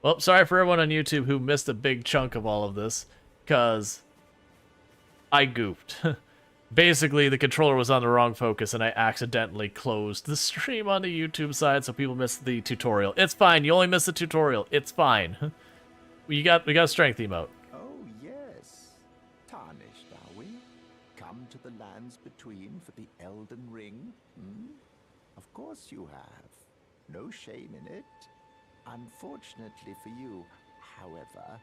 Well, sorry for everyone on YouTube who missed a big chunk of all of this, because I goofed. Basically, the controller was on the wrong focus, and I accidentally closed the stream on the YouTube side, so people missed the tutorial. It's fine. You only missed the tutorial. It's fine. we got a strength emote. Oh, yes. Tarnished, are we? Come to the lands between for the Elden Ring? Hmm? Of course you have. No shame in it. Unfortunately for you, however,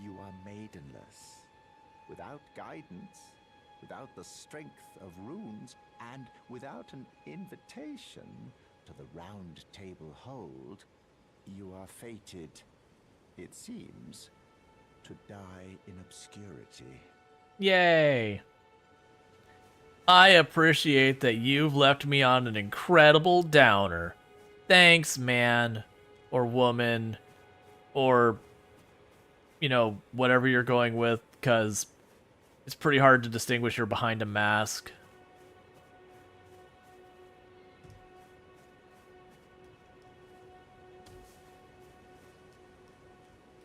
you are maidenless. Without guidance, without the strength of runes, and without an invitation to the Round Table Hold, you are fated, it seems, to die in obscurity. Yay. I appreciate that you've left me on an incredible downer. Thanks, man. Or woman. Or, you know, whatever you're going with, because it's pretty hard to distinguish you're behind a mask.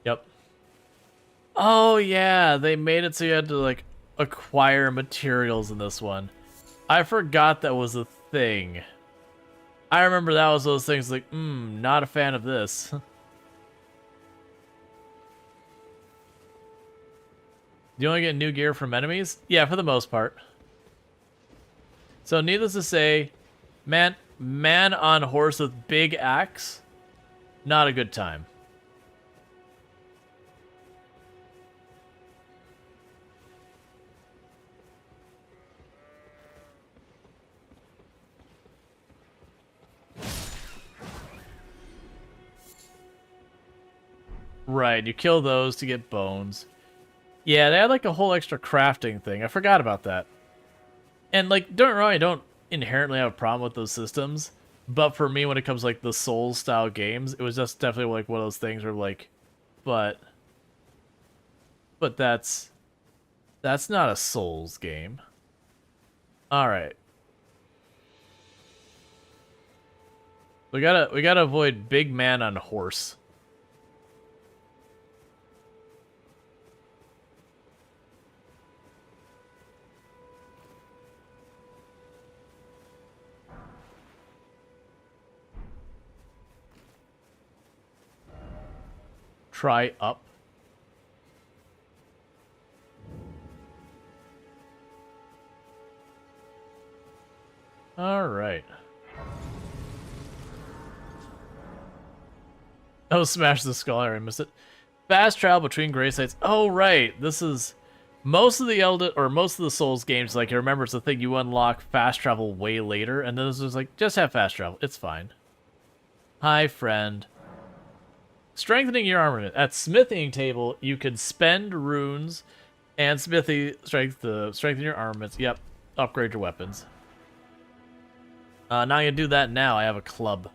Yep. Oh, yeah, they made it so you had to, like, acquire materials in this one. I forgot that was a thing. I remember that was those things like, not a fan of this. Do you only get new gear from enemies? Yeah, for the most part. So needless to say, man on horse with big axe, not a good time. Right, you kill those to get bones. Yeah, they had like a whole extra crafting thing. I forgot about that. And like, don't get me wrong, I don't inherently have a problem with those systems. But for me, when it comes to, like, the Souls style games, it was just definitely like one of those things where like, but that's not a Souls game. All right. We gotta avoid big man on horse. Try up. All right. Oh, smash the skull! I missed it. Fast travel between grave sites. Oh, right. This is most of the Elden or most of the Souls games. Like, I remember it's the thing you unlock fast travel way later, and then this is like just have fast travel. It's fine. Hi, friend. Strengthening your armament. At smithing table, you can spend runes and smithy strength to strengthen your armaments. Yep, upgrade your weapons. Now I'm gonna do that now. I have a club.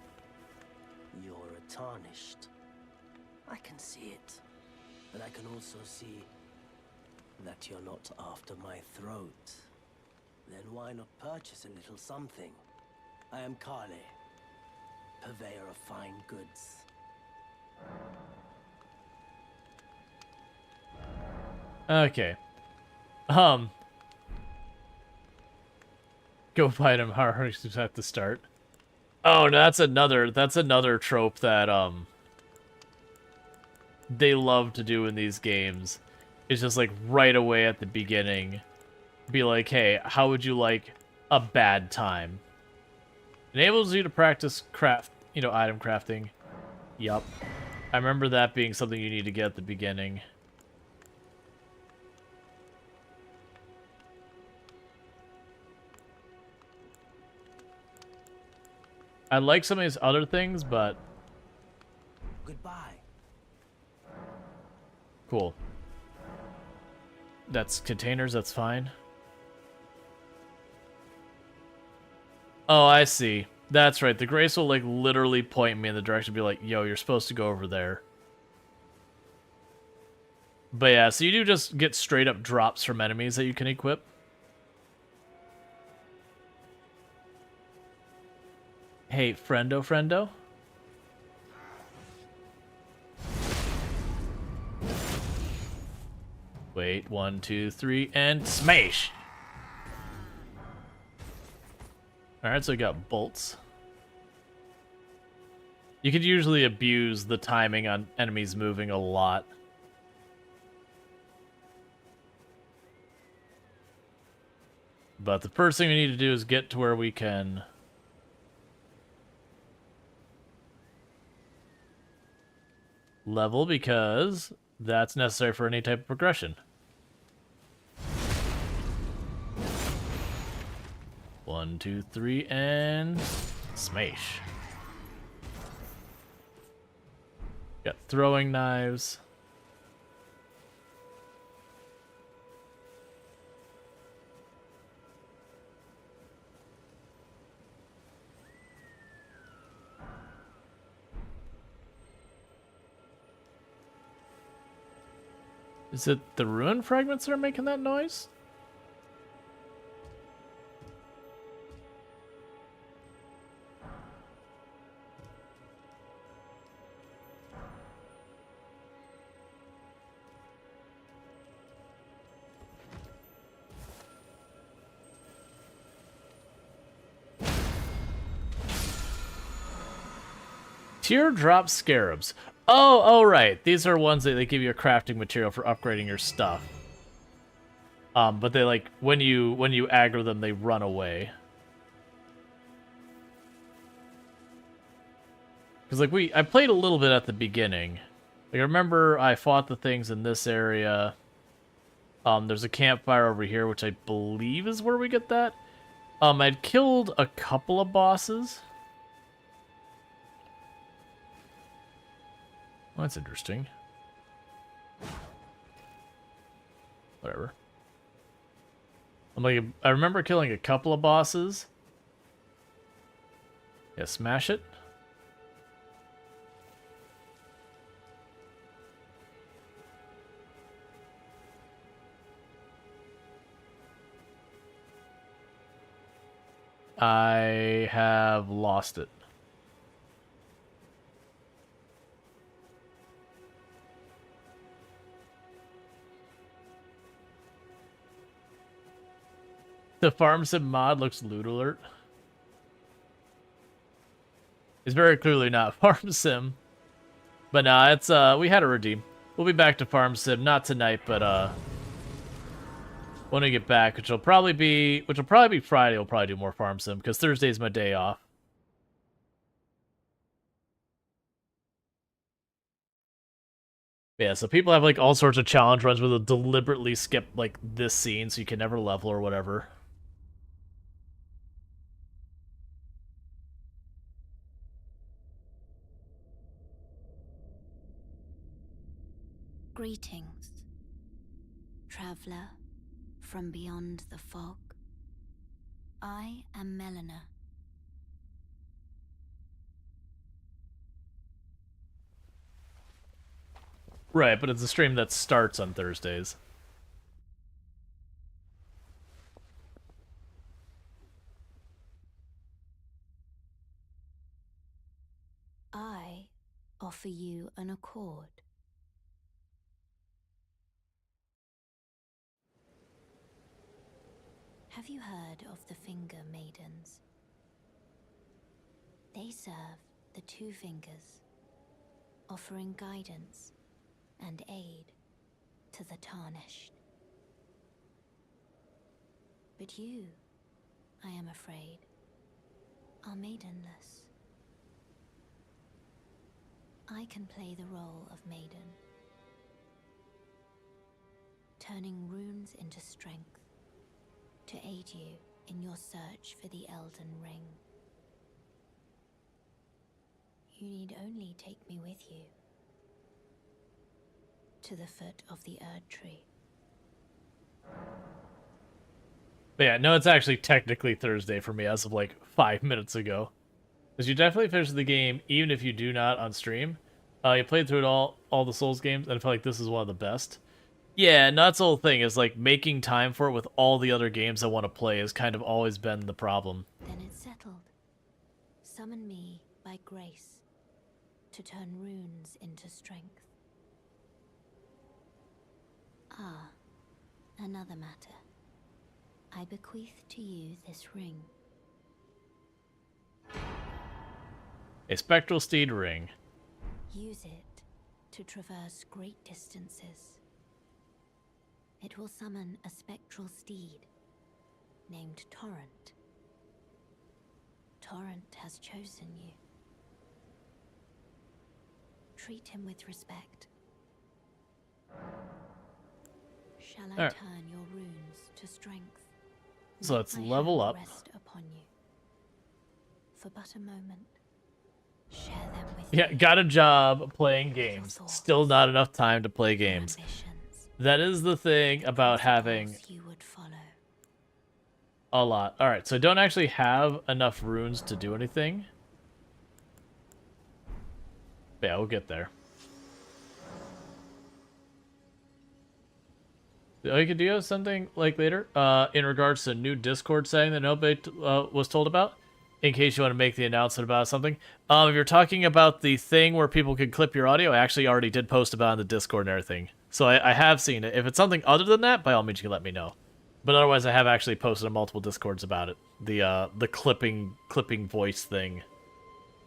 You're a tarnished. I can see it. But I can also see that you're not after my throat. Then why not purchase a little something? I am Kale, purveyor of fine goods. Okay. Go fight him. How hard you have to start? Oh, no, that's another trope that they love to do in these games. It's just like right away at the beginning, be like, hey, how would you like a bad time? Enables you to practice item crafting. Yup. I remember that being something you need to get at the beginning. I like some of these other things, but... Goodbye. Cool. That's containers, that's fine. Oh, I see. That's right. The Grace will, like, literally point me in the direction, be like, yo, you're supposed to go over there. But yeah, so you do just get straight up drops from enemies that you can equip. Hey, friendo. Wait, 1, 2, 3, and smash! Alright, so we got bolts. You could usually abuse the timing on enemies moving a lot. But the first thing we need to do is get to where we can level, because that's necessary for any type of progression. 1, 2, 3, and smash. Got throwing knives. Is it the ruin fragments that are making that noise? Teardrop scarabs. Oh, right. These are ones that they give you a crafting material for upgrading your stuff. But they like when you aggro them, they run away. Because like I played a little bit at the beginning. Like I remember I fought the things in this area. There's a campfire over here, which I believe is where we get that. I'd killed a couple of bosses. Well, that's interesting. Whatever. I remember killing a couple of bosses. Yeah, smash it. I have lost it. The farm sim mod looks loot alert. It's very clearly not farm sim. But nah, it's we had to redeem. We'll be back to farm sim, not tonight, but when we get back, which will probably be Friday, we'll probably do more farm sim, because Thursday's my day off. Yeah, so people have like all sorts of challenge runs where they'll deliberately skip like this scene so you can never level or whatever. Greetings, traveler from beyond the fog. I am Melina. Right, but it's a stream that starts on Thursdays. I offer you an accord. Have you heard of the Finger Maidens? They serve the Two Fingers, offering guidance and aid to the Tarnished. But you, I am afraid, are maidenless. I can play the role of maiden, turning runes into strength to aid you in your search for the Elden Ring. You need only take me with you to the foot of the Erd Tree. But yeah, no, it's actually technically Thursday for me as of like 5 minutes ago. Because you definitely finish the game even if you do not on stream. You played through it all the Souls games, and I feel like this is one of the best. Yeah, no, that's the whole thing, is like making time for it with all the other games I want to play has kind of always been the problem. Then it's settled. Summon me by grace to turn runes into strength. Ah, Another matter. I bequeath to you this ring. A spectral steed ring. Use it to traverse great distances. It will summon a spectral steed named Torrent. Torrent has chosen you. Treat him with respect. Shall I Alright. turn your runes to strength? So Let let's my level hand up. Rest upon you. For but a moment. Share them with Yeah, me. got a job playing games. thoughts, Still not enough time to play Your games. ambitions, That is the thing the about having principles you would follow. a lot. Alright, so I don't actually have enough runes to do anything. Yeah, we'll get there. Oh, you could do something like later in regards to a new Discord setting that nobody was told about, in case you want to make the announcement about something. If you're talking about the thing where people can clip your audio, I actually already did post about it in the Discord and everything. So I have seen it. If it's something other than that, by all means, you can let me know. But otherwise, I have actually posted on multiple Discords about it. The clipping voice thing.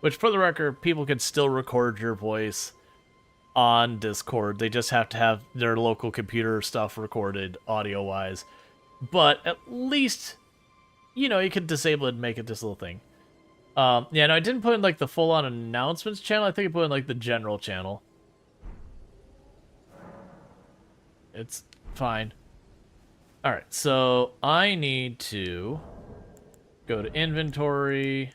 Which, for the record, people can still record your voice on Discord. They just have to have their local computer stuff recorded audio-wise. But at least, you know, you could disable it and make it this little thing. Yeah, no, I didn't put in, like, the full-on announcements channel. I think I put in, like, the general channel. It's fine. Alright, so I need to go to inventory.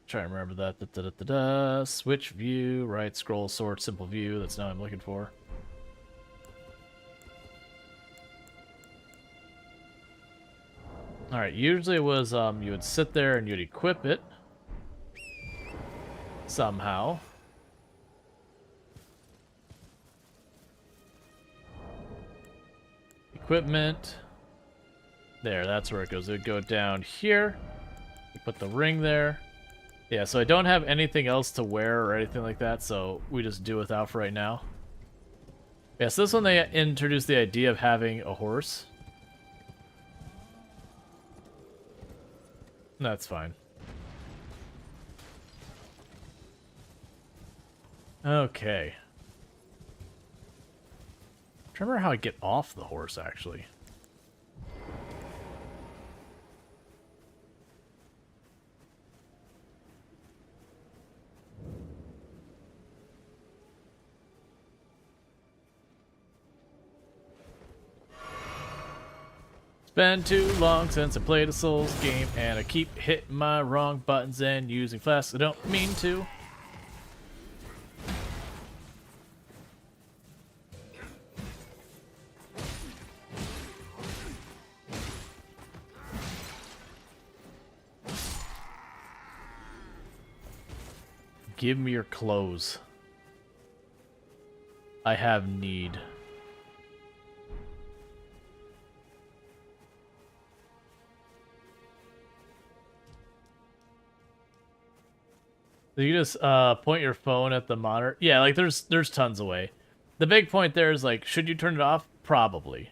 Try to remember that. Switch view, right scroll, sort, simple view. That's not what I'm looking for. Alright, usually it was you would sit there and you'd equip it somehow. Equipment. There, that's where it goes. It would go down here. You put the ring there. Yeah, so I don't have anything else to wear or anything like that, so we just do without for right now. Yeah, so this one they introduced the idea of having a horse. That's fine. Okay. I remember how I get off the horse, actually. It's been too long since I played a Souls game, and I keep hitting my wrong buttons and using flasks I don't mean to. Give me your clothes. I have need. So you just point your phone at the monitor. Yeah, like there's tons of way. The big point there is like, should you turn it off? Probably.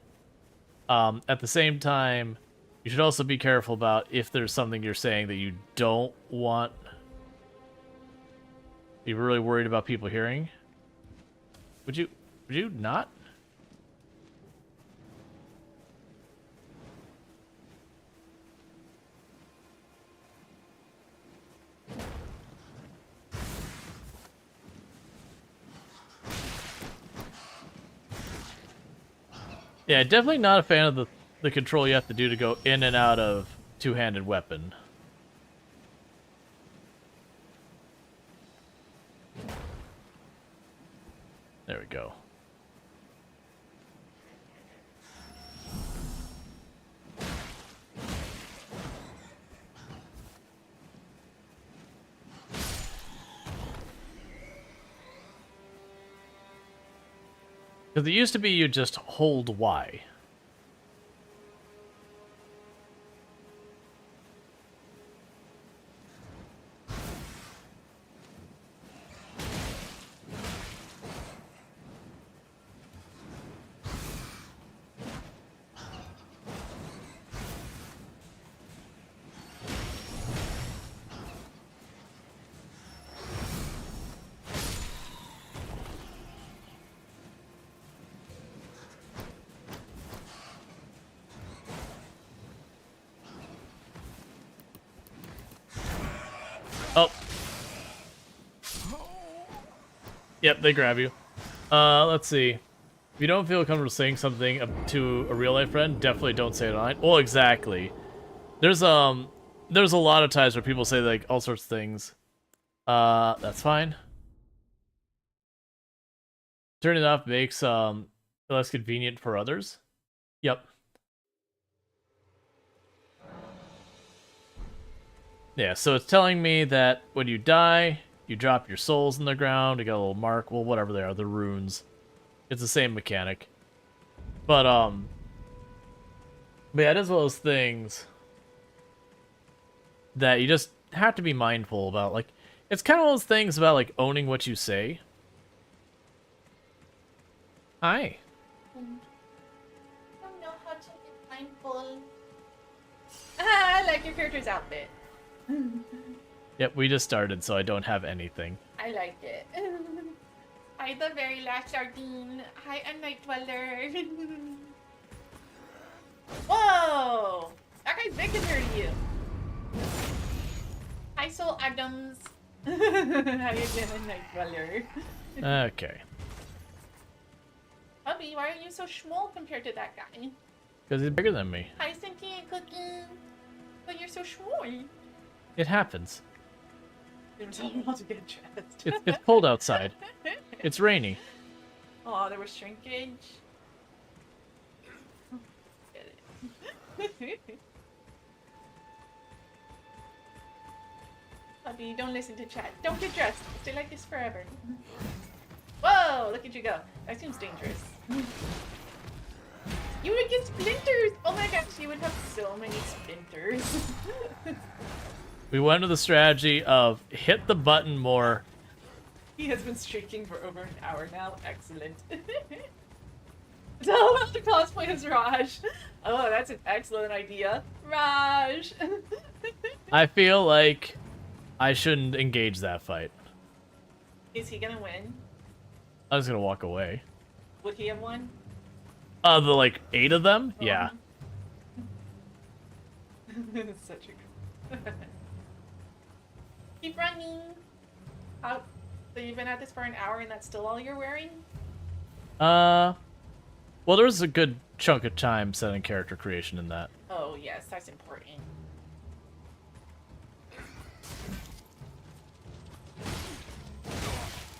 At the same time, you should also be careful about if there's something you're saying that you don't want. You're really worried about people hearing? Would you not? Yeah, definitely not a fan of the control you have to do to go in and out of two-handed weapon. There we go. Because it used to be you just hold Y. Yep, they grab you. Let's see. If you don't feel comfortable saying something to a real life friend, definitely don't say it online. Well, exactly. There's a lot of times where people say like all sorts of things. That's fine. Turning it off makes it less convenient for others. Yep. Yeah, so it's telling me that when you die, you drop your souls in the ground, you got a little mark, well, whatever they are, the runes. It's the same mechanic. But yeah, it is one of those things that you just have to be mindful about. Like, it's kind of one of those things about, like, owning what you say. Hi. I don't know how to be mindful. I like your character's outfit. Yep, we just started, so I don't have anything. I like it. Hi, the very last sardine. Hi, a night dweller. Whoa! That guy's bigger than you. Hi, Soul Adams. How you doing, night dweller? Okay. Hubby, why are you so small compared to that guy? Because he's bigger than me. Hi, sentient cookie. But you're so small. It happens. Didn't tell him how to get dressed. It's cold outside. It's rainy. Oh, there was shrinkage. Get it. Hubby, don't listen to chat. Don't get dressed. Stay like this forever. Whoa, look at you go. That seems dangerous. You would get splinters! Oh my gosh, you would have so many splinters. We went with the strategy of hit the button more. He has been streaking for over an hour now. Excellent. Tell him how to cosplay as Raj. Oh, that's an excellent idea. Raj! I feel like I shouldn't engage that fight. Is he gonna win? I was gonna walk away. Would he have won? The like 8 of them? Yeah. Such a Keep running. How? So you've been at this for an hour and that's still all you're wearing? Well, there was a good chunk of time setting character creation in that. Oh yes, that's important.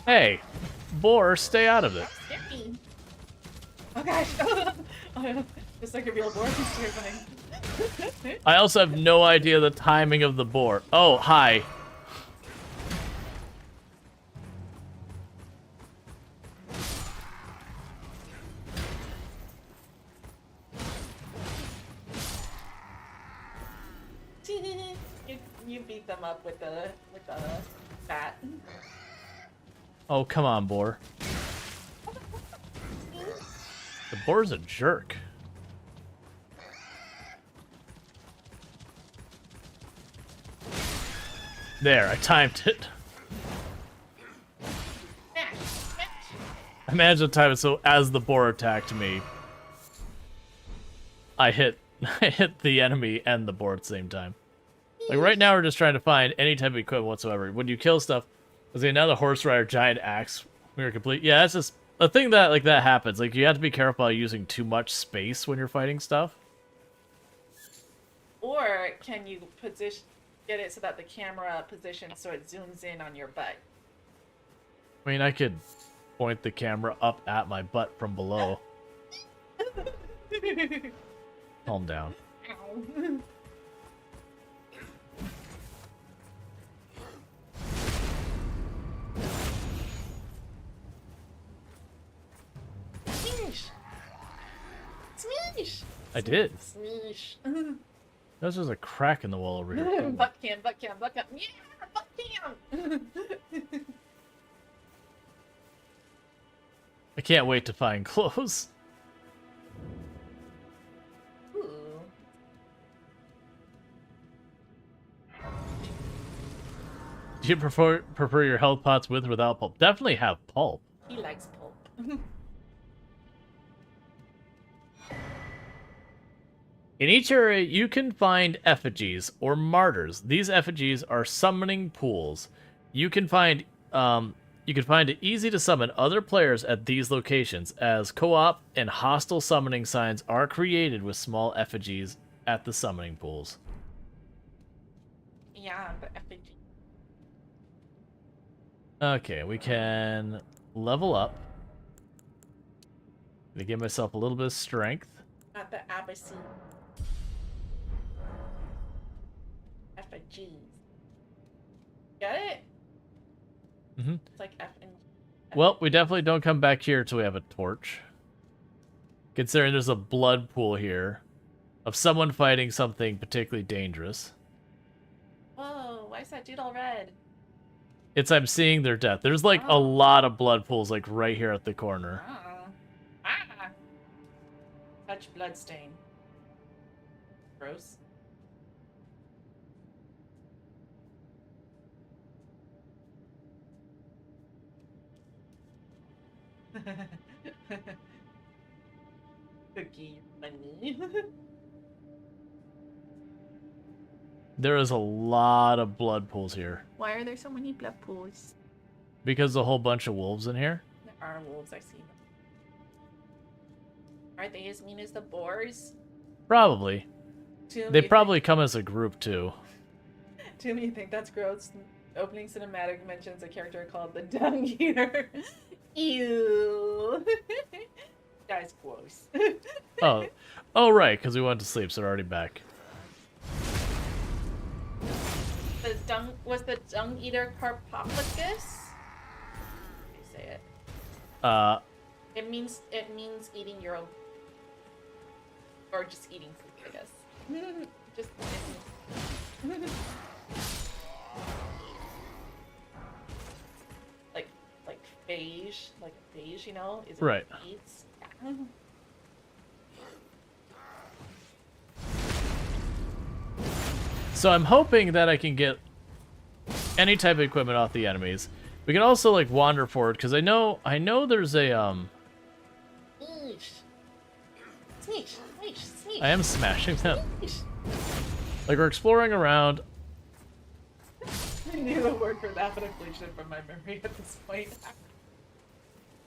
Hey, boar, stay out of it. Scary. Oh gosh. Just like a real boar is terrifying. I also have no idea the timing of the boar. Oh, hi. you beat them up with the bat. Oh, come on, boar. The boar's a jerk. There, I timed it. Smash, smash. I managed to time it so as the boar attacked me, I hit the enemy and the boar at the same time. Like right now we're just trying to find any type of equipment whatsoever. When you kill stuff, there's another horse rider giant axe. We were complete. Yeah, that's just a thing that like that happens. Like you have to be careful about using too much space when you're fighting stuff. Or can you get it so that the camera positions so it zooms in on your butt? I mean, I could point the camera up at my butt from below. Calm down. Ow. Smash! Smash! I did. Smash! There's just a crack in the wall over here. Butt cam, butt cam, butt cam. Yeah, butt cam! I can't wait to find clothes. Ooh. Do you prefer your health pots with or without pulp? Definitely have pulp. He likes pulp. In each area, you can find effigies or martyrs. These effigies are summoning pools. You can find You can find it easy to summon other players at these locations, as co-op and hostile summoning signs are created with small effigies at the summoning pools. Yeah, the effigy. Okay, we can level up. To give myself a little bit of strength. Not the Abyssine. Effigies. Get it? Mm-hmm. It's like F and Well, we definitely don't come back here until we have a torch. Considering there's a blood pool here of someone fighting something particularly dangerous. Whoa, why is that dude all red? I'm seeing their death. There's like a lot of blood pools like right here at the corner. Oh. Ah! Touch bloodstain. Gross. Cookie money. There is a lot of blood pools here. Why are there so many blood pools? Because a whole bunch of wolves in here? There are wolves, I see them. Are they as mean as the boars? Probably. Toom, They you probably come as a group too. Toom, you think that's gross? Opening cinematic mentions a character called the Dung Eater. Ew. Guy's gross. Oh right, because we went to sleep, so we're already back. Was the Dung Eater Carpophagus? How do you say it? It means eating your own, or just eating food, I guess. Just like beige, like beige, you know? Is it Right. Eats? So I'm hoping that I can get any type of equipment off the enemies. We can also like wander forward because I know there's a Sneesh. Sneesh. Sneesh. Sneesh. I am smashing them. Sneesh. Like we're exploring around. I knew the word for that, but I bleached it from my memory at this point.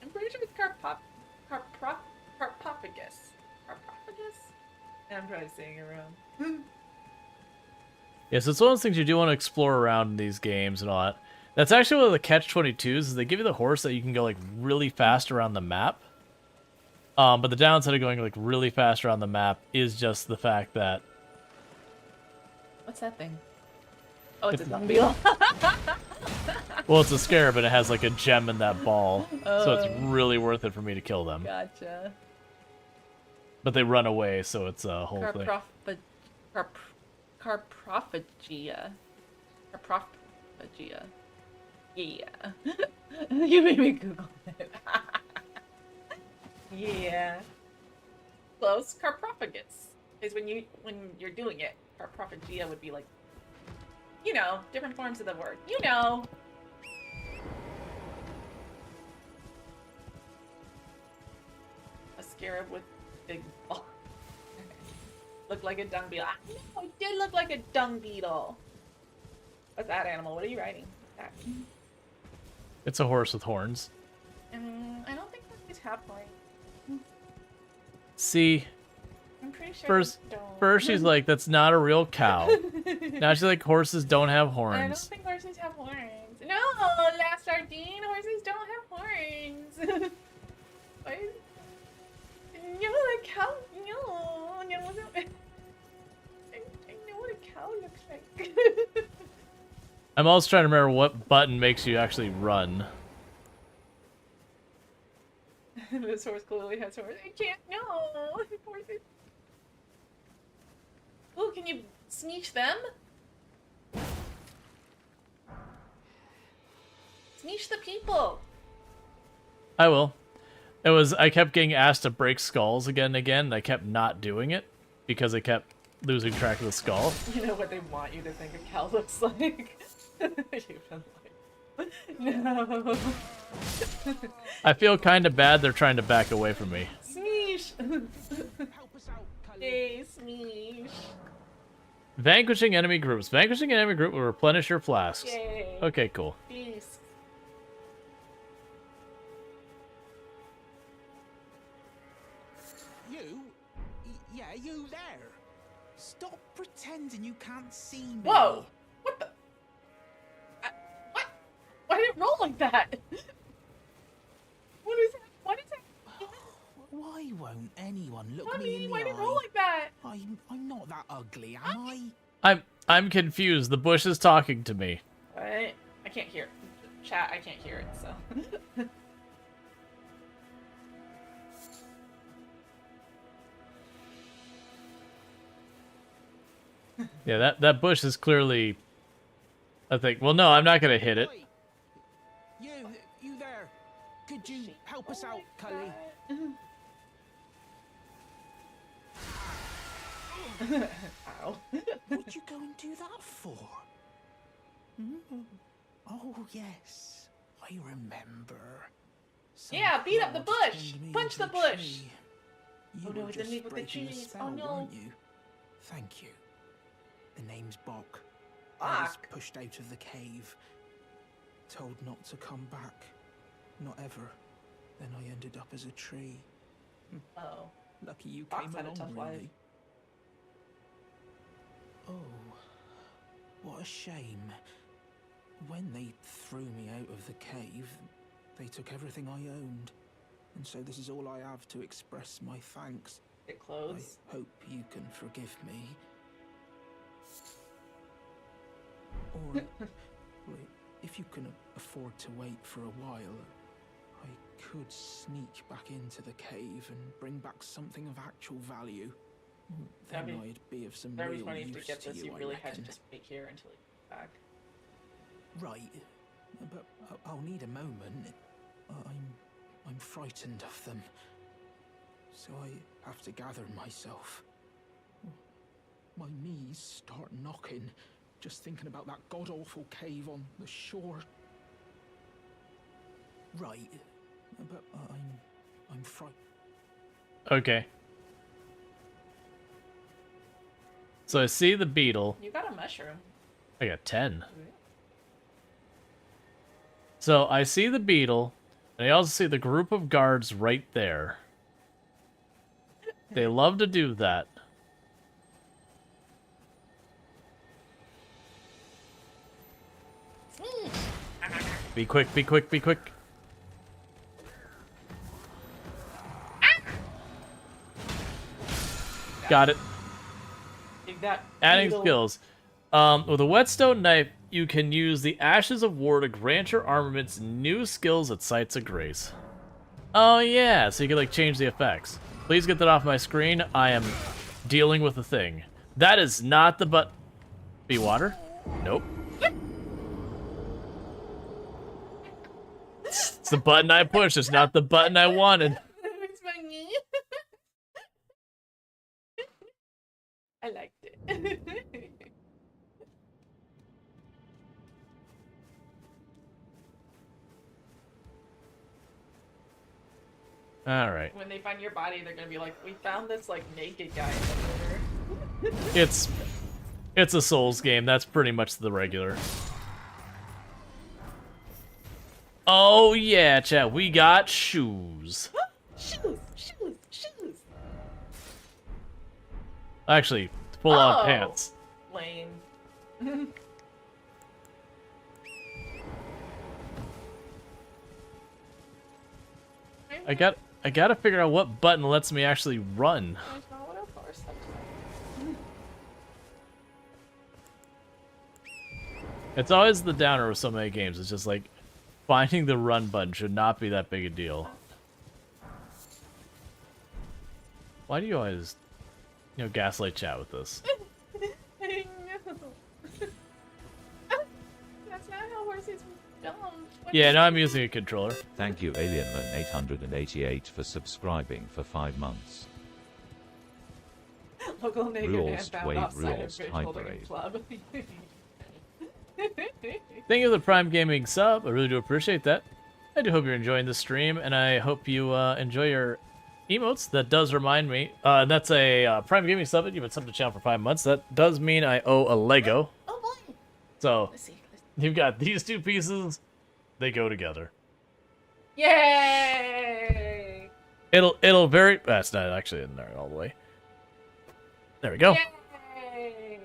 I'm pretty sure it's Carpophagus. Carpophagus? I'm trying to saying it wrong. Yes, it's one of those things you do want to explore around in these games and all that. That's actually one of the catch-22s, is they give you the horse that you can go like really fast around the map. But the downside of going like really fast around the map is just the fact that What's that thing? Oh, it's a dung beetle. well, it's a scarab and it has like a gem in that ball, so it's really worth it for me to kill them. Gotcha. But they run away, so it's a whole thing. Carpophagia. Carpophagia. Yeah. You made me Google it. Yeah. Close. Carpophagus is when you're doing it. Carpophagia would be like, you know, different forms of the word. You know. A scarab with big balls. Looked like a dung beetle. No, it did look like a dung beetle. What's that animal? What are you riding? That. It's a horse with horns. I don't think these have horns. See, I'm pretty sure first they don't. first she's like, that's not a real cow. Now she's like, horses don't have I don't horns. think horses have horns. No, Last Sardine, horses don't have horns. Why? No, the cow. No, no. I know what a cow looks like. I'm also trying to remember what button makes you actually run. This horse clearly has horns. I can't. No, horses. Oh, can you sneak them? Sneak the people. I will. I kept getting asked to break skulls again and again, and I kept not doing it because I kept losing track of the skull. You know what they want you to think a cow looks like? You've been like, no. I feel kind of bad they're trying to back away from me. Sneesh. Hey, Sneesh. Vanquishing enemy groups. Vanquishing an enemy group will replenish your flasks. Yay. Okay, cool. Please. pretend and you can't see me. Whoa! What the? What? Why did it roll like that? What is that? What is that? Why won't anyone look Mommy, me in the why eye? did it roll like that? I'm not that ugly, am I? I'm confused. The bush is talking to me. What? I can't hear. Chat, I can't hear it, so. Yeah, that bush is clearly, I think. Well, no, I'm not gonna hit it. Oi! You there? Could you help us out, Cully? Ow. What'd you go and do that for? Oh, yes. I remember. Some Yeah, beat up the god bush! turned me Punch into the a bush! tree. You Oh no, were it didn't just leave with the breaking a trees. spell, Oh no. weren't you? Thank you. The name's Bok. I was Bok? pushed out of the cave. Told not to come back. Not ever. Then I ended up as a tree. Oh. Lucky you Bok's came had a along, tough life. really. Oh, what a shame. When they threw me out of the cave, they took everything I owned. And so this is all I have to express my thanks. Get clothes. I hope you can forgive me. Or, well, if you can afford to wait for a while, I could sneak back into the cave and bring back something of actual value. Then That'd be- I'd be of some That'd real be funny use if to get this, you, you I really had to reckon. just wait here until you get back. Right, but I'll need a moment. I'm frightened of them, so I have to gather myself. My knees start knocking, just thinking about that god-awful cave on the shore. Right, but I'm frightened. Okay. So I see the beetle. You got a mushroom. I got 10. So I see the beetle, and I also see the group of guards right there. They love to do that. Be quick, be quick, be quick. Got it. You got Adding beetle. skills. With a whetstone knife, you can use the Ashes of War to grant your armaments new skills at sites of grace. Oh yeah, so you can like change the effects. Please get that off my screen. I am dealing with a thing. That is not the but. Be water? Nope. It's the button I pushed. It's not the button I wanted. It's funny. I liked it. All right. When they find your body, they're gonna be like, "We found this like naked guy in the river." It's a Souls game. That's pretty much the regular. Oh yeah, chat. We got shoes. Shoes, shoes, shoes. Actually, full-on Oh. pants. Lame. I gotta figure out what button lets me actually run. There's not what a force looks like. It's always the downer with so many games. It's just like finding the run button should not be that big a deal. Why do you always, gaslight chat with this? I know. That's not how horses jump. Yeah, now I'm using a controller. Thank you AlienMan888 for subscribing for 5 months. Local naked Rules man found wave, offside of rules bridge holding a hyperate. club. Thank you for the Prime Gaming sub. I really do appreciate that. I do hope you're enjoying the stream, and I hope you enjoy your emotes. That does remind me. That's a Prime Gaming sub. You've been subbed to the channel for 5 months. That does mean I owe a Lego. Oh boy. So Let's see. you've got these two pieces. They go together. Yay! It'll very. That's not actually in there all the way. There we go. Yay!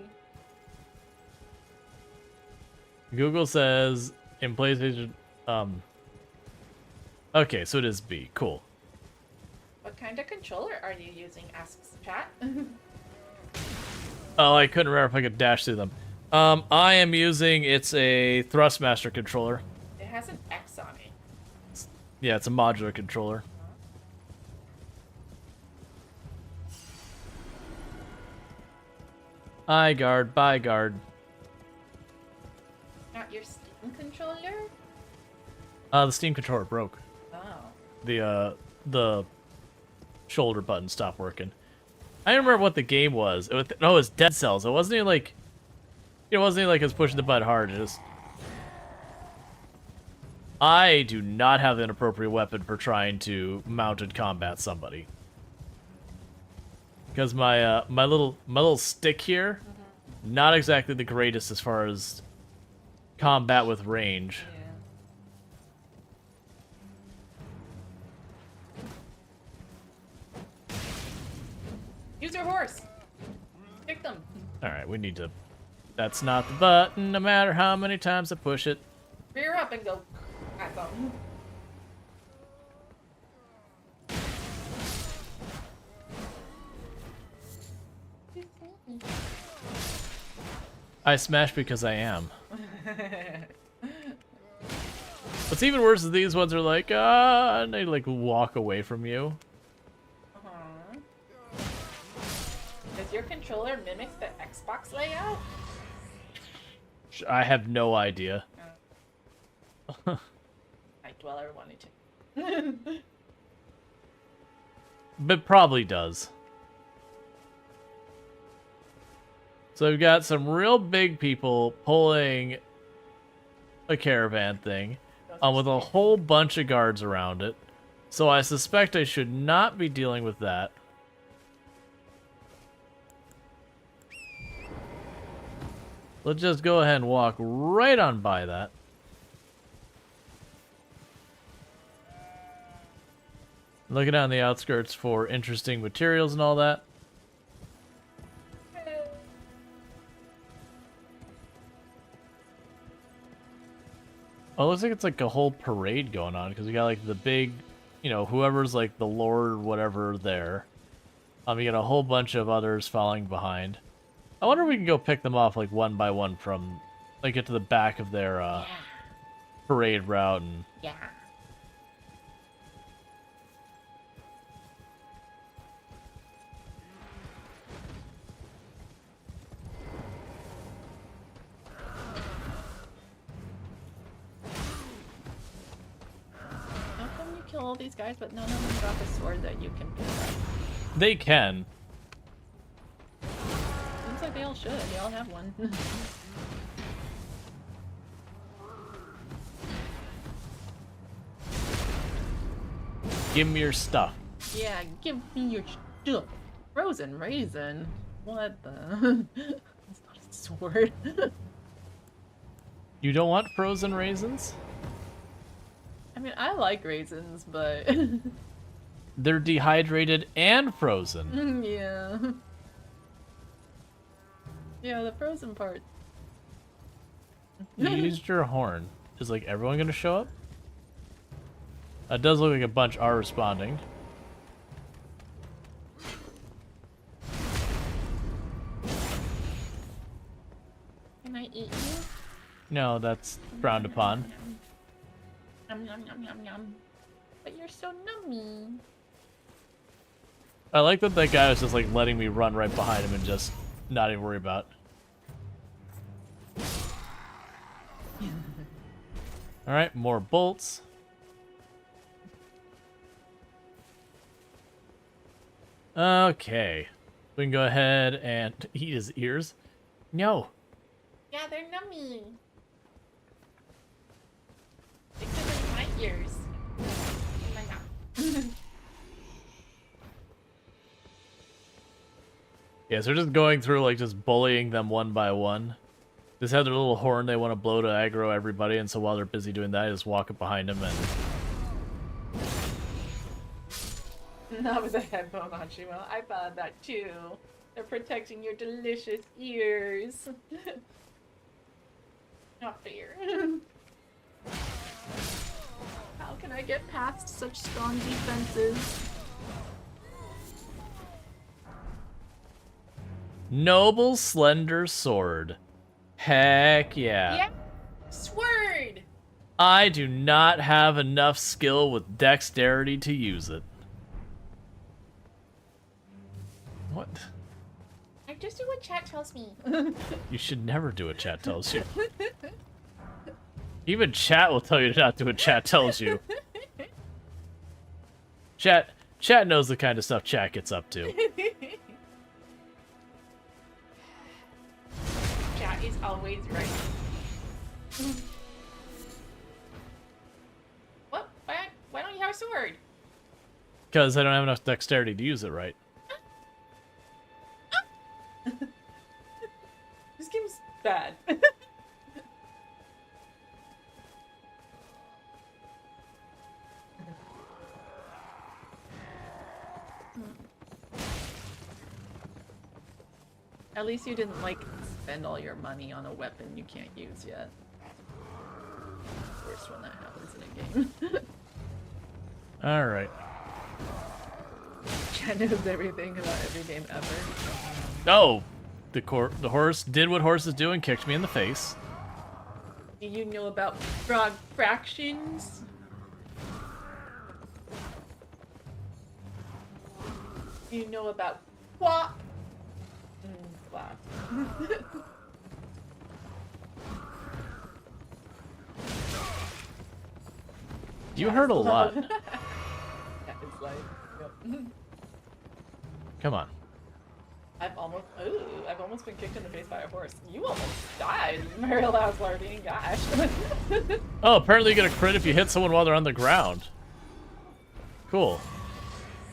Google says in PlayStation. Okay, so it is B. Cool. What kind of controller are you using? Asks chat. Oh, I couldn't remember if I could dash through them. I am using, it's a Thrustmaster controller. It has an X on it. Yeah, it's a modular controller. I guard, by guard. Not your Steam controller? The Steam controller broke. Oh. The shoulder button stopped working. I don't remember what the game was. It was Dead Cells. It wasn't even like it was pushing the button hard. It just I do not have an appropriate weapon for trying to mounted combat somebody. Because my my little stick here, not exactly the greatest as far as combat with range. Yeah. Use your horse. Pick them. All right, we need to. That's not the button. No matter how many times I push it. Rear up and go at them. I smash because I am. What's even worse is these ones are like, and they like walk away from you. Does your controller mimic the Xbox layout? I have no idea. Night Dweller wanted to. But probably does. So we've got some real big people pulling a caravan thing with a whole bunch of guards around it. So I suspect I should not be dealing with that. Let's just go ahead and walk right on by that. Looking on the outskirts for interesting materials and all that. Oh, it looks like it's like a whole parade going on because we got like the big, whoever's like the lord or whatever there. We got a whole bunch of others following behind. I wonder if we can go pick them off like one by one from, like, get to the back of their parade route and. Yeah. How come you kill all these guys, but none of them drop a sword that you can pick up? They can. Seems like they all should. They all have one. Give me your stuff. Yeah, give me your stuff. Frozen raisin. What the? That's not a sword. You don't want frozen raisins? I mean, I like raisins, but They're dehydrated and frozen. yeah. Yeah, the frozen part. You used your horn. Is like everyone gonna show up? It does look like a bunch are responding. Can I eat you? No, that's frowned upon. Yum, yum, yum, yum, yum. But you're so nummy. I like that that guy was just like letting me run right behind him and just not even worry about. Alright, more bolts. Okay. We can go ahead and eat his ears. No. Yeah, they're nummy. They could be my ears. In my mouth. Yeah, so we're just going through, like, just bullying them one by one. Just have their little horn they want to blow to aggro everybody, and so while they're busy doing that, I just walk up behind them and... Not with a headphone on, Shimo. I thought that too. They're protecting your delicious ears. Not fair. How can I get past such strong defenses? Noble slender sword. Heck yeah. Yeah. Sword. I do not have enough skill with dexterity to use it. What? I just do what chat tells me. You should never do what chat tells you. Even chat will tell you to not do what chat tells you. Chat knows the kind of stuff chat gets up to. Chat is always right. What? Why don't you have a sword? Because I don't have enough dexterity to use it right. This game's bad. At least you didn't, like, spend all your money on a weapon you can't use yet. Worst when that happens in a game. Alright. Chat knows everything about every game ever. Oh! The horse did what horses do and kicked me in the face. Do you know about frog fractions? Do you know about quap? Quap. You heard a lot. That is life. Yep. Come on. I've almost been kicked in the face by a horse. You almost died, very last Lardine, gosh. Oh, apparently you get a crit if you hit someone while they're on the ground. Cool.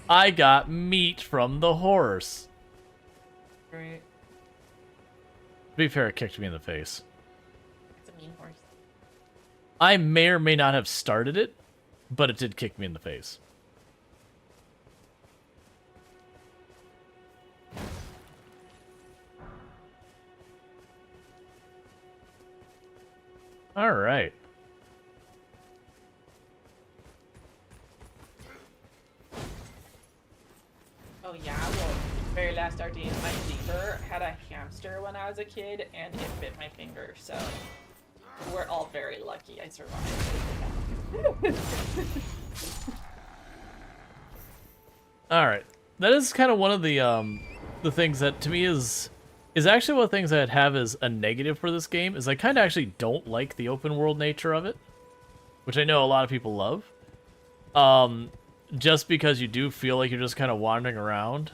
I got meat from the horse. Right. To be fair, it kicked me in the face. It's a mean horse. I may or may not have started it, but it did kick me in the face. All right. Oh yeah, well, very last RD, my neighbor had a hamster when I was a kid, and it bit my finger, so we're all very lucky I survived. All right. That is kind of one of the things that to me is actually one of the things I'd have as a negative for this game is I kind of actually don't like the open world nature of it, which I know a lot of people love. Just because you do feel like you're just kind of wandering around.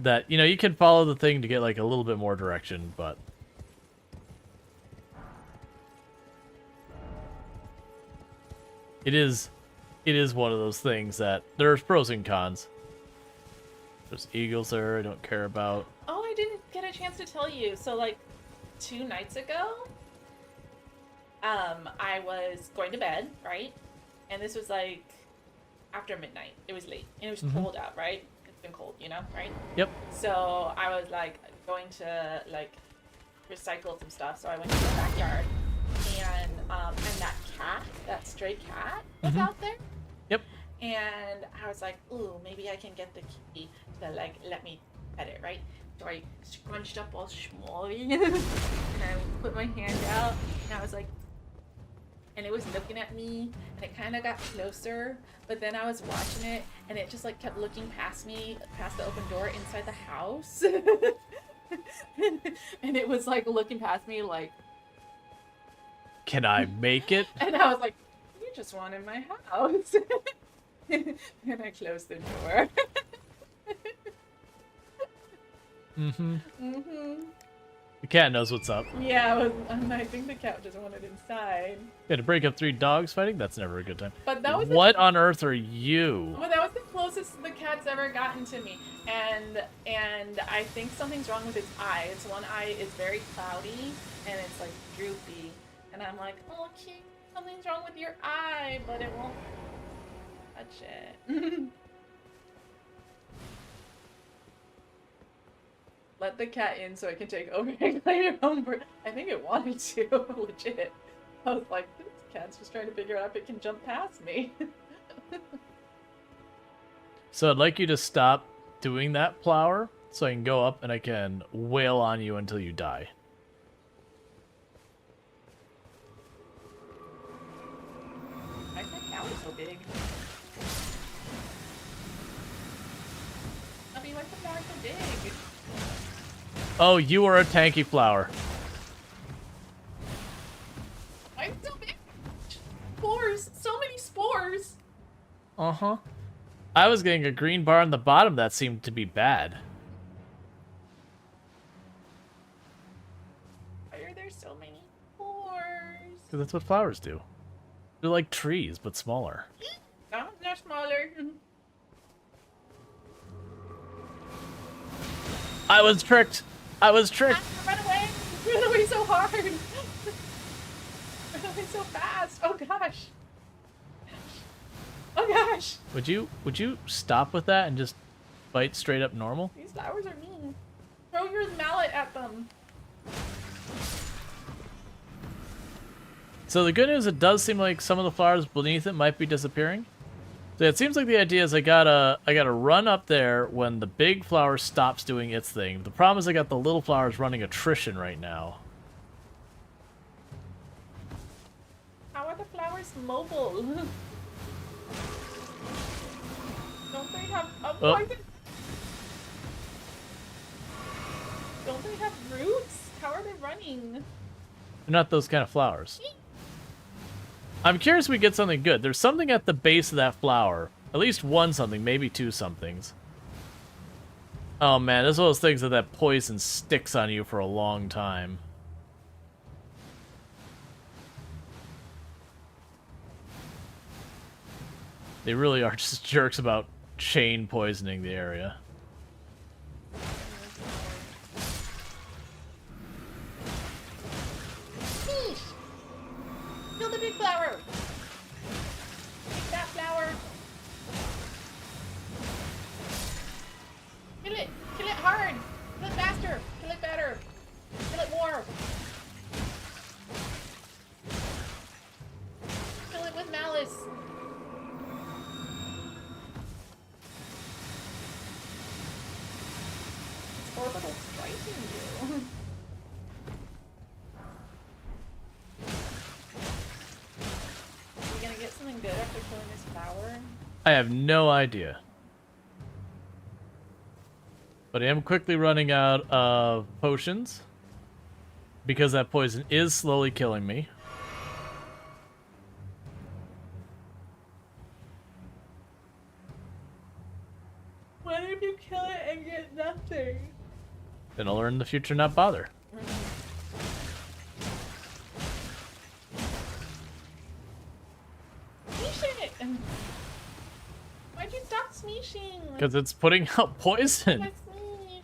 That, you know, you can follow the thing to get like a little bit more direction, but it is one of those things that there's pros and cons. There's eagles there I don't care about. Oh, I didn't get a chance to tell you. So, like, 2 nights ago, I was going to bed, right? And this was, like, after midnight. It was late. And it was cold out, right? It's been cold, you know, right? Yep. So, I was, like, going to, like, recycle some stuff. So, I went to the backyard. And that cat, that stray cat was out there. Yep. And I was like, ooh, maybe I can get the kitty to, like, let me pet it, right? So I scrunched up all schmally, and I put my hand out, and I was like, and it was looking at me, and it kind of got closer, but then I was watching it, and it just, like, kept looking past me, past the open door inside the house. And it was, like, looking past me, like, can I make it? and I was like, you just wanted my house. And I closed the door. The cat knows what's up. Yeah, I think the cat just wanted inside. Yeah, to break up 3 dogs fighting? That's never a good time. But that was what on earth are you? Well, that was the closest the cat's ever gotten to me. And I think something's wrong with its eye. Its one eye is very cloudy and it's like droopy. And I'm like, oh, okay, something's wrong with your eye, but it won't touch it. let the cat in so I can take over and clean your home. I think it wanted to, legit. I was like, this cat's just trying to figure out if it can jump past me. So I'd like you to stop doing that, Flower, so I can go up and I can wail on you until you die. Why is my cow so big? I mean, why is the flower so big? Oh, you are a tanky Flower. I'm so big! Spores! So many spores! Uh-huh. I was getting a green bar on the bottom that seemed to be bad. Why are there so many spores? Because that's what flowers do. They're like trees, but smaller. No, they're smaller. I was tricked! I was tricked! Run away! Run away so hard! Run away so fast! Oh gosh! Oh gosh! Would you stop with that and just fight straight up normal? These flowers are mean. Throw your mallet at them. So the good news, it does seem like some of the flowers beneath it might be disappearing. So it seems like the idea is I gotta run up there when the big flower stops doing its thing. The problem is I got the little flowers running attrition right now. How are the flowers mobile? Don't they have poison? Don't they have roots? How are they running? They're not those kind of flowers. I'm curious if we get something good. There's something at the base of that flower. At least one something, maybe two somethings. Oh man, this is one of those things that poison sticks on you for a long time. They really are just jerks about chain poisoning the area. Sheesh! Kill the big flower! Take that flower! Kill it! Kill it hard! Kill it faster! Kill it better! Kill it more! Kill it with malice! Orbital striking you. Are we gonna get something good after killing this flower? I have no idea. But I am quickly running out of potions. Because that poison is slowly killing me. What if you kill it and get nothing? Then I'll learn in the future not bother. Smeesh it! Why'd you stop smeeshing? Because it's putting out poison. Let's smeesh.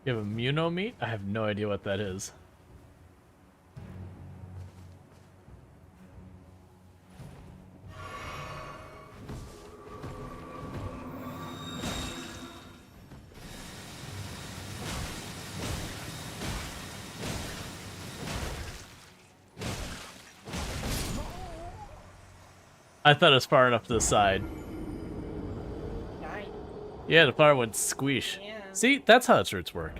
You have immuno meat? I have no idea what that is. I thought it was far enough to the side. Nice. Yeah, the flower went squish. Yeah. See, that's how its roots work.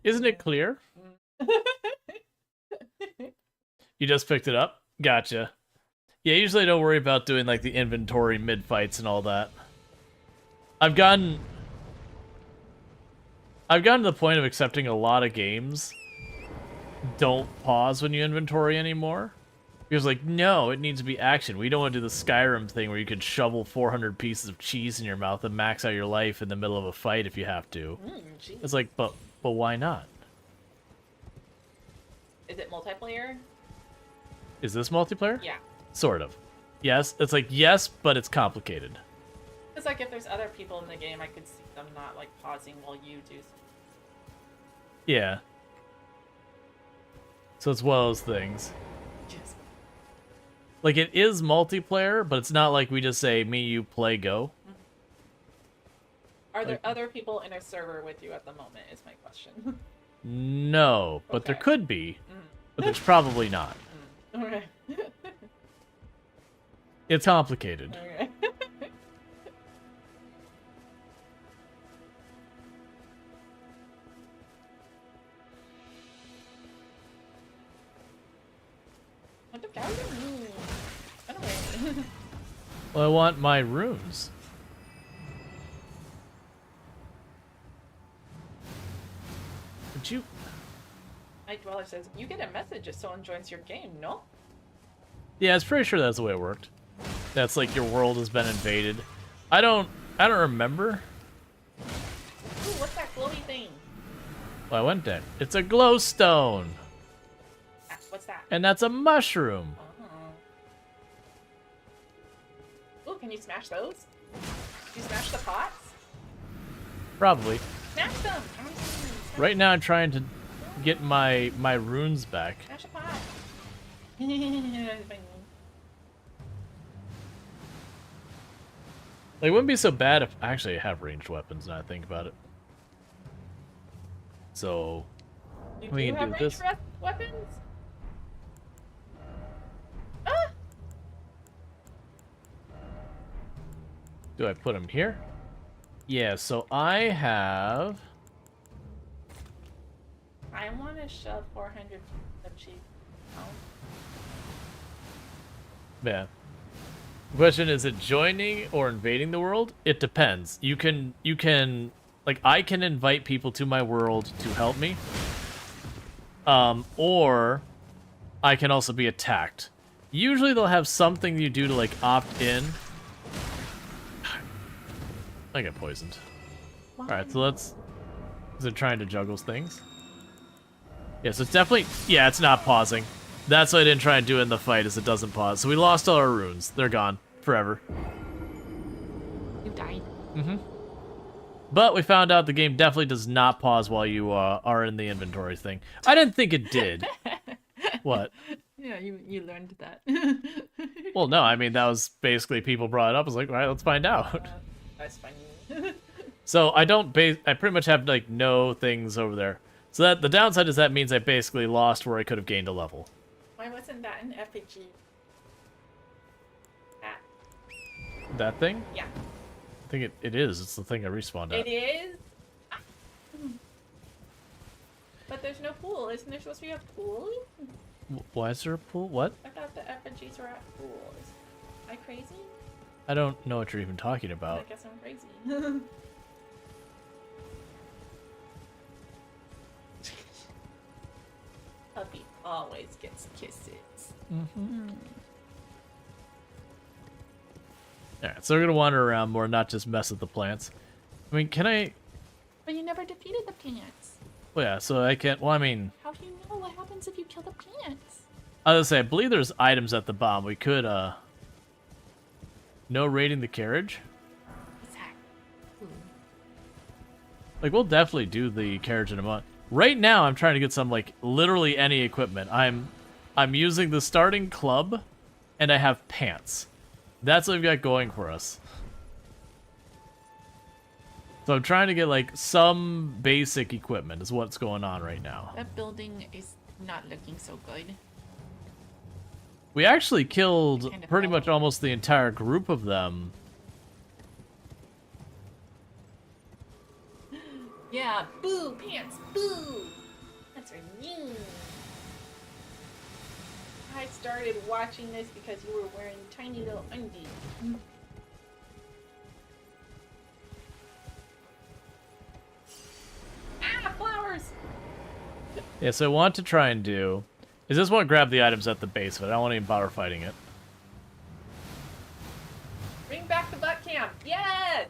Isn't it clear? You just picked it up? Gotcha. Yeah, usually I don't worry about doing like the inventory mid-fights and all that. I've gotten to the point of accepting a lot of games don't pause when you inventory anymore. Because like, no, it needs to be action. We don't want to do the Skyrim thing where you could shovel 400 pieces of cheese in your mouth and max out your life in the middle of a fight if you have to. It's like, but why not? Is it multiplayer? Is this multiplayer? Yeah. Sort of. Yes, it's like, yes, but it's complicated. It's like if there's other people in the game, I could see them not like pausing while you do. Yeah. So it's one of those things. Yes. Like, it is multiplayer, but it's not like we just say, me, you, play, go. Are there other people in a server with you at the moment, is my question. No, but there Okay. could be. But there's probably not. Okay. It's complicated. Okay. What the cow do you mean? Run away. Well, I want my runes. Would you... Night Dweller says, you get a message if someone joins your game, no? Yeah, I was pretty sure that's the way it worked. That's like your world has been invaded. I don't remember. Ooh, what's that glowy thing? Well, I went there. It's a glowstone. Ah, what's that? And that's a mushroom. Ooh, can you smash those? Can you smash the pots? Probably. Smash them! I want to see them. Smash Right now I'm trying to get my runes back. Smash a pot. Like, it wouldn't be so bad if... Actually, I have ranged weapons now I think about it. So... You we do can have do ranged this. weapons? Ah! Do I put them here? Yeah, so I have... I want to shove 400 of cheap. Oh. Yeah. The question is it joining or invading the world? It depends. You can like, I can invite people to my world to help me. Or I can also be attacked. Usually they'll have something you do to like opt in. I get poisoned. Alright, so let's... Is it trying to juggle things? Yeah, so it's definitely... Yeah, it's not pausing. That's what I didn't try and do in the fight, is it doesn't pause. So we lost all our runes. They're gone. Forever. You died. Mm-hmm. But we found out the game definitely does not pause while you are in the inventory thing. I didn't think it did. What? Yeah, you learned that. Well, no, I mean, that was basically people brought it up. I was like, all right, let's find out. That's funny. So I pretty much have, like, no things over there. So that the downside is that means I basically lost where I could have gained a level. Why wasn't that an effigy? Ah, That thing? yeah. I think it is. It's the thing I respawned at. It is? Ah. But there's no pool. Isn't there supposed to be a pool? Why is there a pool? What? I thought the effigies were at pools. Am I crazy? I don't know what you're even talking I about. guess I'm crazy. Puppy always gets kisses. Alright, so we're gonna wander around more, not just mess with the plants. I mean, can I... But you never defeated the plants. Well, yeah, so I can't... Well, I mean... How do you know what happens if you kill the plants? I was gonna say, I believe there's items at the bottom. We could, no raiding the carriage? What's that? Ooh. Like, we'll definitely do the carriage in a month. Right now, I'm trying to get some, like, literally any equipment. I'm using the starting club, and I have pants. That's what we've got going for us. So I'm trying to get, like, some basic equipment is what's going on right now. That building is not looking so good. We actually killed Kind of pretty hollow. much almost the entire group of them. Yeah, boo, pants, boo! That's for you. I started watching this because you were wearing tiny little undies. Ah, flowers! Yeah, so I want to try and do... Is this one grab the items at the base of it? I don't want to even bother fighting it. Bring back the butt camp. Yes!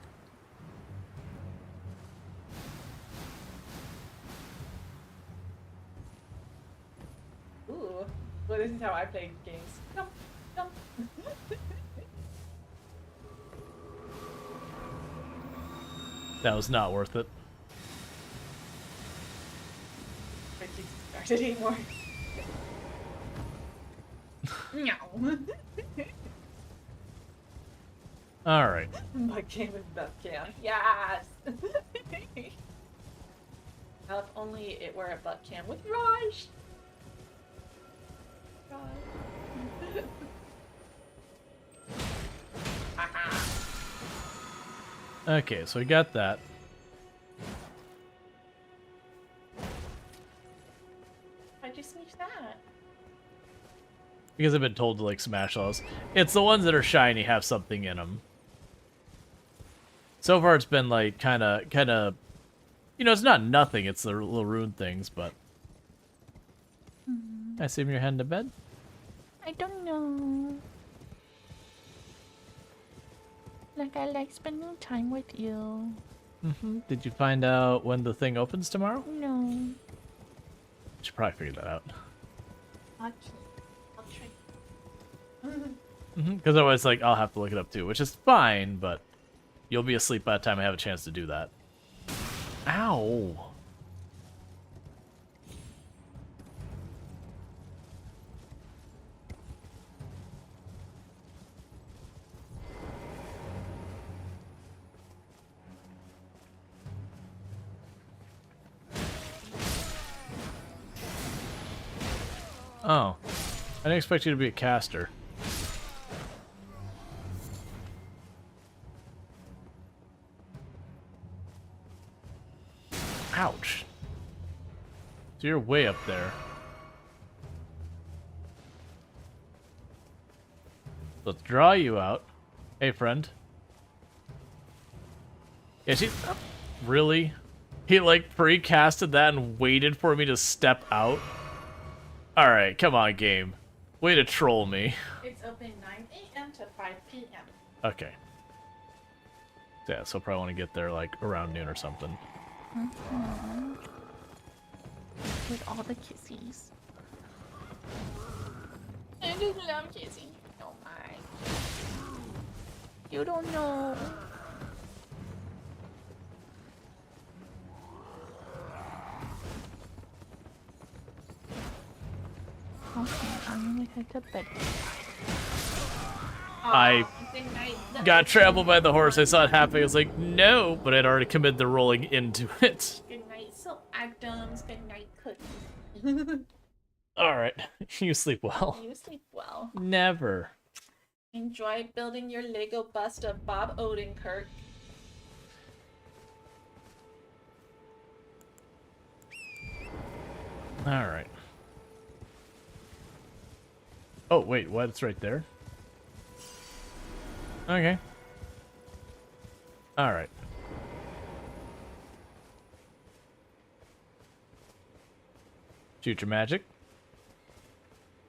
Ooh. Well, this is how I play games. Jump, jump. That was not worth it. Started anymore. No. All right. My game is best can. Yes. If only it were a butt can with Raj. Raj. Haha. Okay, so we got that. Why'd you smash that? Because I've been told to like smash those. It's the ones that are shiny have something in them. So far, it's been like kind of, you know, it's not nothing. It's the little rune things, but. I assume you're heading to bed. I don't know. Like, I like spending time with you. Did you find out when the thing opens tomorrow? No. Should probably figure that out. I'll try. Because otherwise, like, I'll have to look it up too, which is fine, but you'll be asleep by the time I have a chance to do that. Ow. Oh. I didn't expect you to be a caster. Ouch. So you're way up there. Let's draw you out. Hey, friend. Yeah, she... Really? He, like, pre-casted that and waited for me to step out? Alright, come on, game. Way to troll me. It's open 9 a.m. to 5 p.m. Okay. Yeah, so probably want to get there, like, around noon or something. With all the kissies. I just love kissing. Oh my. You don't know. Okay, I'm gonna head to bed. I got trampled by the horse. I saw it happening. I was like, no, but I'd already committed the rolling into it. Good night, so Adams. Good night, Cookie. Alright, you sleep well. You sleep well. Never. Enjoy building your Lego bust of Bob Odenkirk. Alright. Oh, wait, what? It's right there? Okay. Alright. Future magic.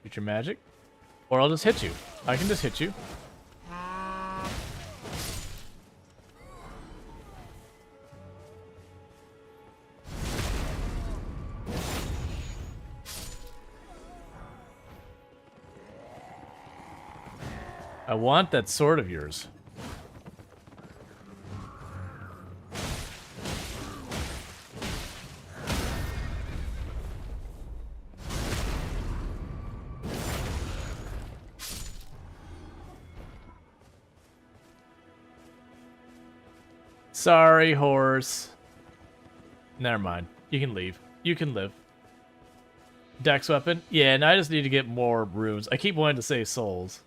Future magic. Or I'll just hit you. I can just hit you. I want that sword of yours. Sorry, horse. Never mind. You can leave. You can live. Dex weapon? Yeah, and I just need to get more runes. I keep wanting to say souls.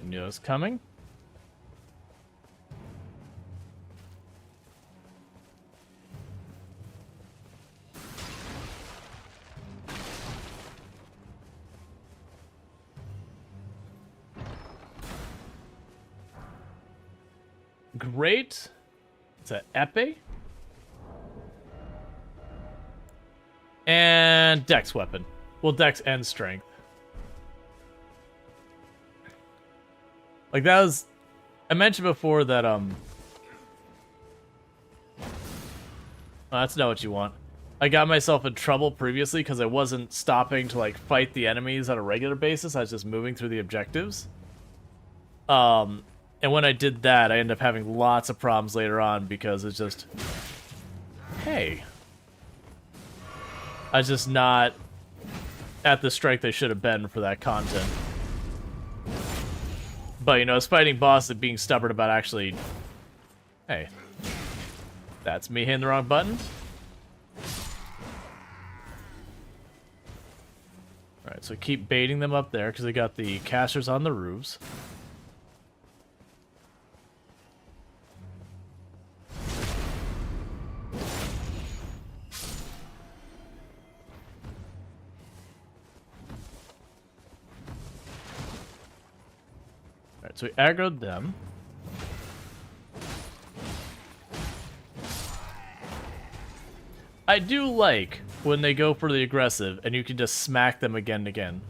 Knew it was coming. Great. It's an epee. And dex weapon. Well, dex and strength. Like that was... I mentioned before that, oh, that's not what you want. I got myself in trouble previously because I wasn't stopping to, like, fight the enemies on a regular basis. I was just moving through the objectives. And when I did that, I ended up having lots of problems later on because it's just... Hey. I was just not at the strength I should have been for that content. But, you know, as fighting boss and being stubborn about actually... Hey. That's me hitting the wrong button. Alright, so keep baiting them up there because they got the casters on the roofs. Alright, so we aggroed them. I do like when they go for the aggressive and you can just smack them again and again.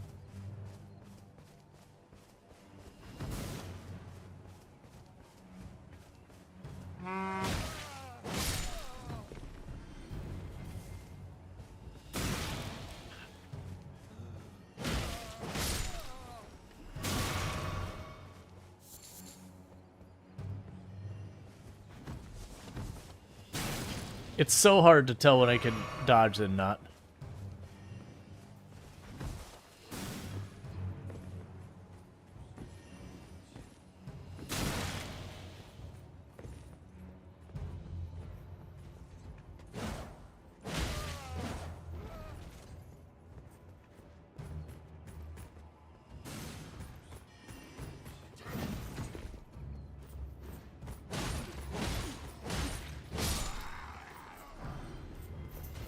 It's so hard to tell when I can dodge and not.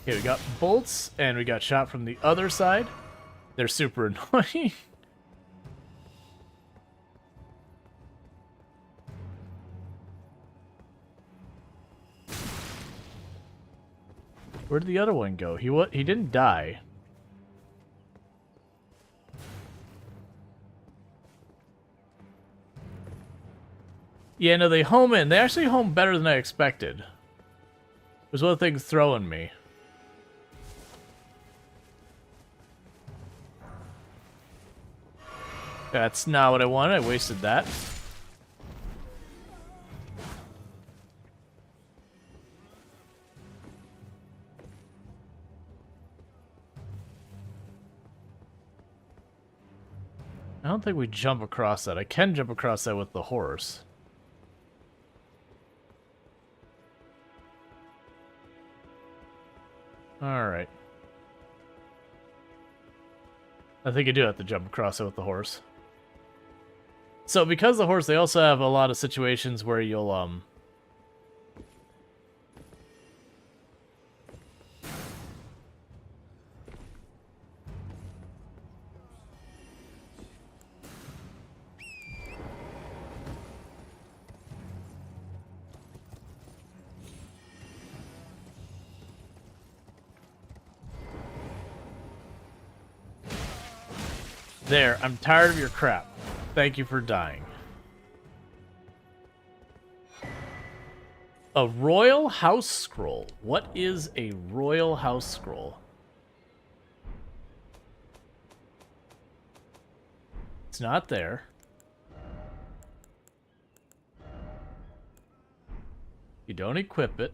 Okay, we got bolts, and we got shot from the other side. They're super annoying. Where did the other one go? He didn't die. Yeah, no, they home in. They actually home better than I expected. It was one of the things throwing me. That's not what I wanted. I wasted that. I don't think we jump across that. I can jump across that with the horse. Alright. I think I do have to jump across it with the horse. So because the horse, they also have a lot of situations where you'll, There, I'm tired of your crap. Thank you for dying. A royal house scroll. What is a royal house scroll? It's not there. You don't equip it.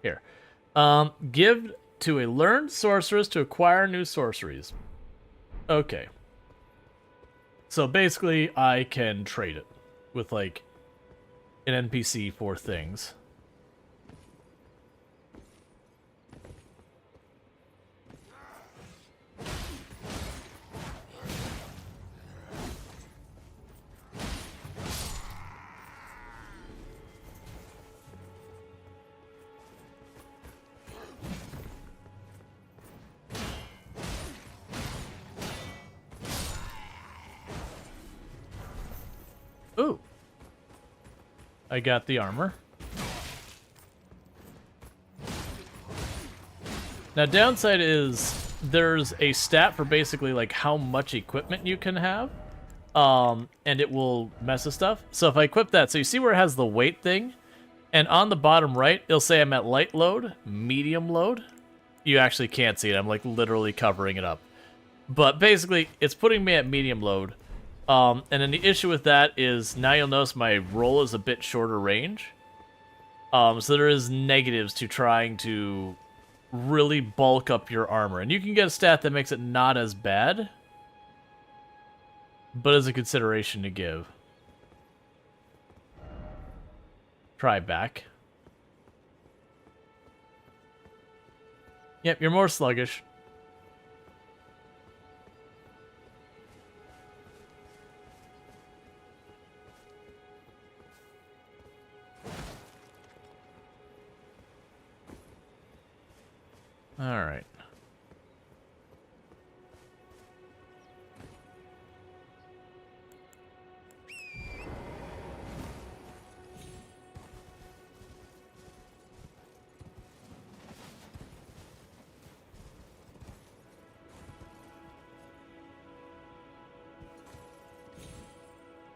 Here. Give to a learned sorceress to acquire new sorceries. Okay. So basically, I can trade it with, like, an NPC for things. Ooh. I got the armor. Now, downside is there's a stat for basically like how much equipment you can have, and it will mess with stuff. So if I equip that, so you see where it has the weight thing, and on the bottom right, it'll say I'm at light load, medium load. You actually can't see it. I'm like literally covering it up. But basically, it's putting me at medium load. And then the issue with that is now you'll notice my roll is a bit shorter range. So there is negatives to trying to really bulk up your armor. And you can get a stat that makes it not as bad, but as a consideration to give. Try back. Yep, you're more sluggish. All right.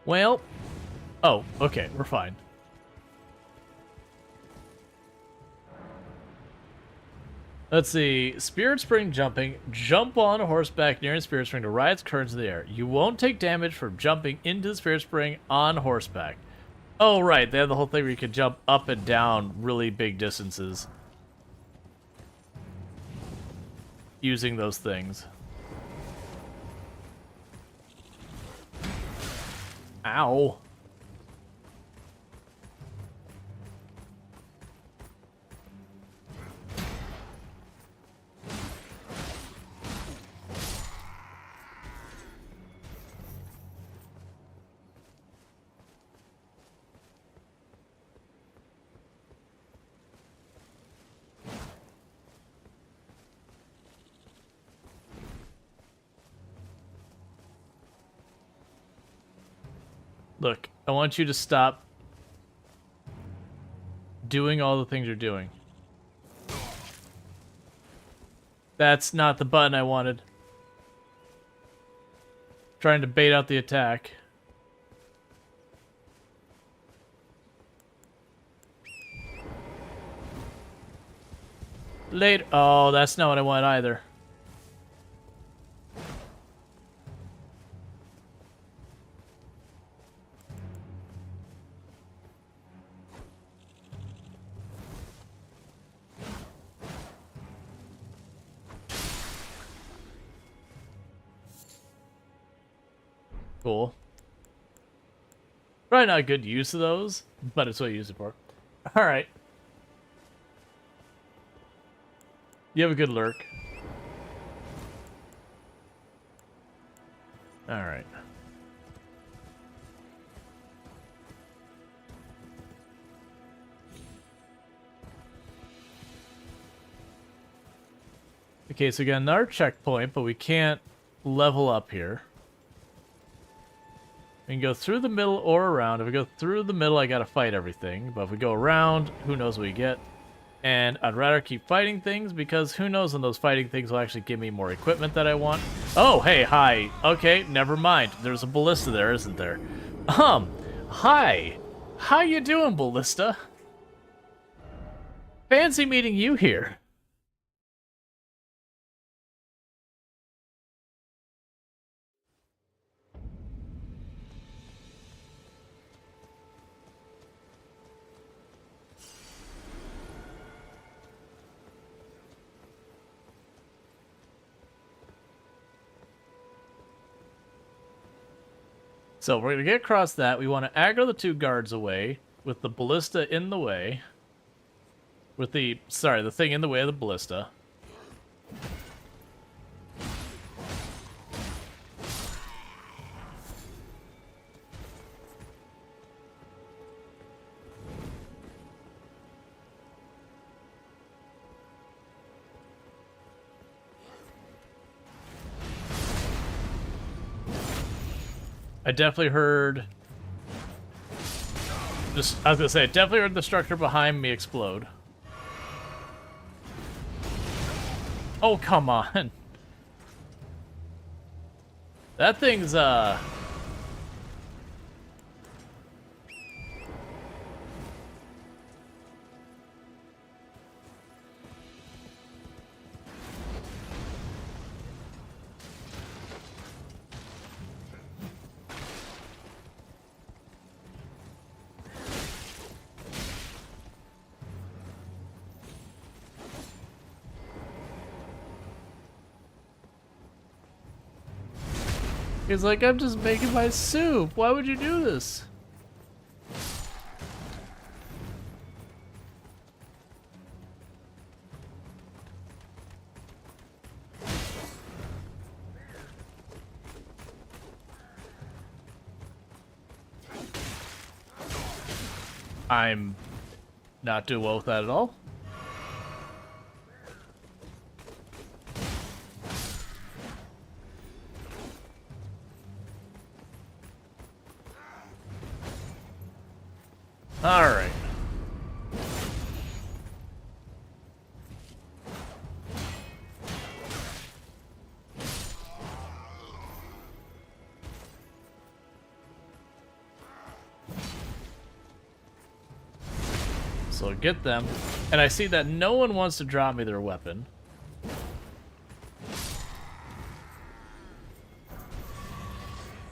Well, oh, okay, we're fine. Let's see. Spirit Spring jumping. Jump on a horseback near a Spirit Spring to ride its currents in the air. You won't take damage from jumping into the Spirit Spring on horseback. Oh, right. They have the whole thing where you can jump up and down really big distances using those things. Ow. Look, I want you to stop doing all the things you're doing. That's not the button I wanted. Trying to bait out the attack. Later. Oh, that's not what I want either. Cool. Probably not a good use of those, but it's what I use it for. Alright. You have a good lurk. Alright. Okay, so we got another checkpoint, but we can't level up here. We can go through the middle or around. If we go through the middle, I gotta fight everything. But if we go around, who knows what we get. And I'd rather keep fighting things because who knows when those fighting things will actually give me more equipment that I want. Oh, hey, hi. Okay, never mind. There's a ballista there, isn't there? Hi. How you doing, ballista? Fancy meeting you here. So we're going to get across that. We want to aggro the two guards away with the ballista in the way. With the, sorry, the thing in the way of the ballista. I definitely heard... I was gonna say, I definitely heard the structure behind me explode. Oh, come on. That thing's, He's like, I'm just making my soup. Why would you do this? I'm not doing well with that at all. All right. So get them. And I see that no one wants to drop me their weapon.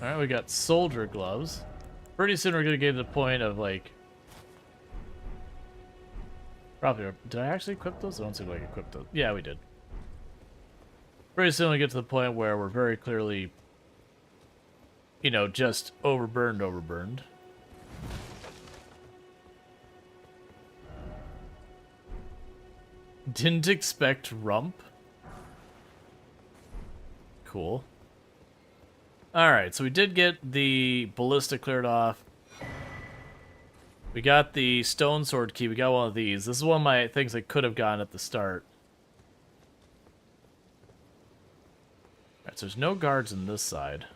Alright, we got soldier gloves. Pretty soon we're gonna get to the point of like... Probably... Did I actually equip those? I don't seem like I equipped those. Yeah, we did. Pretty soon we get to the point where we're very clearly... You know, just overburned. Didn't expect rump. Cool. Alright, so we did get the ballista cleared off. We got the stone sword key. We got one of these. This is one of my things I could have gotten at the start. Alright, so there's no guards on this side.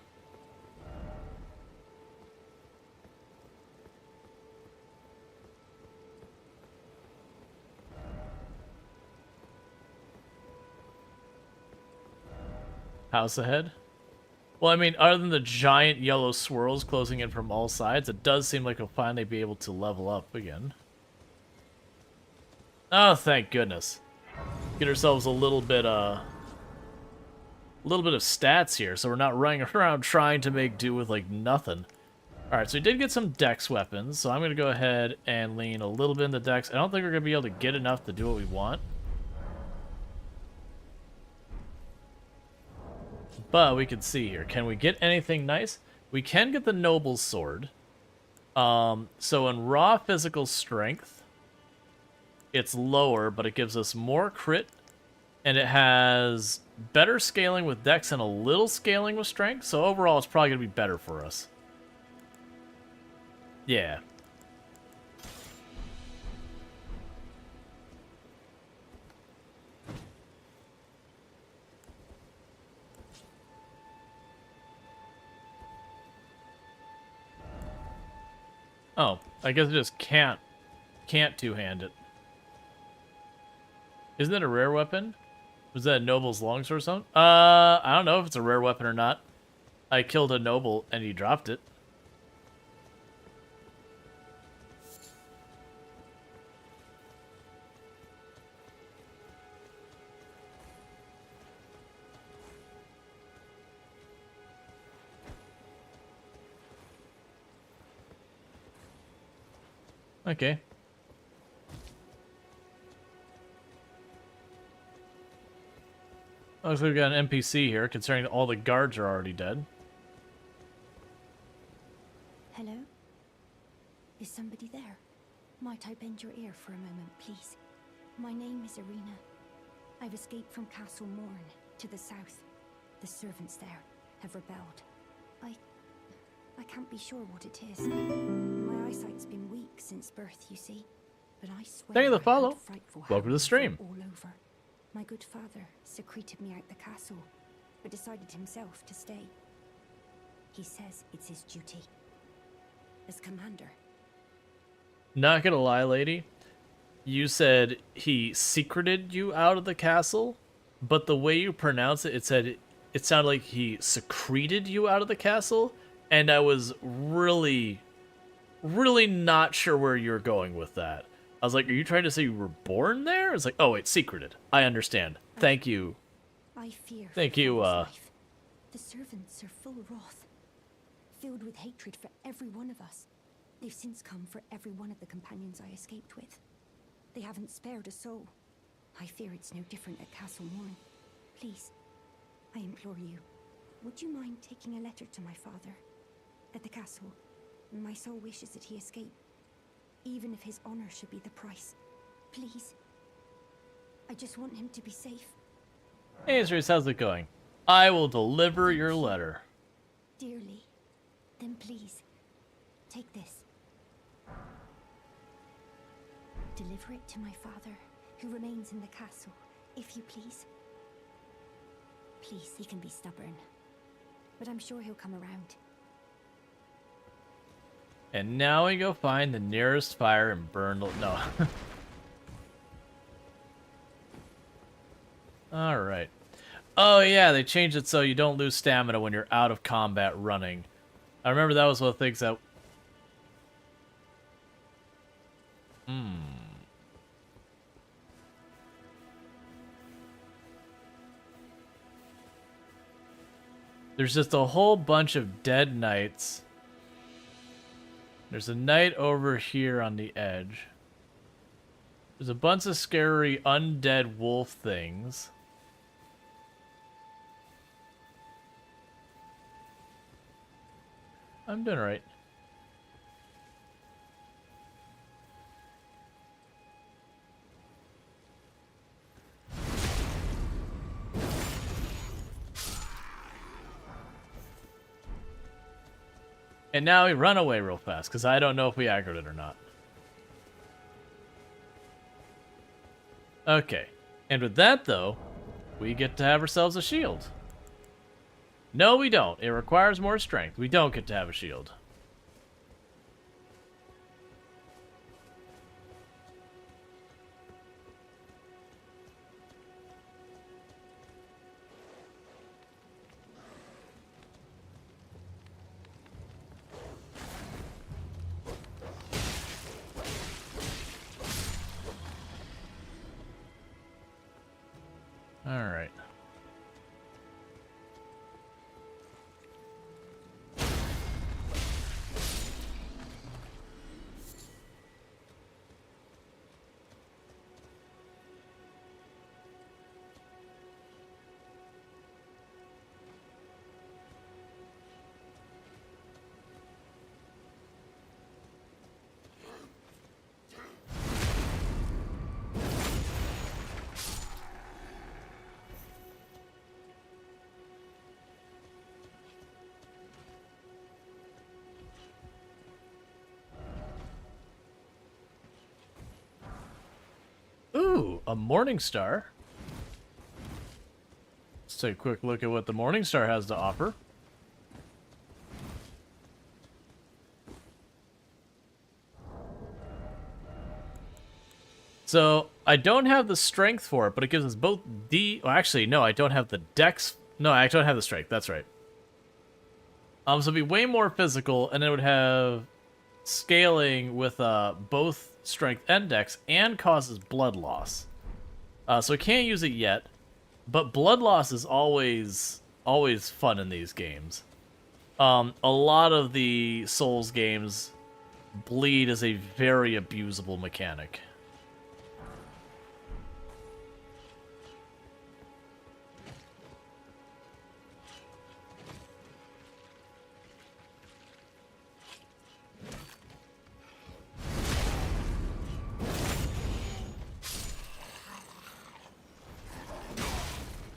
House ahead? Well, I mean, other than the giant yellow swirls closing in from all sides, it does seem like we'll finally be able to level up again. Oh, thank goodness. Get ourselves a little bit of stats here, so we're not running around trying to make do with, like, nothing. Alright, so we did get some dex weapons, so I'm going to go ahead and lean a little bit in the dex. I don't think we're going to be able to get enough to do what we want. But we can see here. Can we get anything nice? We can get the Noble's Sword. So in raw physical strength, it's lower, but it gives us more crit. And it has better scaling with dex and a little scaling with strength. So overall, it's probably going to be better for us. Yeah. Oh, I guess I just can't two-hand it. Isn't that a rare weapon? Was that a noble's longsword or something? I don't know if it's a rare weapon or not. I killed a noble and he dropped it. Okay. Looks like we've got an NPC here, considering all the guards are already dead. Hello? Is somebody there? Might I bend your ear for a moment, please? My name is Irina. I've escaped from Castle Morn to the south. The servants there have rebelled. I can't be sure what it is. My eyesight's been weak since birth, you see. But I swear Thank you for the I heard follow. frightful Welcome to the howls stream. all over. My good father secreted me out the castle, but decided himself to stay. He says it's his duty. As commander. Not gonna lie, lady. You said he secreted you out of the castle? but the way you pronounce it, it sounded like he secreted you out of the castle, and I was really, really not sure where you were going with that. I was like, are you trying to say you were born there? It's like, oh, wait, secreted. I understand. Thank you. I fear. Thank you, Life. The servants are full wrath, filled with hatred for every one of us. They've since come for every one of the companions I escaped with. They haven't spared a soul. I fear it's no different at Castle Morn. Please, I implore you, would you mind taking a letter to my father? At the castle, my soul wishes that he escape, even if his honor should be the price. Please. I just want him to be safe. Hey, Azrael, how's it going? I will deliver your letter. Dearly. Then please, take this. Deliver it to my father, who remains in the castle, if you please. Please, he can be stubborn, but I'm sure he'll come around. And now we go find the nearest fire and burn the... No. Alright. Oh yeah, they changed it so you don't lose stamina when you're out of combat running. I remember that was one of the things that... There's just a whole bunch of dead knights. There's a knight over here on the edge. There's a bunch of scary undead wolf things. I'm doing right. And now we run away real fast, because I don't know if we aggroed it or not. Okay. And with that, though, we get to have ourselves a shield. No, we don't. It requires more strength. We don't get to have a shield. All right. Ooh, a Morning Star. Let's take a quick look at what the Morning Star has to offer. So, I don't have the strength for it, but it gives us both the... Well, actually, no, I don't have the dex... No, I don't have the strength. That's right. So it'd be way more physical, and it would have scaling with both strength and dex, and causes blood loss. So I can't use it yet, but blood loss is always fun in these games. A lot of the Souls games, bleed is a very abusable mechanic.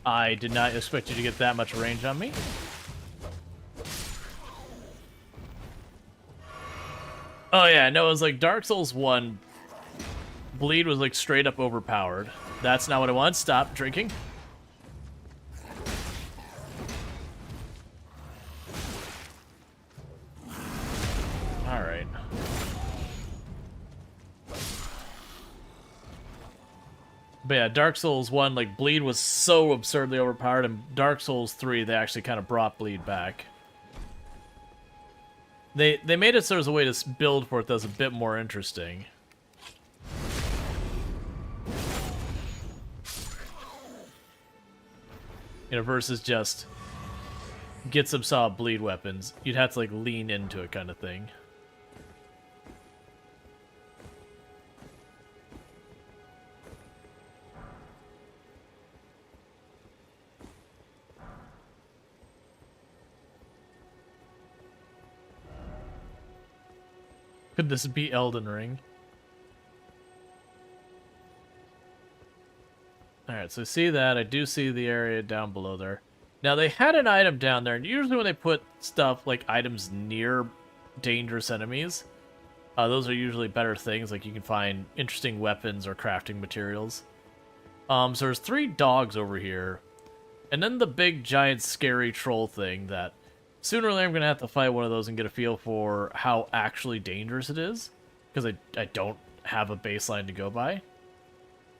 I did not expect you to get that much range on me. Oh yeah, no, it was like Dark Souls 1, bleed was like straight up overpowered. That's not what I want. Stop drinking. Alright. But yeah, Dark Souls 1, like, bleed was so absurdly overpowered, and Dark Souls 3, they actually kind of brought bleed back. They made it so there's a way to build for it that's a bit more interesting. You know, versus just get some solid bleed weapons. You'd have to, like, lean into it kind of thing. Could this be Elden Ring? Alright, so see that. I do see the area down below there. Now, they had an item down there, and usually when they put stuff, like items near dangerous enemies, those are usually better things. Like, you can find interesting weapons or crafting materials. So there's 3 dogs over here, and then the big, giant, scary troll thing that sooner or later I'm going to have to fight one of those and get a feel for how actually dangerous it is, because I don't have a baseline to go by.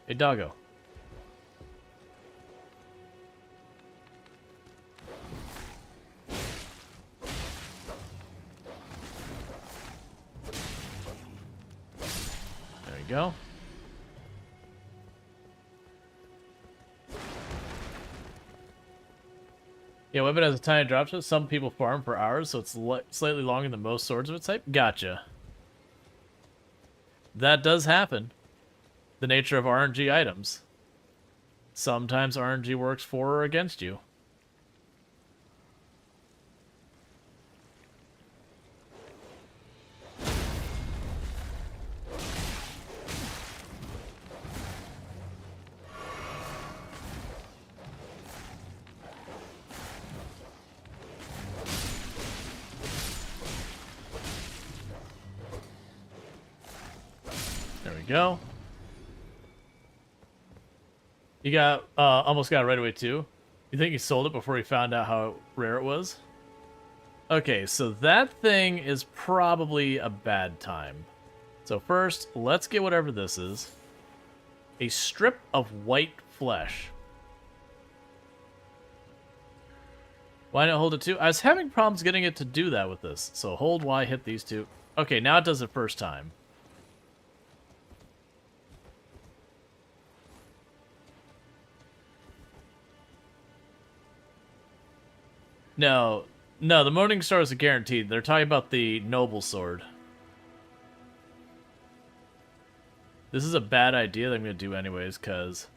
Hey, doggo. There we go. Yeah, weapon has a tiny drop shot. Some people farm for hours, so it's slightly longer than most swords of its type. Gotcha. That does happen. The nature of RNG items. Sometimes RNG works for or against you. Go. You got almost got it right away too. You think he sold it before he found out how rare it was? Okay, so that thing is probably a bad time. So first, let's get whatever this is. A strip of white flesh. Why not hold it too? I was having problems getting it to do that with this. So hold Y, hit these two. Okay, now it does it first time. No, the Morning Star is a guaranteed. They're talking about the Noble Sword. This is a bad idea that I'm going to do anyways, because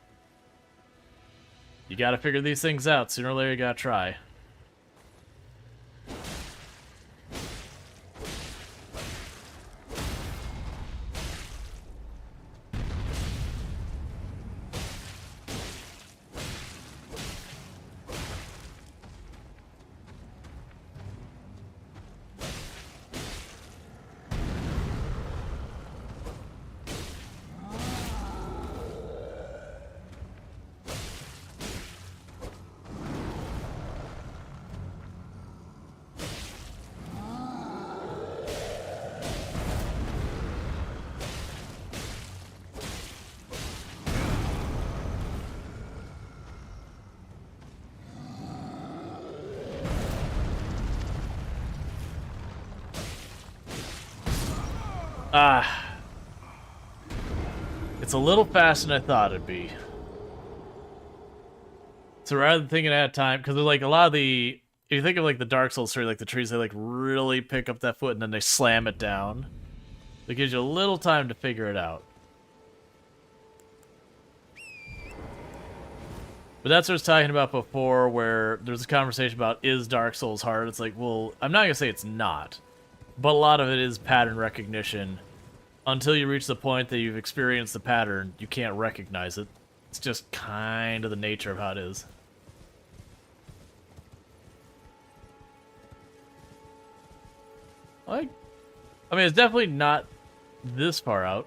you got to figure these things out. Sooner or later, you got to try. It's a little faster than I thought it'd be. So rather than thinking ahead of time, because like a lot of the, if you think of like the Dark Souls 3, like the trees, they like really pick up that foot and then they slam it down. It gives you a little time to figure it out. But that's what I was talking about before, where there's a conversation about, is Dark Souls hard? It's like, well, I'm not going to say it's not. But a lot of it is pattern recognition. Until you reach the point that you've experienced the pattern, you can't recognize it. It's just kind of the nature of how it is. I mean, it's definitely not this far out.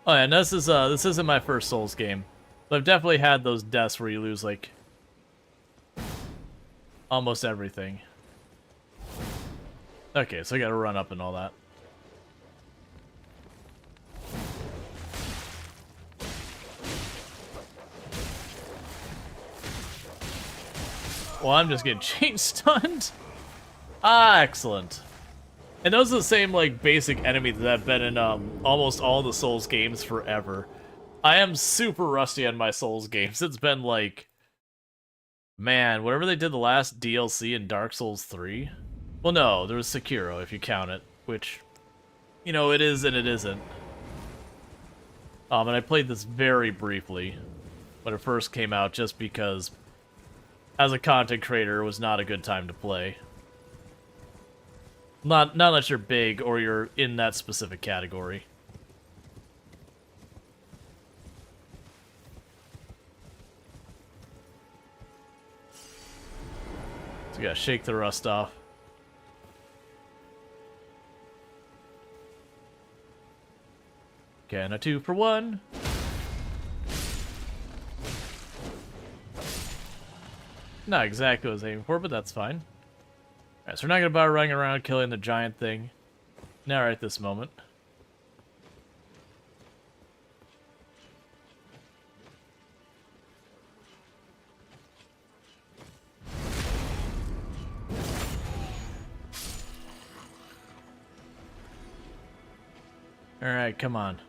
Oh yeah, and this isn't my first Souls game. But I've definitely had those deaths where you lose, like, almost everything. Okay, so I gotta run up and all that. Well, I'm just getting chain stunned. Ah, excellent. And those are the same, like, basic enemies that have been in almost all the Souls games forever. I am super rusty on my Souls games. It's been like, man, whatever they did the last DLC in Dark Souls 3. Well, no, there was Sekiro, if you count it, which, you know, it is and it isn't. And I played this very briefly when it first came out, just because, as a content creator, it was not a good time to play. Not unless you're big or you're in that specific category. So you gotta shake the rust off. Okay, and a 2 for 1. Not exactly what I was aiming for, but that's fine. Alright, so we're not gonna bother running around killing the giant thing. Now, right at this moment. Alright, come on.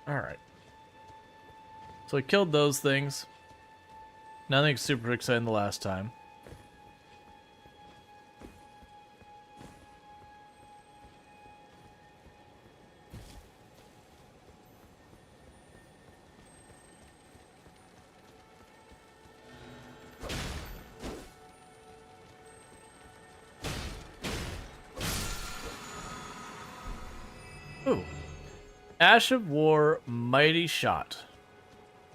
Alright. So I killed those things. Nothing super exciting the last time. Ooh. Ash of War, Mighty Shot.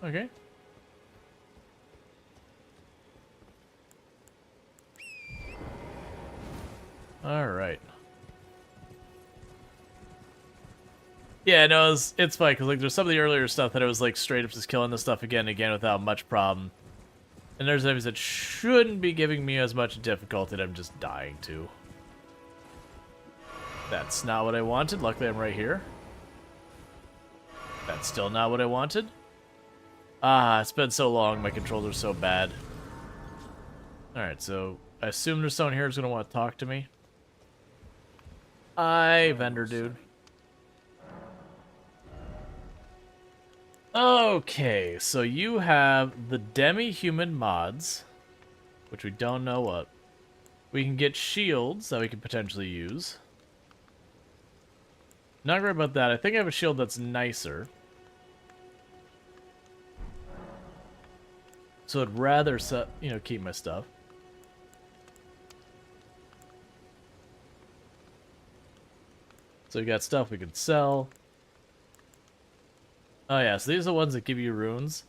Okay. Alright. Yeah, no, it's fine, because like, there's some of the earlier stuff that it was like straight up just killing the stuff again and again without much problem. And there's enemies that shouldn't be giving me as much difficulty that I'm just dying to. That's not what I wanted. Luckily, I'm right here. That's still not what I wanted. Ah, it's been so long. My controller's so bad. Alright, so I assume there's someone here who's going to want to talk to me. Hi, vendor dude. Okay, so you have the demi-human mods, which we don't know what. We can get shields that we could potentially use. Not worried about that. I think I have a shield that's nicer. So I'd rather, keep my stuff. So we got stuff we can sell. Oh yeah, so these are the ones that give you runes.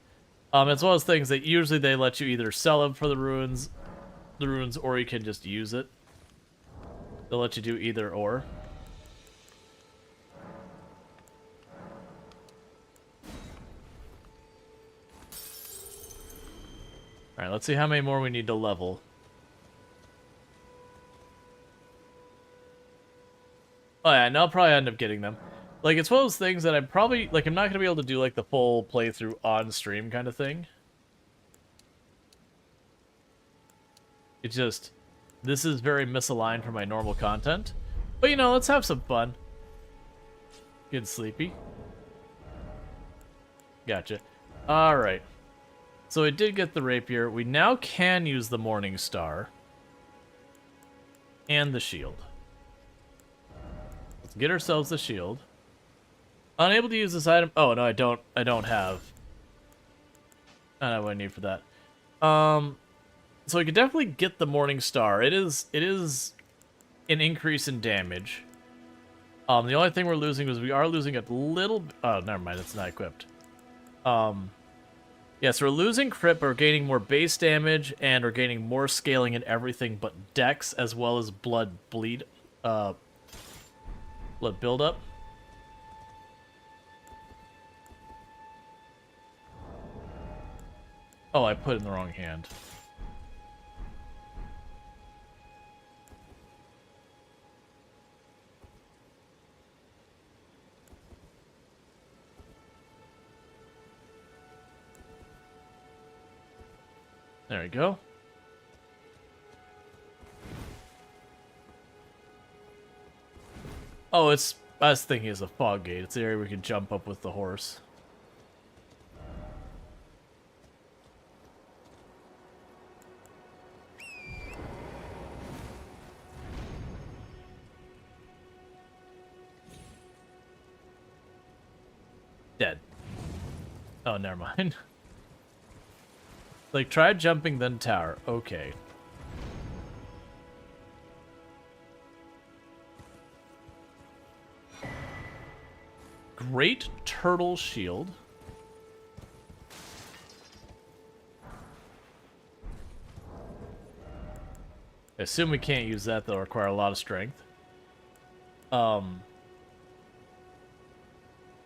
It's one of those things that usually they let you either sell them for the runes, or you can just use it. They'll let you do either or. Alright, let's see how many more we need to level. Oh yeah, and I'll probably end up getting them. Like, it's one of those things that I'm probably, like, I'm not going to be able to do, like, the full playthrough on stream kind of thing. It's just, this is very misaligned from my normal content. But, you know, let's have some fun. Get sleepy. Gotcha. Alright. So I did get the rapier. We now can use the Morning Star. And the shield. Let's get ourselves the shield. Unable to use this item. Oh, no, I don't have. I don't know what I need for that. So we could definitely get the Morning Star. It is an increase in damage. The only thing we're losing is we are losing a little... Oh, never mind. It's not equipped. Yeah, so we're losing crit, but we're gaining more base damage, and we're gaining more scaling in everything but dex, as well as blood buildup. Oh, I put it in the wrong hand. There we go. Oh, it's... I was thinking it's a fog gate. It's the area we can jump up with the horse. Dead. Oh, never mind. Like, try jumping, then tower. Okay. Great turtle shield. I assume we can't use that. That'll require a lot of strength.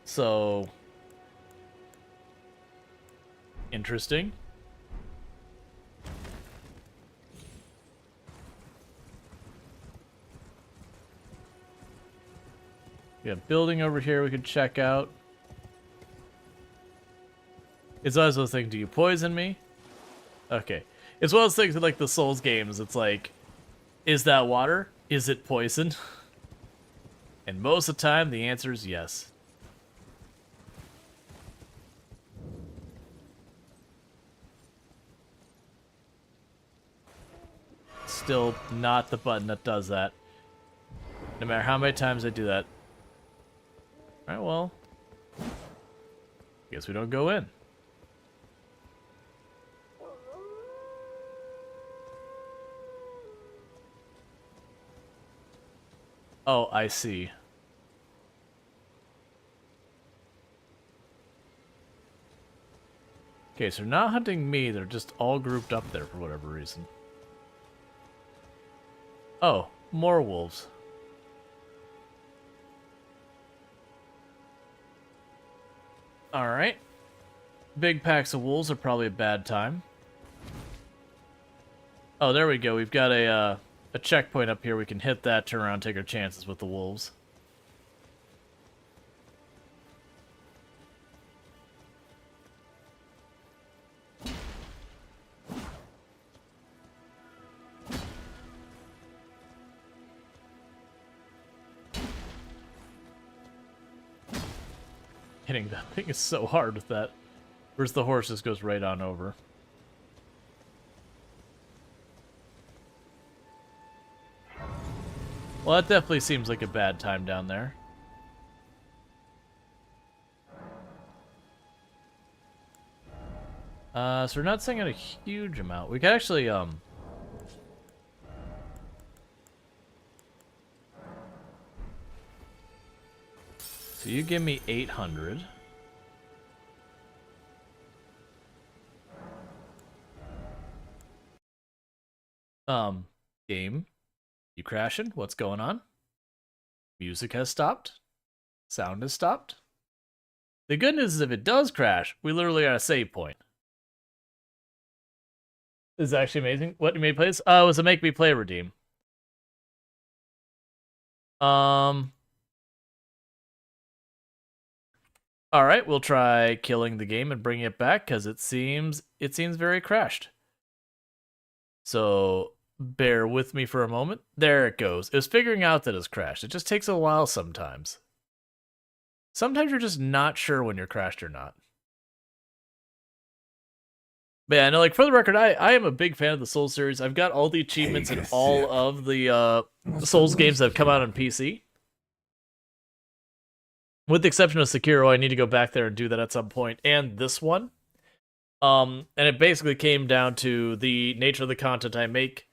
So... interesting. We have building over here we could check out. It's always those things, do you poison me? Okay. It's one of those things in like the Souls games, it's like, is that water? Is it poison? And most of the time the answer is yes. Still not the button that does that. No matter how many times I do that. Alright, well. Guess we don't go in. Oh, I see. Okay, so they're not hunting me, they're just all grouped up there for whatever reason. Oh, more wolves. Alright. Big packs of wolves are probably a bad time. Oh, there we go. We've got a checkpoint up here. We can hit that, turn around, take our chances with the wolves. Hitting that thing is so hard with that. Whereas the horse just goes right on over. Well, that definitely seems like a bad time down there. So we're not sending out a huge amount. We could actually, so you give me 800. Game. You crashing? What's going on? Music has stopped. Sound has stopped. The good news is if it does crash, we literally are at a save point. This is actually amazing. What you made plays? It was a make me play redeem. Alright, we'll try killing the game and bringing it back, because it seems very crashed. So, bear with me for a moment. There it goes. It was figuring out that it's crashed. It just takes a while sometimes. Sometimes you're just not sure when you're crashed or not. But yeah, no, like, for the record, I am a big fan of the Souls series. I've got all the achievements in all of the Souls games that have come out on PC. With the exception of Sekiro, I need to go back there and do that at some point. And this one. And it basically came down to the nature of the content I make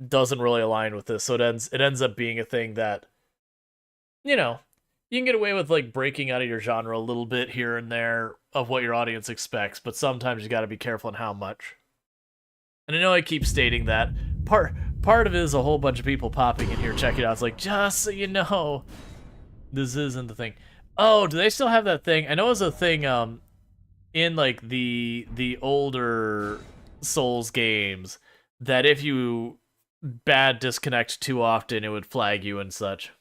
doesn't really align with this. So it ends up being a thing that, you know, you can get away with like breaking out of your genre a little bit here and there of what your audience expects, but sometimes you got to be careful on how much. And I know I keep stating that. Part of it is a whole bunch of people popping in here checking it out. It's like, just so you know, this isn't the thing. Oh, do they still have that thing? I know it was a thing in like the older Souls games that if you bad disconnect too often, it would flag you and such.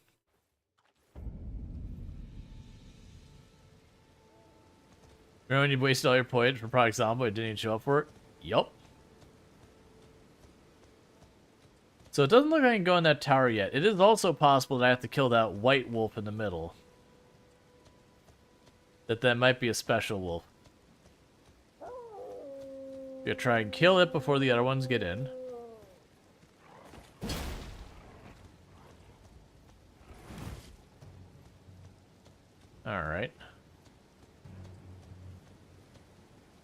Remember when you wasted all your points for Project Zomboid and didn't even show up for it? Yup. So it doesn't look like I can go in that tower yet. It is also possible that I have to kill that white wolf in the middle. That might be a special wolf. Gonna try and kill it before the other ones get in. Alright.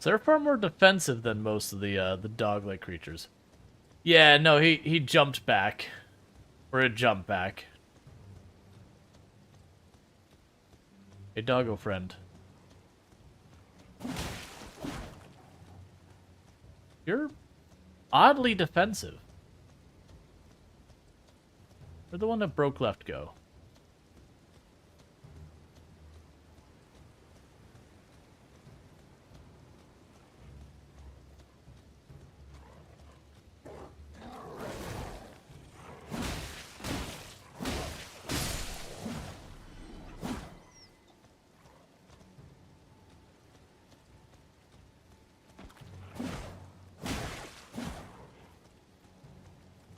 So they're far more defensive than most of the dog-like creatures. Yeah, no, he jumped back. Or it jumped back. Hey, doggo friend. You're oddly defensive. Where'd the one that broke left go?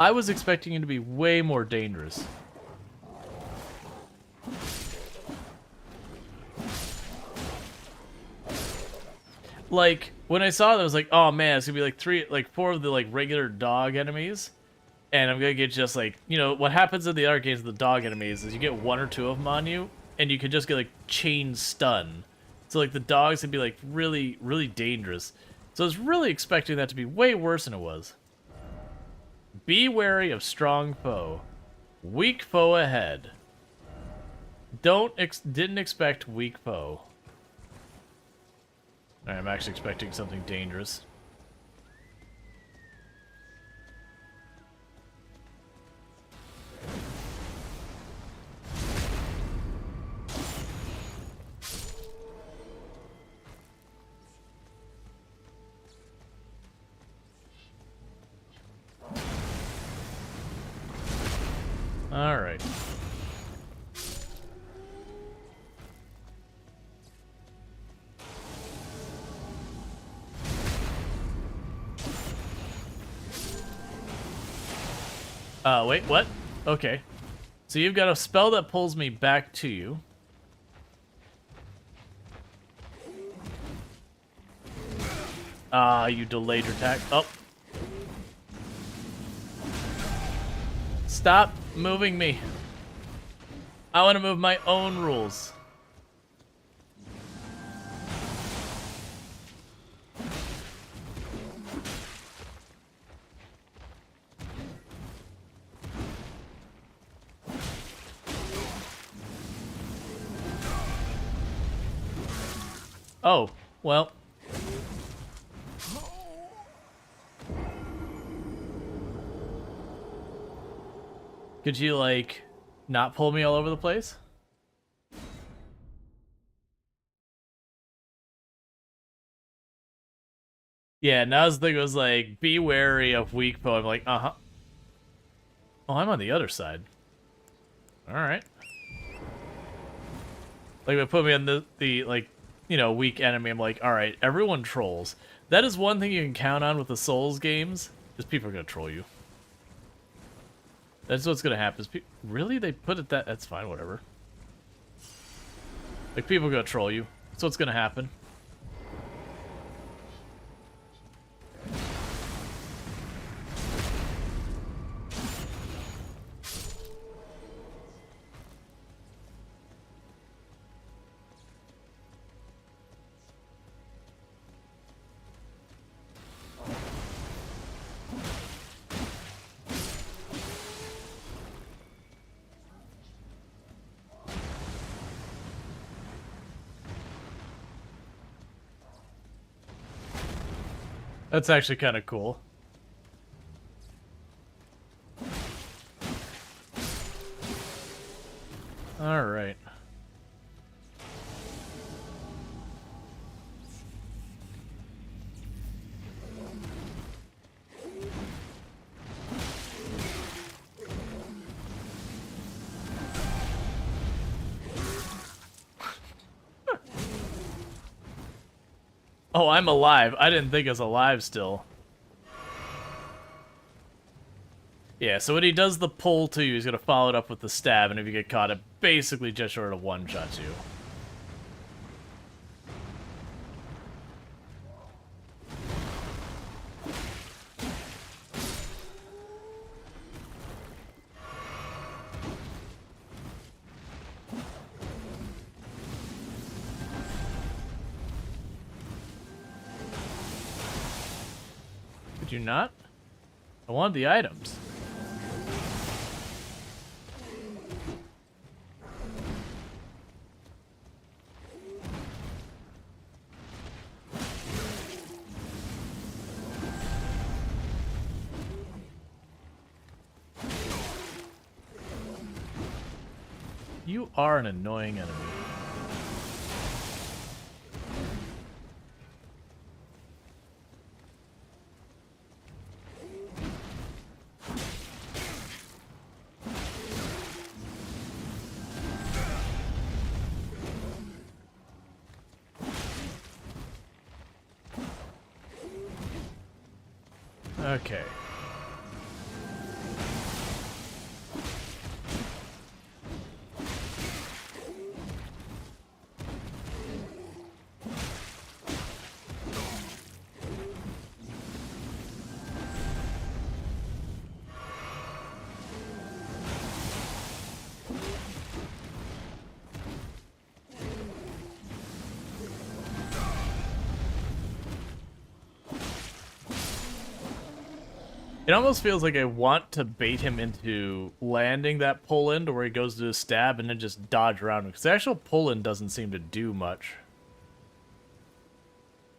I was expecting him to be way more dangerous. Like, when I saw that, I was like, oh man, it's gonna be like four of the like regular dog enemies. And I'm gonna get just like, you know, what happens in the other games with the dog enemies is you get one or two of them on you, and you can just get like chain stun. So like the dogs can be like really, really dangerous. So I was really expecting that to be way worse than it was. Be wary of strong foe. Weak foe ahead. Didn't expect weak foe. Alright, I'm actually expecting something dangerous. Alright. Wait, what? Okay. So you've got a spell that pulls me back to you. Ah, you delayed your attack. Oh. Stop moving me. I want to move my own rules. Oh, well. Could you, like, not pull me all over the place? Yeah, now's the thing was like, be wary of weak foe. I'm like, uh-huh. Oh, I'm on the other side. Alright. Like, they put me on the like, you know, weak enemy. I'm like, alright, everyone trolls. That is one thing you can count on with the Souls games, is people are gonna troll you. That's what's gonna happen. Really? They put it that... That's fine, whatever. Like, people are gonna troll you. That's what's gonna happen. That's actually kind of cool. All right. Oh, I'm alive. I didn't think I was alive still. Yeah, so when he does the pull to you, he's going to follow it up with the stab, and if you get caught, it basically just sort of one-shots you. Could you not? I want the items. You are an annoying enemy. Okay. It almost feels like I want to bait him into landing that pull-in to where he goes to his stab and then just dodge around him. Because the actual pull-in doesn't seem to do much.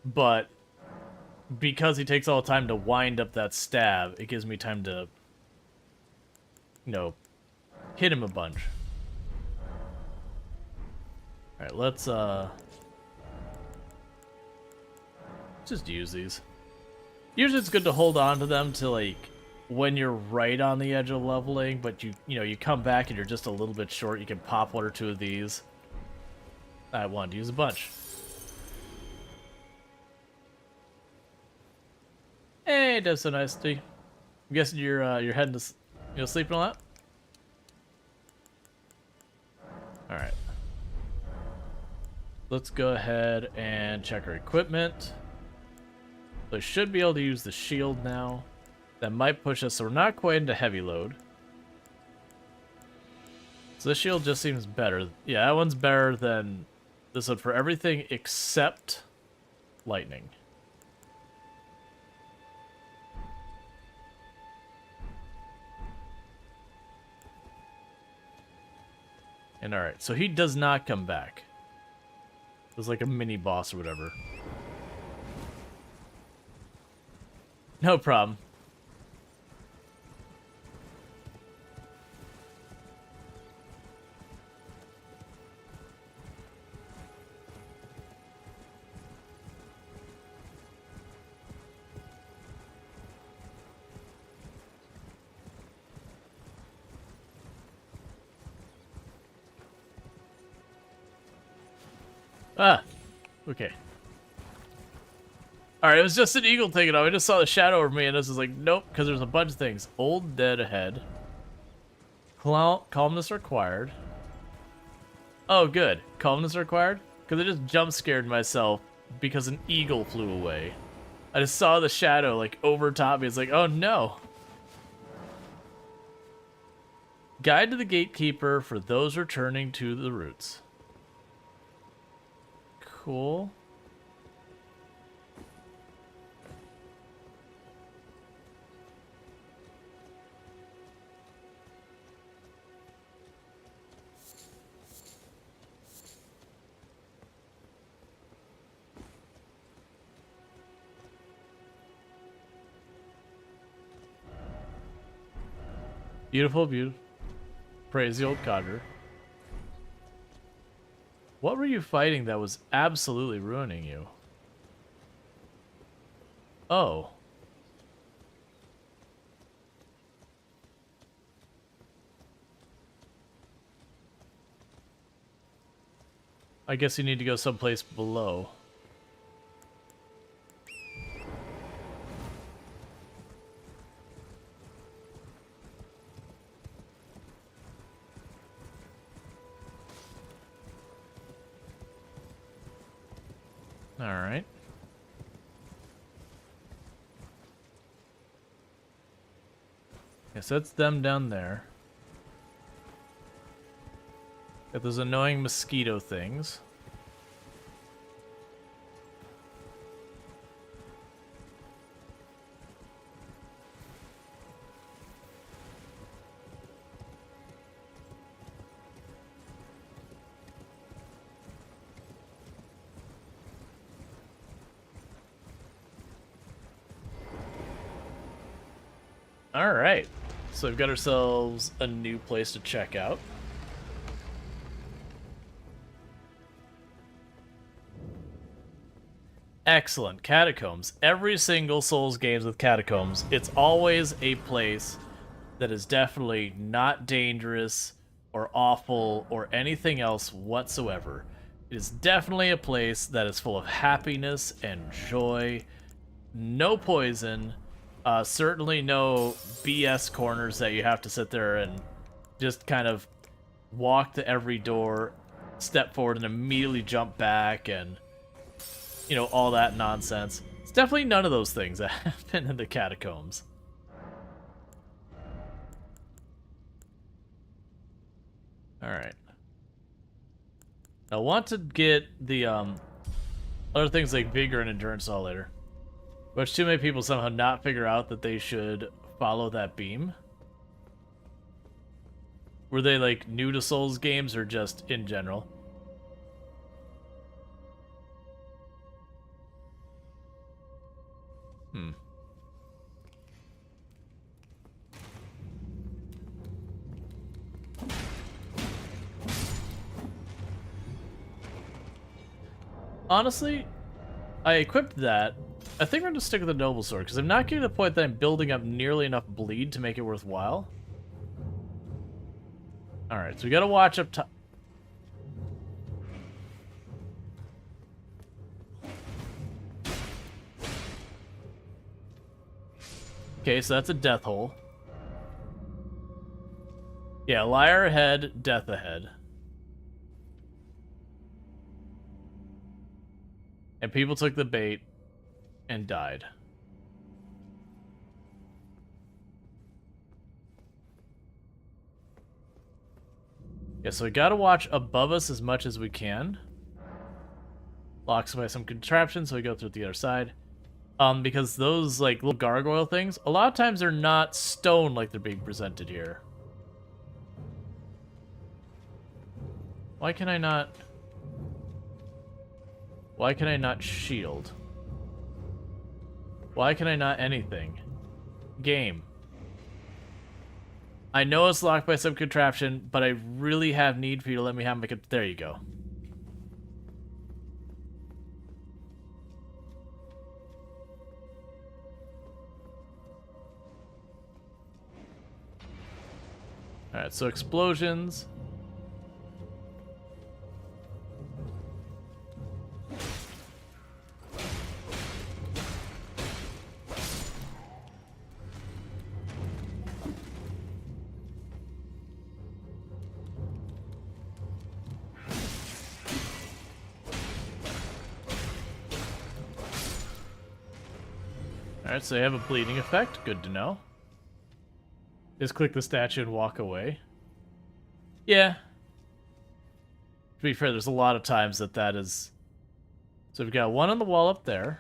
But because he takes all the time to wind up that stab, it gives me time to, you know, hit him a bunch. Alright, let's just use these. Usually it's good to hold on to them to, like, when you're right on the edge of leveling, but you know, you come back and you're just a little bit short, you can pop one or two of these. I wanted to use a bunch. Hey, that's so nice to you. I'm guessing you're heading to sleep and all that? Alright. Let's go ahead and check our equipment. So I should be able to use the shield now. That might push us, so we're not quite into heavy load. So this shield just seems better. Yeah, that one's better than this one for everything except lightning. And alright, so he does not come back. There's like a mini boss or whatever. No problem. Ah, okay. Alright, it was just an eagle taking off. I just saw the shadow over me, and this is like, nope, because there's a bunch of things. Old dead ahead. Calmness required. Oh, good. Calmness required? Because I just jump scared myself because an eagle flew away. I just saw the shadow, like, over top me. It's like, oh no. Guide to the gatekeeper for those returning to the roots. Cool. Beautiful, beautiful. Praise the old codger. What were you fighting that was absolutely ruining you? Oh. I guess you need to go someplace below. Alright. Guess that's them down there. Got those annoying mosquito things. Alright, so we've got ourselves a new place to check out. Excellent, Catacombs. Every single Souls games with Catacombs, it's always a place that is definitely not dangerous or awful or anything else whatsoever. It is definitely a place that is full of happiness and joy, no poison, certainly no BS corners that you have to sit there and just kind of walk to every door, step forward, and immediately jump back, and, you know, all that nonsense. It's definitely none of those things that happen in the Catacombs. Alright. I want to get the, other things like Vigor and Endurance all later. But too many people somehow not figure out that they should follow that beam. Were they, like, new to Souls games or just in general? Honestly, I equipped that. I think I'm going to stick with the Noble Sword, because I'm not getting to the point that I'm building up nearly enough bleed to make it worthwhile. Alright, so we gotta watch up top. Okay, so that's a death hole. Yeah, liar ahead, death ahead. And people took the bait and died. Yeah, so we gotta watch above us as much as we can. Locks by some contraption, so we go through the other side. Because those, like, little gargoyle things, a lot of times they're not stone like they're being presented here. Why can I not... Why can I not shield? Why can I not anything? Game. I know it's locked by some contraption, but I really have need for you to let me have my... There you go. Alright, so explosions. Alright, so they have a bleeding effect. Good to know. Just click the statue and walk away. Yeah. To be fair, there's a lot of times that is... So we've got one on the wall up there.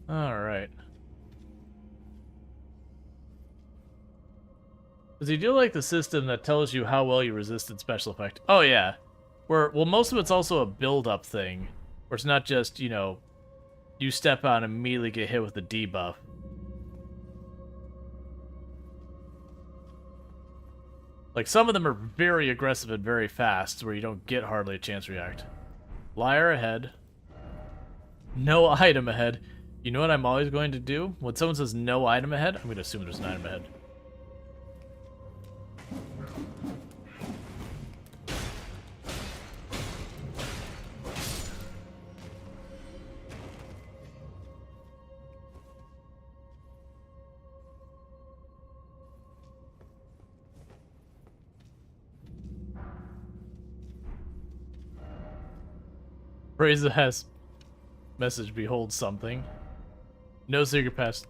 Alright. Does he do like the system that tells you how well you resisted special effect? Oh yeah. Well, most of it's also a build-up thing. Where it's not just, you know, you step out and immediately get hit with a debuff. Like, some of them are very aggressive and very fast, where you don't get hardly a chance to react. Liar ahead. No item ahead. You know what I'm always going to do? When someone says no item ahead, I'm going to assume there's an item ahead. Praise the has message behold something. No secret pass.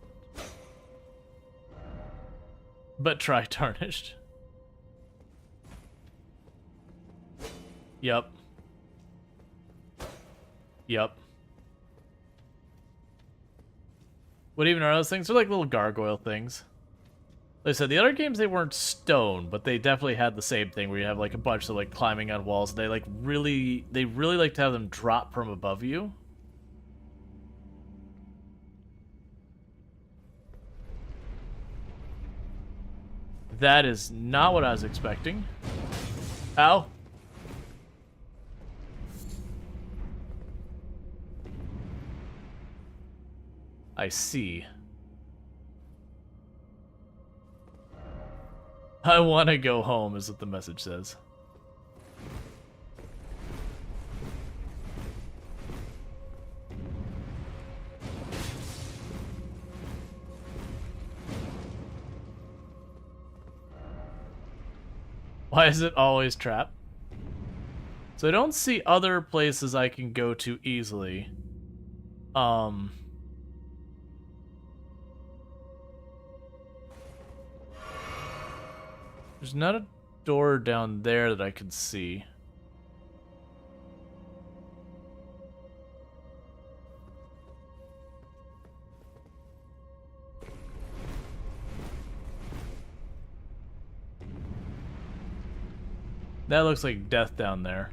But try tarnished. Yup. Yup. What even are those things? They're like little gargoyle things. Like I said, the other games, they weren't stone, but they definitely had the same thing where you have like a bunch of like climbing on walls. They really like to have them drop from above you. That is not what I was expecting. Ow. I see. I want to go home, is what the message says. Why is it always trapped? So I don't see other places I can go to easily. There's not a door down there that I can see. That looks like death down there.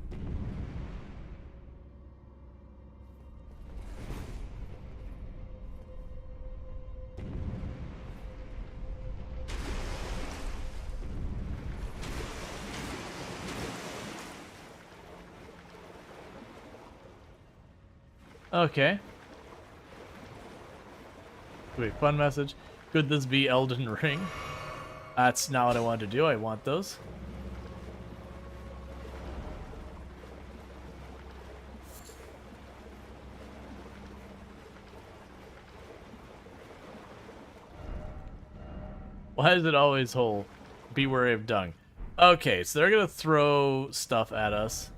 Okay. Wait, fun message. Could this be Elden Ring? That's not what I wanted to do. I want those. Why is it always whole? Be wary of dung. Okay, so they're gonna throw stuff at us.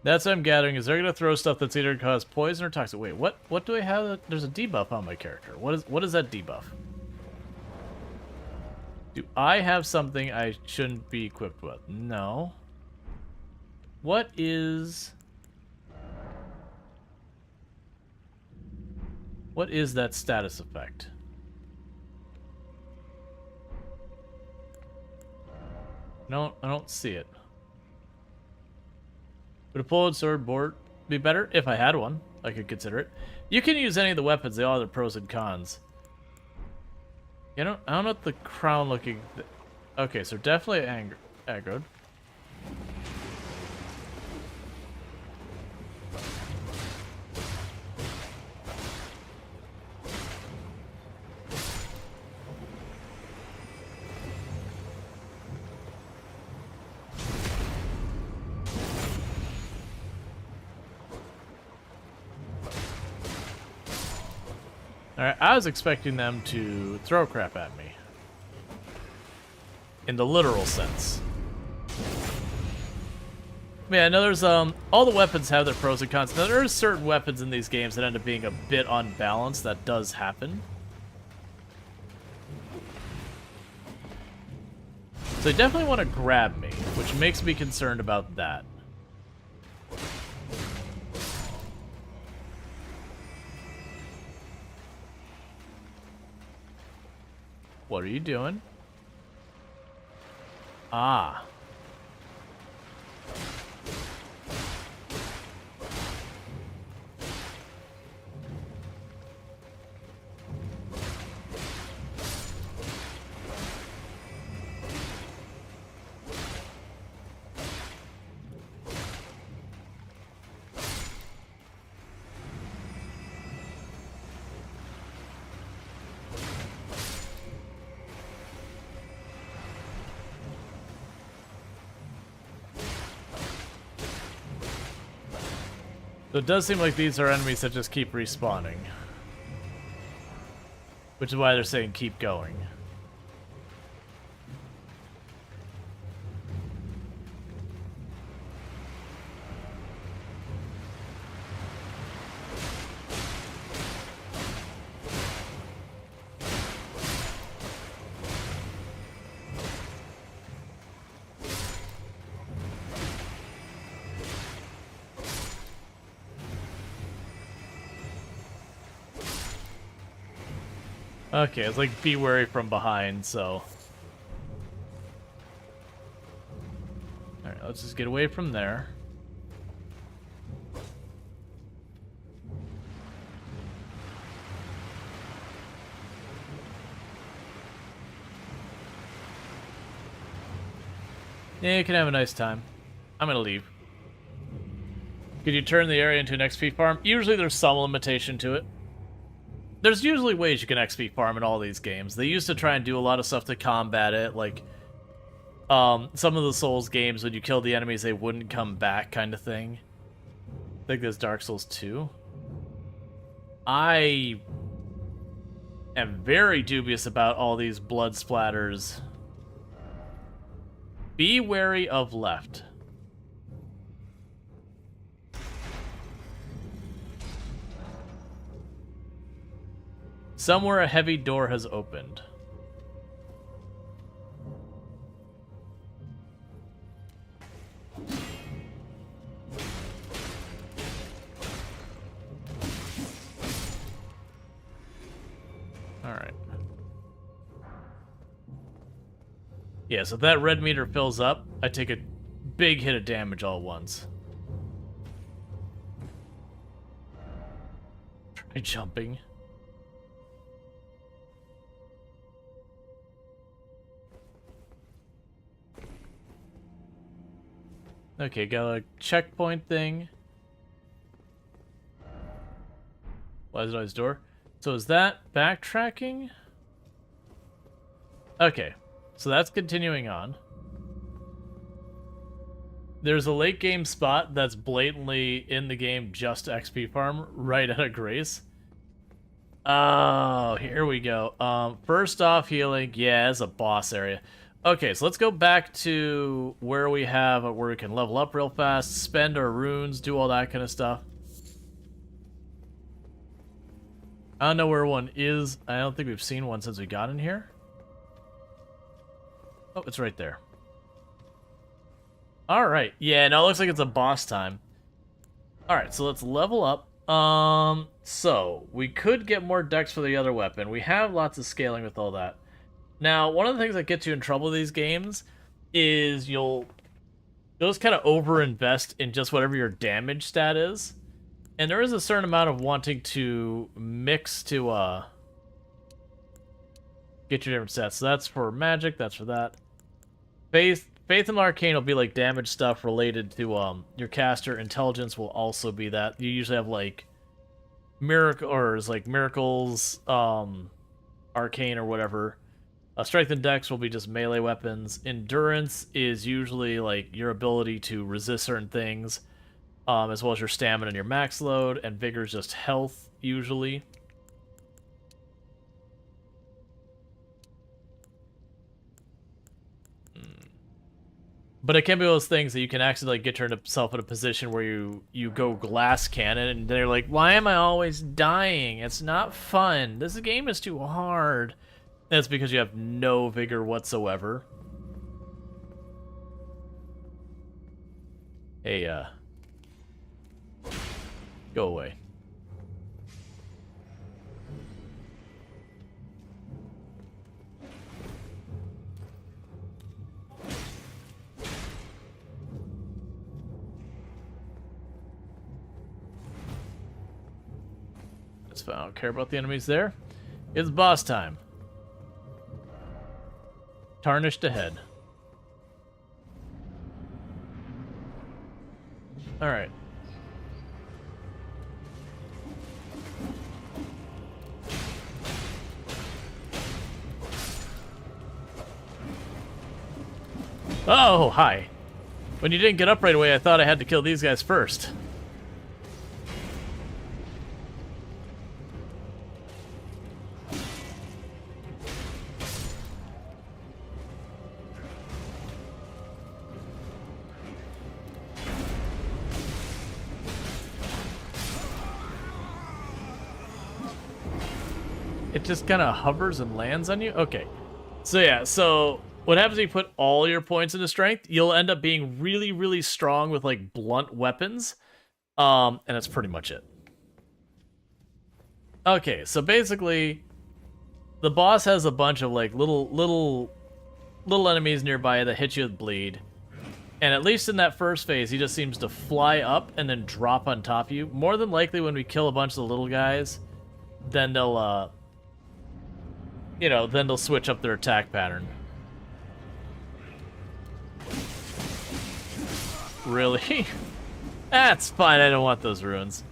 That's what I'm gathering, is they're gonna throw stuff that's either gonna cause poison or toxic. Wait, what do I have? There's a debuff on my character. What is that debuff? Do I have something I shouldn't be equipped with? No. What is that status effect? No, I don't see it. Would a pulled sword board be better? If I had one, I could consider it. You can use any of the weapons. They all have their pros and cons. I don't know what the crown looking... Okay, so definitely aggroed. Alright, I was expecting them to throw crap at me. In the literal sense. Yeah, I know there's, all the weapons have their pros and cons. Now, there are certain weapons in these games that end up being a bit unbalanced. That does happen. So they definitely want to grab me, which makes me concerned about that. What are you doing? Ah. So it does seem like these are enemies that just keep respawning. Which is why they're saying keep going. Okay, it's like be wary from behind, so... Alright, let's just get away from there. Yeah, you can have a nice time. I'm gonna leave. Could you turn the area into an XP farm? Usually there's some limitation to it. There's usually ways you can XP farm in all these games. They used to try and do a lot of stuff to combat it, like some of the Souls games, when you killed the enemies, they wouldn't come back kind of thing. I think there's Dark Souls 2. I am very dubious about all these blood splatters. Be wary of left. Somewhere a heavy door has opened. Alright. Yeah, so if that red meter fills up, I take a big hit of damage all at once. Try jumping. Okay, got a checkpoint thing. Why is it on his door? So is that backtracking? Okay, so that's continuing on. There's a late game spot that's blatantly in the game just XP farm right out of Grace. Oh, here we go. First off, healing. Yeah, it's a boss area. Okay, so let's go back to where we have where we can level up real fast, spend our runes, do all that kind of stuff. I don't know where one is. I don't think we've seen one since we got in here. Oh, it's right there. Alright, yeah, no, it looks like it's a boss time. Alright, so let's level up. So, we could get more dex for the other weapon. We have lots of scaling with all that. Now, one of the things that gets you in trouble with these games is you'll just kind of overinvest in just whatever your damage stat is. And there is a certain amount of wanting to mix to get your different stats. So that's for magic, that's for that. Faith and Arcane will be like damage stuff related to your caster. Intelligence will also be that. You usually have like miracles, arcane or whatever. Strength and Dex will be just melee weapons. Endurance is usually like your ability to resist certain things, as well as your stamina and your max load. And Vigor is just health usually. But it can be those things that you can actually like get yourself in a position where you go glass cannon and they're like, why am I always dying? It's not fun. This game is too hard. That's because you have no vigor whatsoever. Hey, go away. That's fine. I don't care about the enemies there. It's boss time. Tarnished ahead. Alright. Oh, hi. When you didn't get up right away, I thought I had to kill these guys first. It just kind of hovers and lands on you? Okay. So yeah, so what happens if you put all your points into strength? You'll end up being really, really strong with like blunt weapons. And that's pretty much it. Okay, so basically, the boss has a bunch of like little enemies nearby that hit you with bleed. And at least in that first phase, he just seems to fly up and then drop on top of you. More than likely, when we kill a bunch of the little guys, then they'll, then they'll switch up their attack pattern. Really? That's fine, I don't want those runes.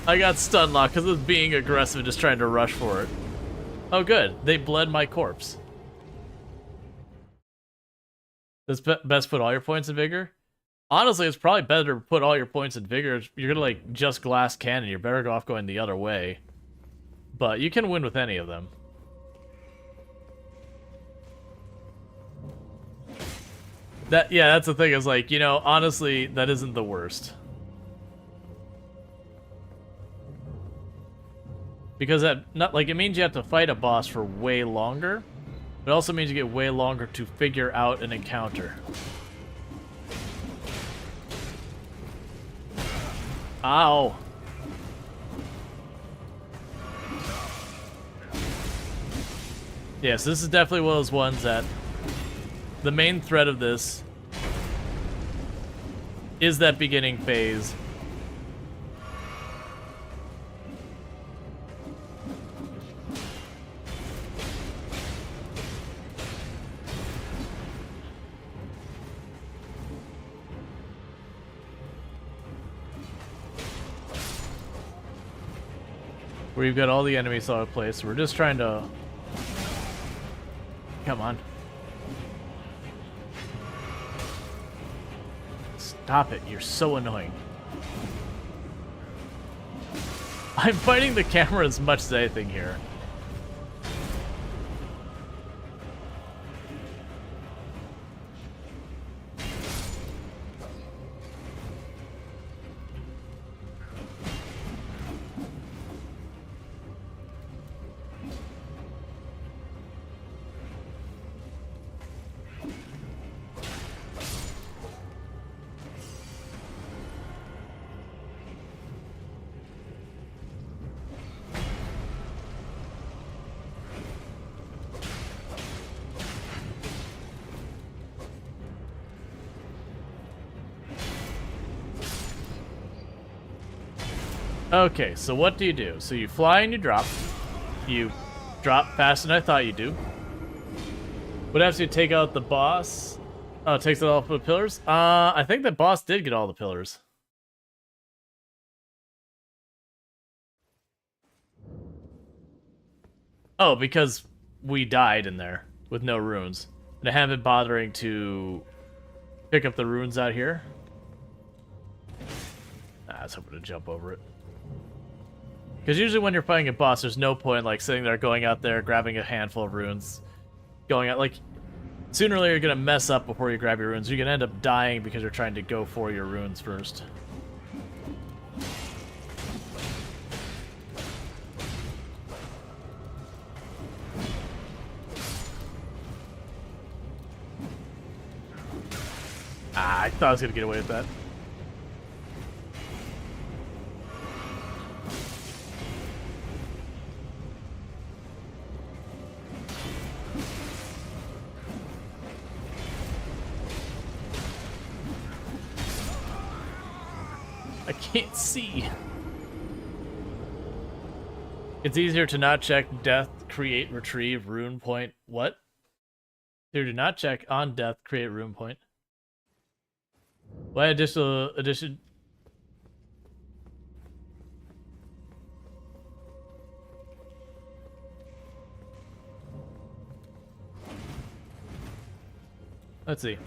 I got stun locked because of being aggressive and just trying to rush for it. Oh good, they bled my corpse. Does best put all your points in Vigor? Honestly, it's probably better to put all your points in Vigor. You're gonna like just glass cannon, you're better off going the other way. But you can win with any of them. That's the thing, is like, honestly, that isn't the worst. Because it means you have to fight a boss for way longer. It also means you get way longer to figure out an encounter. Ow. Yes, this is definitely one of those ones that the main thread of this is that beginning phase. Where you've got all the enemies all over the place. We're just trying to... Come on. Stop it, you're so annoying. I'm fighting the camera as much as anything here. Okay, so what do? So you fly and you drop. You drop faster than I thought you do. What happens if you take out the boss? Oh, it takes it all for the pillars? I think the boss did get all the pillars. Oh, because we died in there with no runes. And I haven't been bothering to pick up the runes out here. I was hoping to jump over it. Because usually when you're fighting a boss, there's no point like sitting there, going out there, grabbing a handful of runes, going out, like, sooner or later you're going to mess up before you grab your runes. You're going to end up dying because you're trying to go for your runes first. Ah, I thought I was going to get away with that. I can't see. It's easier to not check death, create, retrieve, rune point. What? Here, do not check on death, create, rune point. Why addition? Let's see.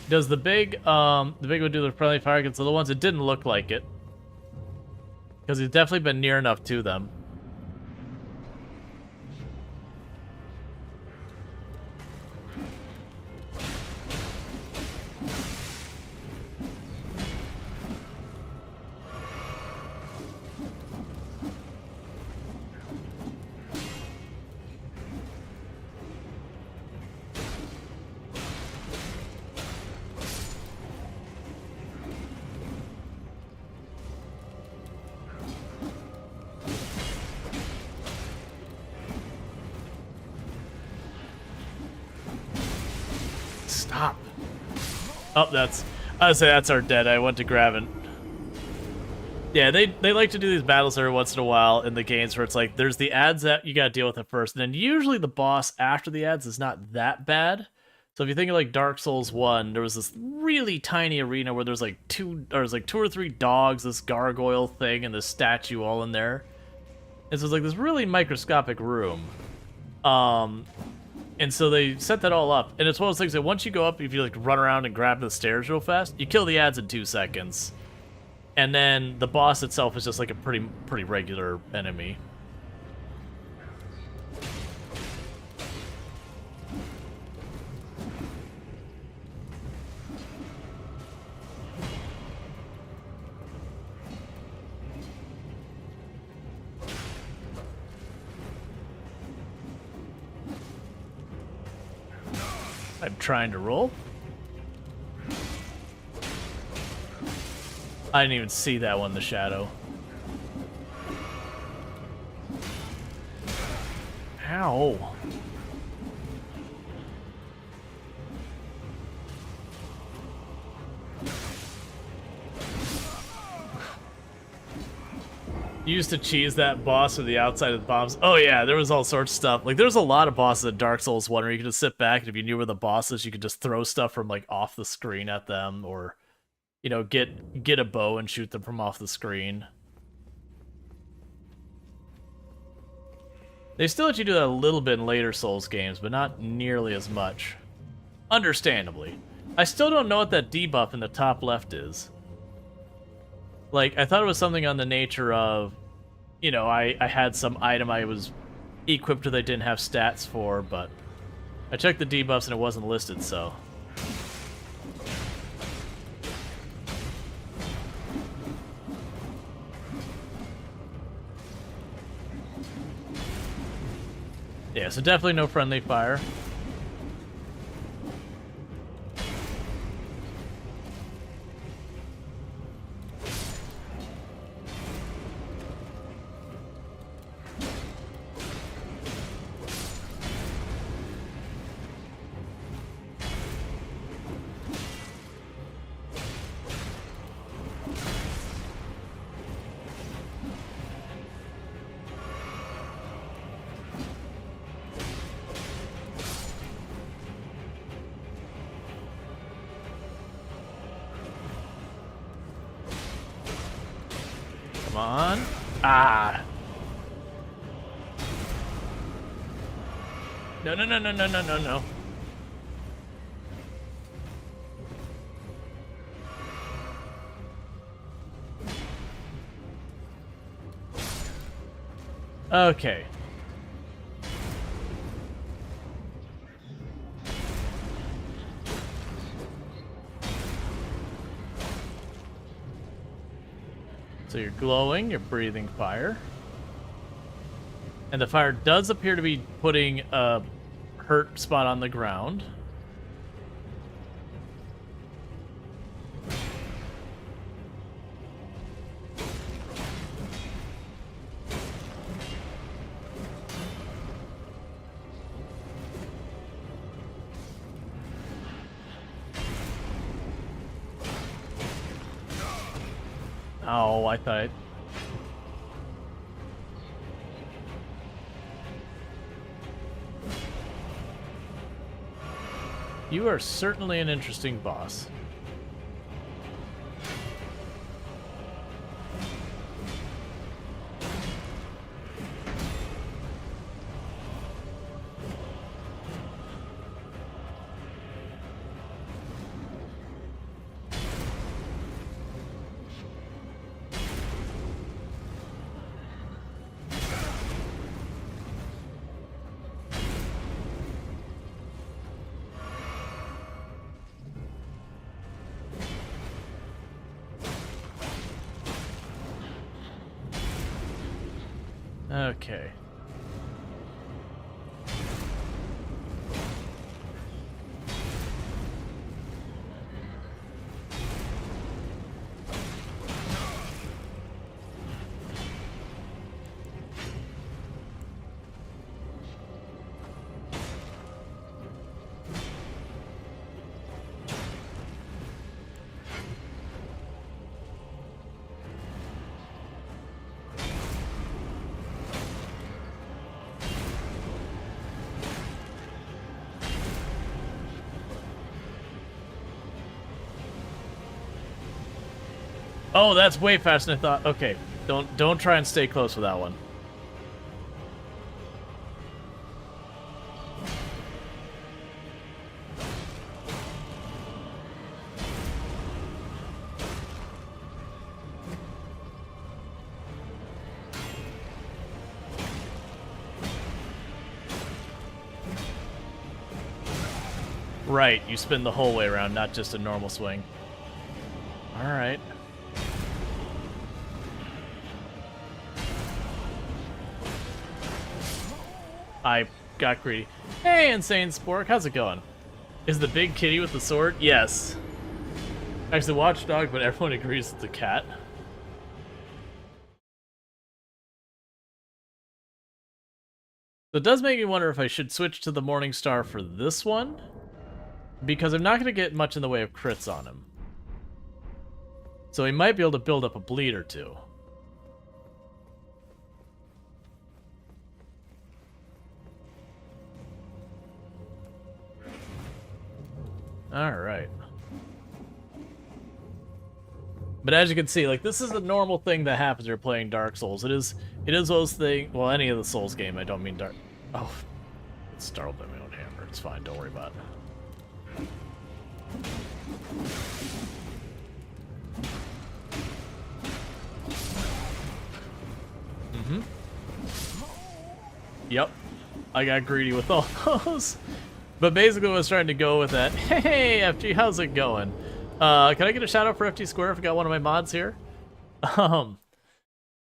Does the big one do the friendly fire against the little ones? It didn't look like it. Because he's definitely been near enough to them. Oh, I'd say that's our dead. I went to grab it. Yeah, they like to do these battles every once in a while in the games where it's like there's the ads that you gotta deal with at first, and then usually the boss after the ads is not that bad. So if you think of like Dark Souls 1, there was this really tiny arena where there's like two or three dogs, this gargoyle thing, and this statue all in there. And so it's like this really microscopic room. And so they set that all up, and it's one of those things that once you go up, if you like run around and grab the stairs real fast, you kill the ads in 2 seconds. And then the boss itself is just like a pretty regular enemy. I'm trying to roll. I didn't even see that one in the shadow. Ow. You used to cheese that boss with the outside of the bombs. Oh yeah, there was all sorts of stuff. Like there's a lot of bosses in Dark Souls 1 where you could just sit back and if you knew where the boss is, you could just throw stuff from like off the screen at them or you know, get a bow and shoot them from off the screen. They still let you do that a little bit in later Souls games, but not nearly as much. Understandably. I still don't know what that debuff in the top left is. Like, I thought it was something on the nature of, you know, I had some item I was equipped with I didn't have stats for, but I checked the debuffs and it wasn't listed, so... Yeah, so definitely no friendly fire. Come on. Ah. No, no, no, no, no, no, no, no. Okay. So you're glowing, you're breathing fire. And the fire does appear to be putting a hurt spot on the ground. Oh, I thought... You are certainly an interesting boss. Okay. Oh, that's way faster than I thought. Okay, don't try and stay close with that one. Right, you spin the whole way around, not just a normal swing. Alright. I got greedy. Hey, Insane Spork, how's it going? Is the big kitty with the sword? Yes. Actually, Watchdog, but everyone agrees it's the cat. So it does make me wonder if I should switch to the Morningstar for this one, because I'm not going to get much in the way of crits on him. So he might be able to build up a bleed or two. Alright. But as you can see, like, this is a normal thing that happens when you're playing Dark Souls. It is those things, well, any of the Souls game, I don't mean Dark... Oh, it's startled by my own hammer. It's fine, don't worry about it. Mm-hmm. Yep. I got greedy with all those. But basically what I was trying to go with that. Hey, FG, how's it going? Can I get a shout out for FT Square if I got one of my mods here? But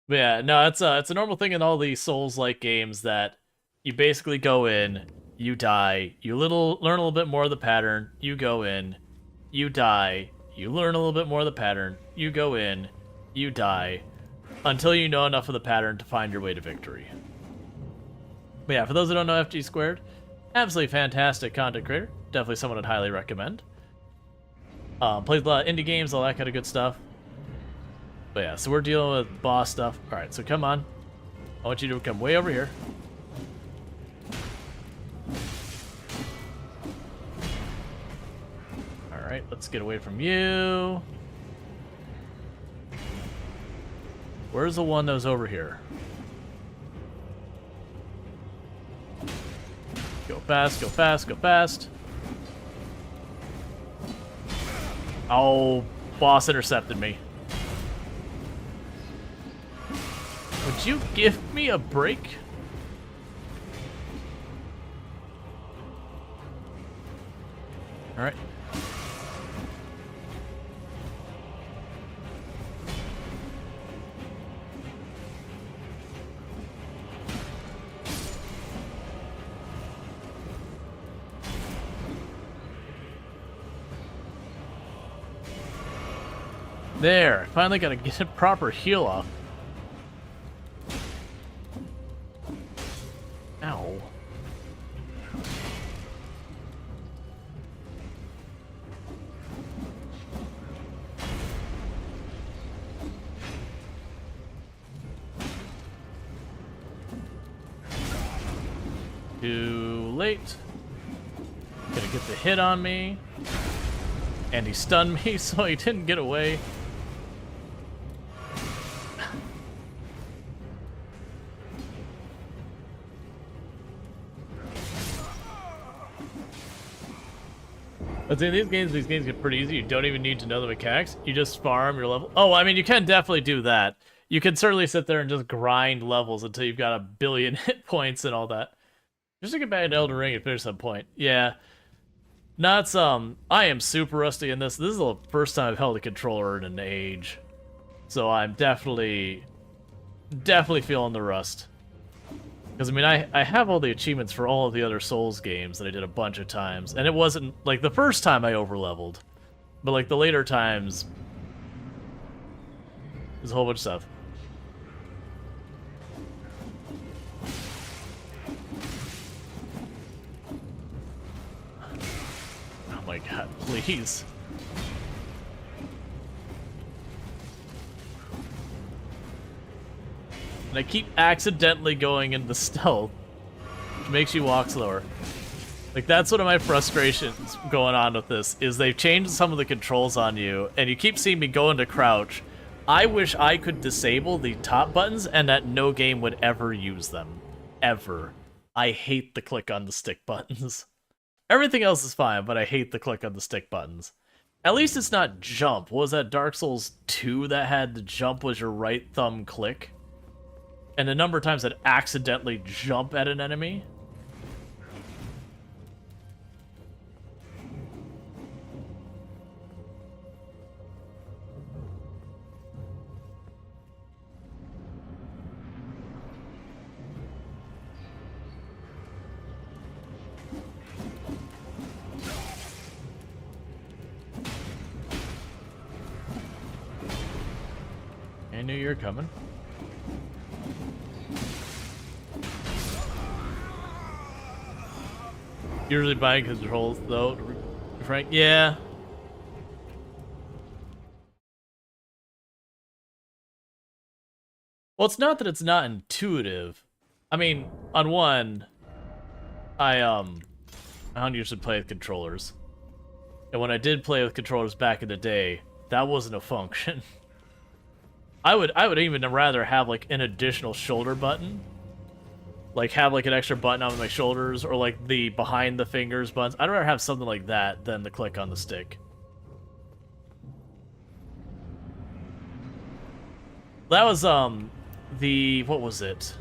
yeah, no, it's a normal thing in all these Souls-like games that you basically go in, you die, you learn a little bit more of the pattern, you go in, you die, you learn a little bit more of the pattern, you go in, you die, until you know enough of the pattern to find your way to victory. But yeah, for those who don't know FG Squared, absolutely fantastic content creator. Definitely someone I'd highly recommend. Plays a lot of indie games, all that kind of good stuff. But yeah, so we're dealing with boss stuff. Alright, so come on. I want you to come way over here. Alright, let's get away from you. Where's the one that was over here? Go fast, go fast, go fast. Oh, boss intercepted me. Would you give me a break? Alright. There, finally got to get a proper heal off. Ow. Too late. Gonna get the hit on me. And he stunned me, so he didn't get away. But in these games get pretty easy. You don't even need to know the mechanics. You just farm your level. Oh, I mean, you can definitely do that. You can certainly sit there and just grind levels until you've got 1 billion hit points and all that. Just to get back to Elden Ring and finish some point. Yeah. Not I am super rusty in this. This is the first time I've held a controller in an age. So I'm definitely feeling the rust. Because, I mean, I have all the achievements for all of the other Souls games that I did a bunch of times. And it wasn't, like, the first time I overleveled. But, like, the later times, there's a whole bunch of stuff. Oh my god, please. And I keep accidentally going into stealth, which makes you walk slower. Like, that's one of my frustrations going on with this, is they've changed some of the controls on you, and you keep seeing me go into crouch, I wish I could disable the top buttons and that no game would ever use them. Ever. I hate the click on the stick buttons. Everything else is fine, but I hate the click on the stick buttons. At least it's not jump. What was that Dark Souls 2 that had the jump was your right thumb click? And the number of times that accidentally jump at an enemy? I knew you were coming. Usually buying controls though, Frank. Yeah. Well, it's not that it's not intuitive. I mean, on one, I don't usually play with controllers, and when I did play with controllers back in the day, that wasn't a function. I would even rather have like an additional shoulder button. Like have like an extra button on my shoulders or like the behind the fingers buttons. I'd rather have something like that than the click on the stick. That was the what was it?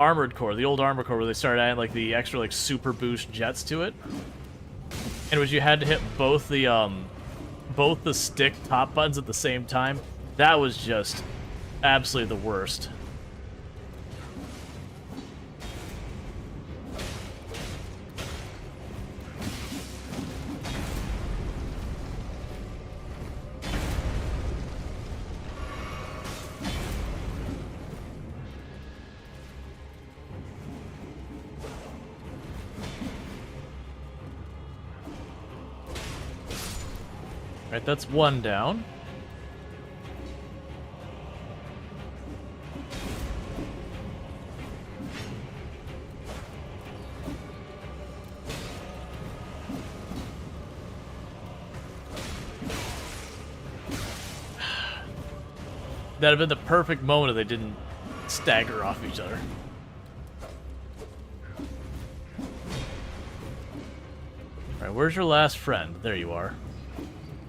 Armored Core, the old Armored Core where they started adding like the extra like super boost jets to it. And was you had to hit both the stick top buttons at the same time. That was just absolutely the worst. Alright, that's one down. That'd have been the perfect moment if they didn't stagger off each other. Alright, where's your last friend? There you are.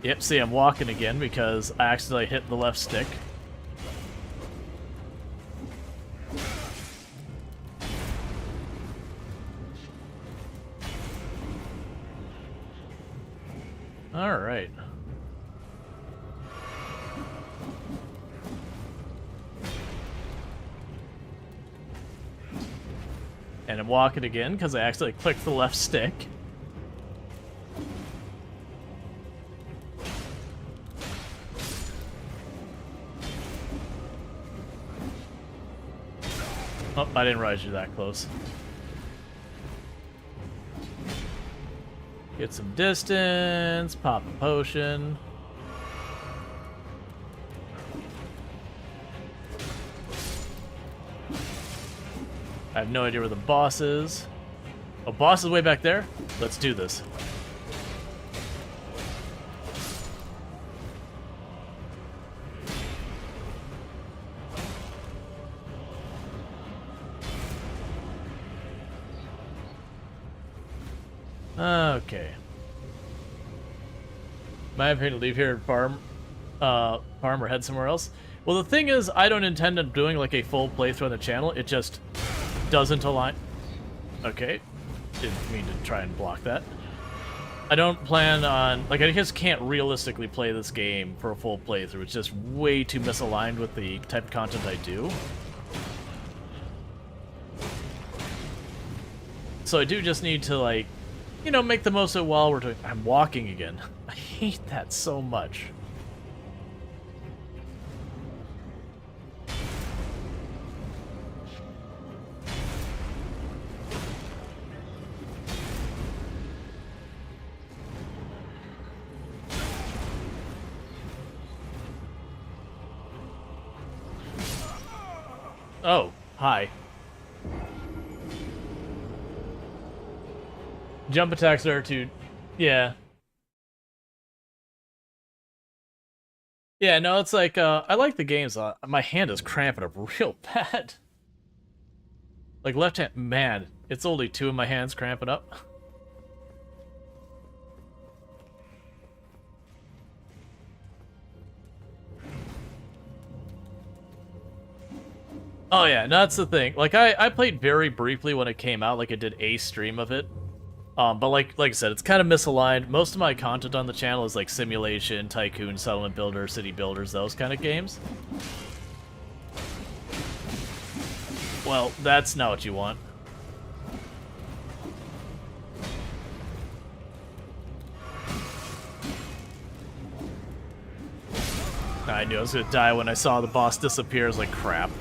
Yep, see, I'm walking again because I accidentally hit the left stick. Alright. And I'm walking again because I accidentally clicked the left stick. Oh, I didn't realize you were that close. Get some distance, pop a potion. I have no idea where the boss is. Oh, boss is way back there? Let's do this. Okay. My opinion to leave here and farm or head somewhere else. Well, the thing is, I don't intend on doing like a full playthrough on the channel. It just doesn't align. Okay. Didn't mean to try and block that. I don't plan on... Like, I just can't realistically play this game for a full playthrough. It's just way too misaligned with the type of content I do. So I do just need to, like, you know, make the most of it while we're doing... I'm walking again. I hate that so much. Oh, hi. Jump attacks are too... Yeah. Yeah, no, it's like, I like the games. My hand is cramping up real bad. Like, left hand, man, it's only 2 of my hands cramping up. Oh yeah, no, that's the thing. Like, I played very briefly when it came out, like I did a stream of it. But like I said, it's kind of misaligned. Most of my content on the channel is like simulation, tycoon, settlement builder, city builders, those kind of games. Well, that's not what you want. I knew I was gonna die when I saw the boss disappear. I was like, crap.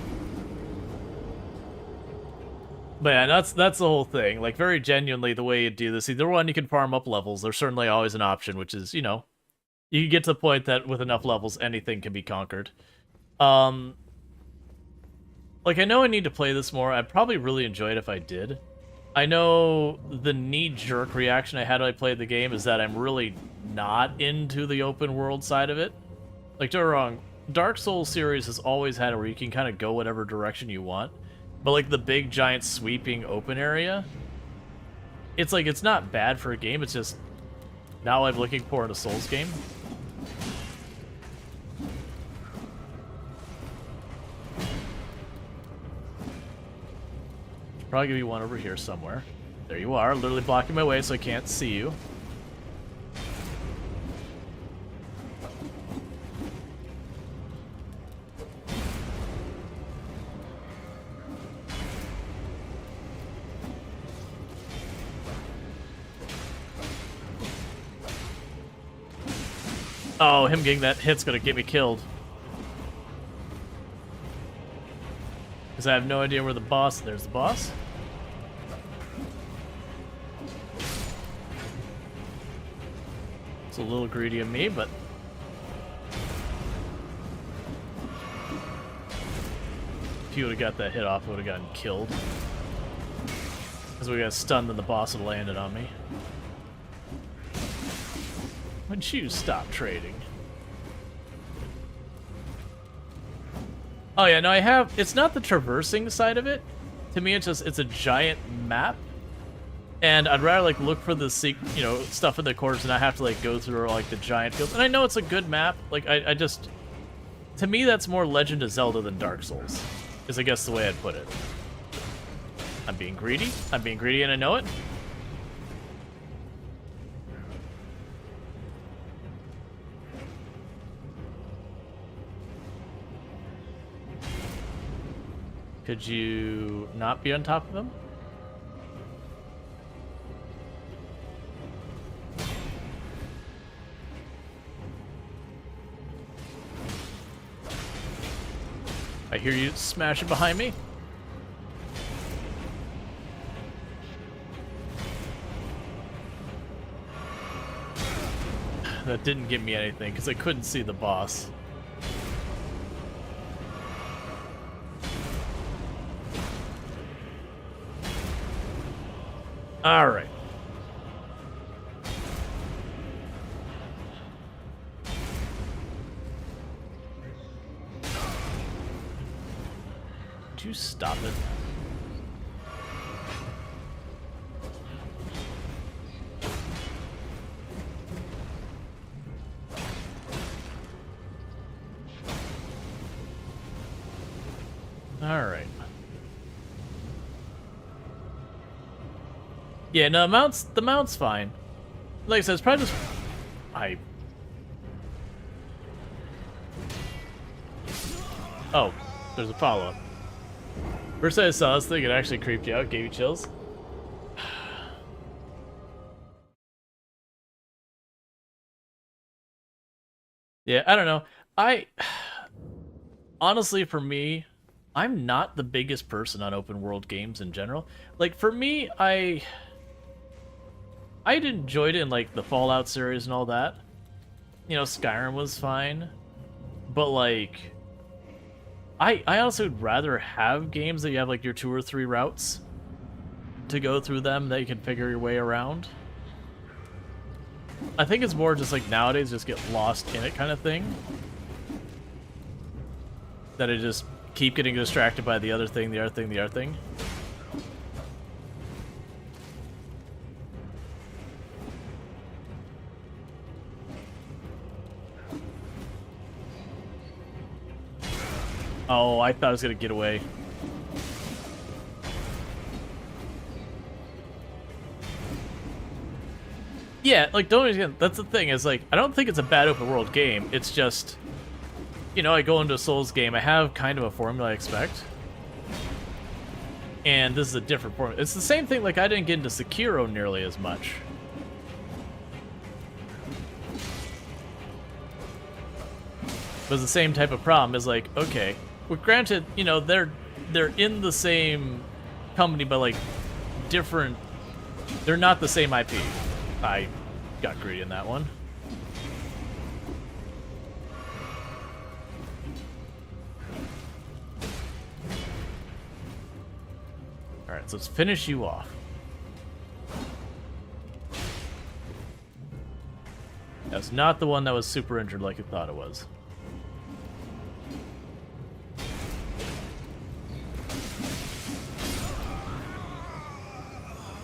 But yeah, that's the whole thing. Like, very genuinely, the way you do this, either one, you can farm up levels. There's certainly always an option, which is, you know, you can get to the point that with enough levels, anything can be conquered. Like, I know I need to play this more. I'd probably really enjoy it if I did. I know the knee-jerk reaction I had when I played the game is that I'm really not into the open world side of it. Like, don't get me wrong, Dark Souls series has always had it where you can kind of go whatever direction you want. But, like, the big, giant, sweeping open area, it's like, it's not bad for a game, it's just not what I'm looking for in a Souls game. There's probably gonna be one over here somewhere. There you are, literally blocking my way so I can't see you. Oh, him getting that hit's gonna get me killed. Because I have no idea where the boss... There's the boss. It's a little greedy of me, but... if you would have got that hit off, I would have gotten killed. Because we got stunned and the boss had landed on me. Would you stop trading? Oh yeah, no, I have... It's not the traversing side of it. To me, it's just... It's a giant map. And I'd rather, like, look for the, you know, stuff in the corners and I have to, like, go through, like, the giant fields. And I know it's a good map. Like, I just... To me, that's more Legend of Zelda than Dark Souls. Is, I guess, the way I'd put it. I'm being greedy. I'm being greedy and I know it. Could you not be on top of him? I hear you smashing behind me. That didn't give me anything because I couldn't see the boss. All right. Would you stop it? All right. Yeah, no, the mount's fine. Like I said, it's probably just... Oh, there's a follow-up. First I saw this thing, it actually creeped you out, gave you chills. Yeah, I don't know. Honestly, for me, I'm not the biggest person on open world games in general. Like, for me, I enjoyed it in, like, the Fallout series and all that. You know, Skyrim was fine. But, like, I honestly would rather have games that you have, like, your 2 or 3 routes to go through them that you can figure your way around. I think it's more just, like, nowadays just get lost in it kind of thing. that I just keep getting distracted by the other thing, the other thing, the other thing. Oh, I thought I was gonna get away. Yeah, like, don't again. That's the thing, is like, I don't think it's a bad open world game. It's just, you know, I go into a Souls game, I have kind of a formula I expect. And this is a different formula. It's the same thing, like, I didn't get into Sekiro nearly as much. But it's the same type of problem, is like, okay, well, granted, you know, they're in the same company, but like different. They're not the same IP. I got greedy in that one. All right, so let's finish you off. That's not the one that was super injured like I thought it was.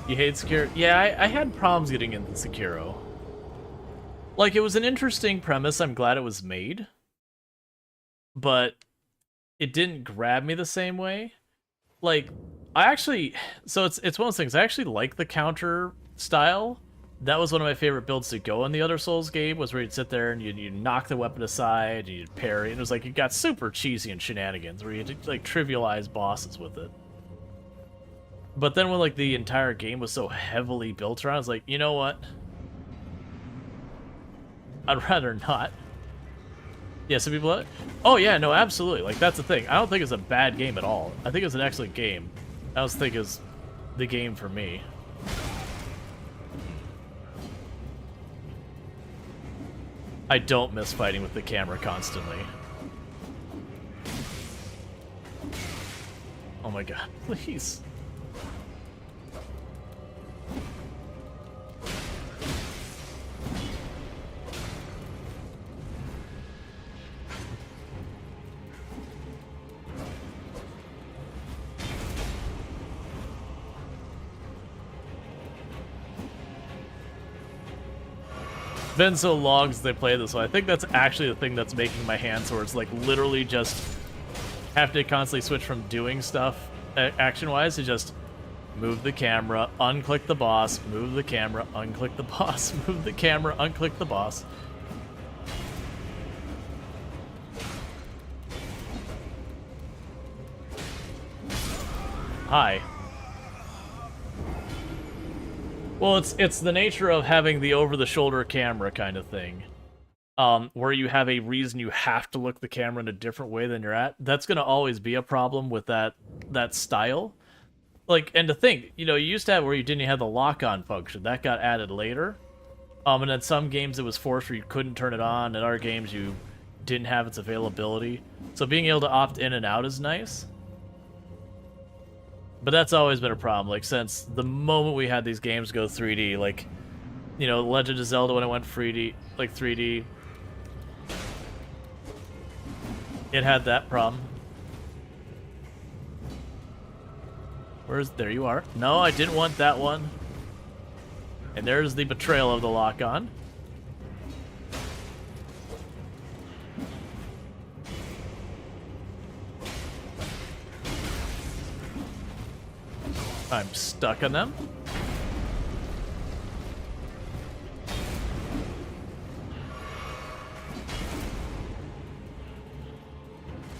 You hate Sekiro? Yeah, I had problems getting into Sekiro. Like, it was an interesting premise. I'm glad it was made. But it didn't grab me the same way. Like, I actually... So it's one of those things. I actually like the counter style. That was one of my favorite builds to go in the other Souls game, was where you'd sit there and you'd knock the weapon aside, and you'd parry. And it was like, it got super cheesy and shenanigans, where you had to, like, trivialize bosses with it. But then when, like, the entire game was so heavily built around, I was like, you know what? I'd rather not. Yeah, some people... Oh, yeah, no, absolutely. Like, that's the thing. I don't think it's a bad game at all. I think it's an excellent game. I just think it's the game for me. I don't miss fighting with the camera constantly. Oh my god, please. Been so long since they played this one. I think that's actually the thing that's making my hand sore. It's like literally just have to constantly switch from doing stuff action-wise to just move the camera, unclick the boss, move the camera, unclick the boss, move the camera, unclick the boss. Hi. Well, it's the nature of having the over-the-shoulder camera kind of thing, where you have a reason you have to look the camera in a different way than you're at. That's going to always be a problem with that style. Like, and to think, you know, you used to have where you didn't have the lock-on function. That got added later. And in some games it was forced where you couldn't turn it on. In other games you didn't have its availability. So being able to opt in and out is nice. But that's always been a problem, like, since the moment we had these games go 3D, like, you know, Legend of Zelda when it went 3D, like 3D, it had that problem. There you are. No, I didn't want that one. And there's the betrayal of the lock-on. I'm stuck on them.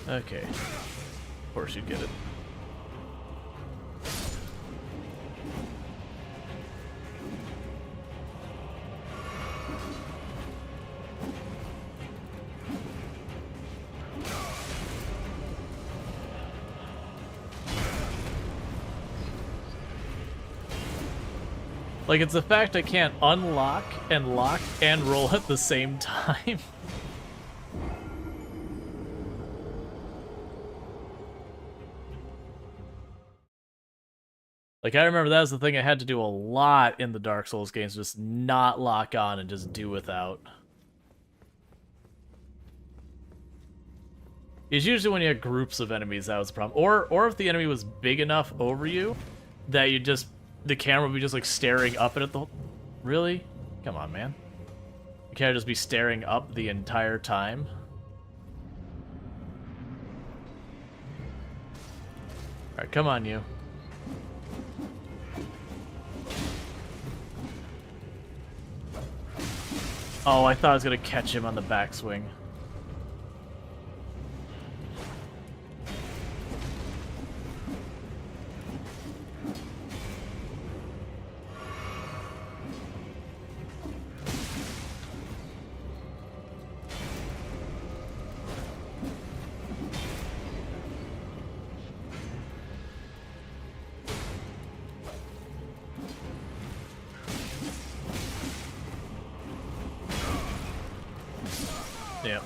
Okay. Of course you get it. Like, it's the fact I can't unlock and lock and roll at the same time. Like, I remember that was the thing I had to do a lot in the Dark Souls games, just not lock on and just do without. is usually when you have groups of enemies that was the problem. Or if the enemy was big enough over you that the camera would be just like staring up at it the Really? Come on, man. You can't just be staring up the entire time. Alright, come on, you. Oh, I thought I was gonna catch him on the backswing. Yeah.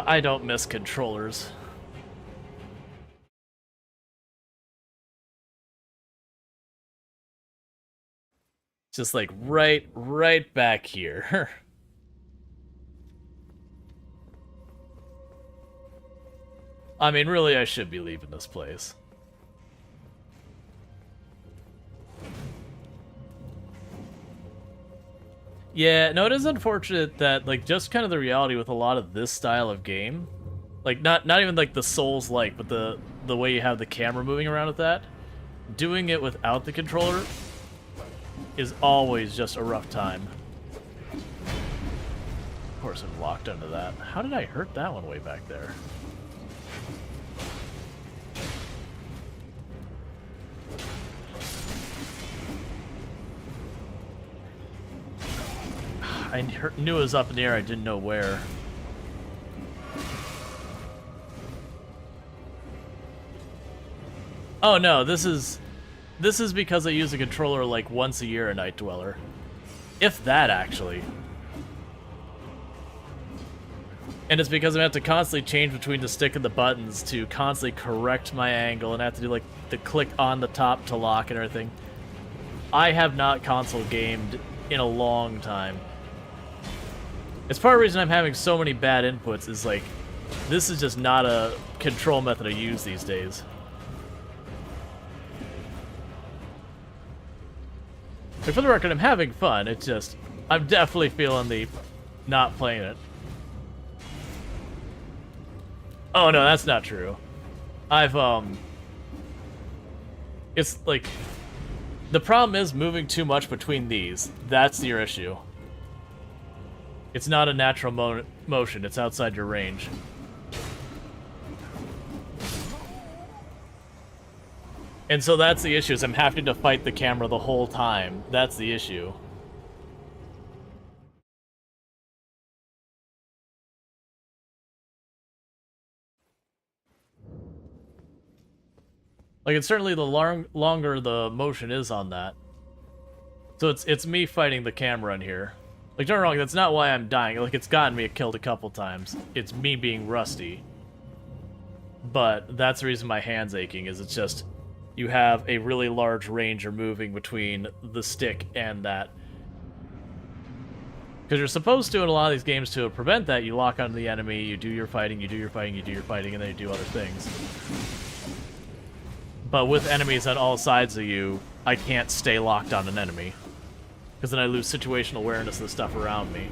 I don't miss controllers. Just like right back here. I mean, really, I should be leaving this place. Yeah, no, it is unfortunate that, like, just kind of the reality with a lot of this style of game, like, not even, like, the Souls-like, but the way you have the camera moving around with that, doing it without the controller is always just a rough time. Of course I'm locked onto that. How did I hurt that one way back there? I knew it was up in the air, I didn't know where. Oh no, this is because I use a controller like once a year at Night Dweller. If that, actually. And it's because I have to constantly change between the stick and the buttons to constantly correct my angle, and I have to do like the click on the top to lock and everything. I have not console gamed in a long time. It's part of the reason I'm having so many bad inputs is like, this is just not a control method I use these days. Like, for the record, I'm having fun, it's just, I'm definitely feeling the not playing it. Oh no, that's not true. It's like, the problem is moving too much between these. That's your issue. It's not a natural motion, it's outside your range. And so that's the issue, is I'm having to fight the camera the whole time. That's the issue. Like, it's certainly the longer the motion is on that. So it's me fighting the camera in here. Like, don't get me wrong, that's not why I'm dying. Like, it's gotten me killed a couple times. It's me being rusty. But that's the reason my hand's aching, is it's just, you have a really large range you're moving between the stick and that. Because you're supposed to, in a lot of these games, to prevent that, you lock onto the enemy, you do your fighting, you do your fighting, you do your fighting, and then you do other things. But with enemies on all sides of you, I can't stay locked on an enemy. Because then I lose situational awareness of the stuff around me.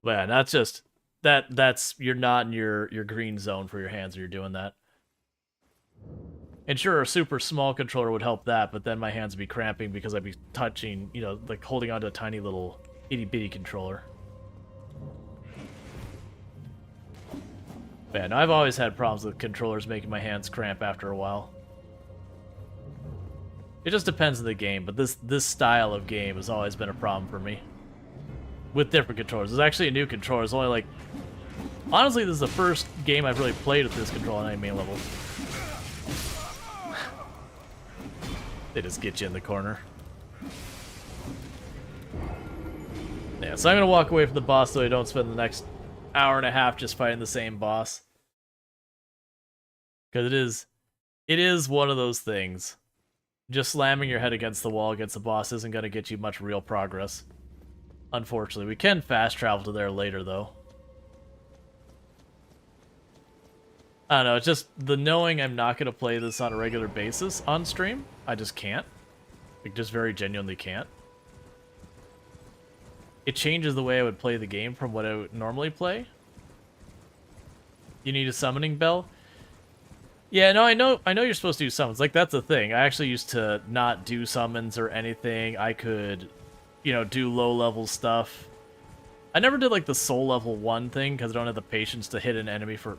But yeah, that's just... That's... You're not in your green zone for your hands when you're doing that. And sure, a super small controller would help that, but then my hands would be cramping because I'd be touching, you know, like holding onto a tiny little itty-bitty controller. But yeah, no, I've always had problems with controllers making my hands cramp after a while. It just depends on the game, but this style of game has always been a problem for me. With different controllers. There's actually a new controller. It's only like... Honestly, this is the first game I've really played with this controller on any main level. They just get you in the corner. Yeah, so I'm gonna walk away from the boss so I don't spend the next hour and a half just fighting the same boss. Because it is one of those things Just slamming your head against the wall against the boss isn't going to get you much real progress. Unfortunately, we can fast travel to there later, though. I don't know, it's just the knowing I'm not going to play this on a regular basis on stream. I just can't. Like, just very genuinely can't. It changes the way I would play the game from what I would normally play. You need a summoning bell? Yeah, no, I know you're supposed to do summons. Like, that's the thing. I actually used to not do summons or anything. I could, you know, do low-level stuff. I never did, like, the soul level 1 thing, because I don't have the patience to hit an enemy for...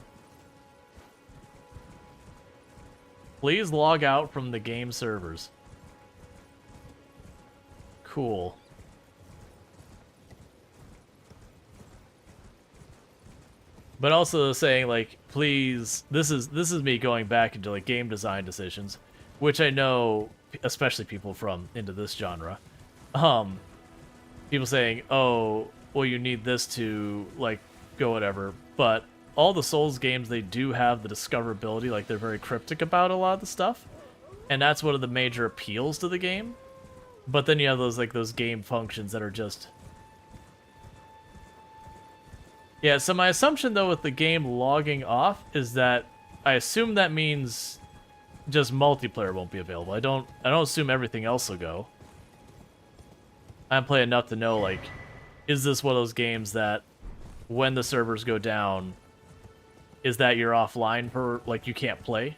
Please log out from the game servers. Cool. But also saying, like, please, this is me going back into, like, game design decisions, which I know, especially people from into this genre, people saying, oh, well, you need this to, like, go whatever, but all the Souls games, they do have the discoverability, like, they're very cryptic about a lot of the stuff, and that's one of the major appeals to the game, but then you have those, like, those game functions that are just... Yeah, so my assumption, though, with the game logging off is that I assume that means just multiplayer won't be available. I don't assume everything else will go. I haven't played enough to know, like, is this one of those games that when the servers go down, is that you're offline for, like, you can't play?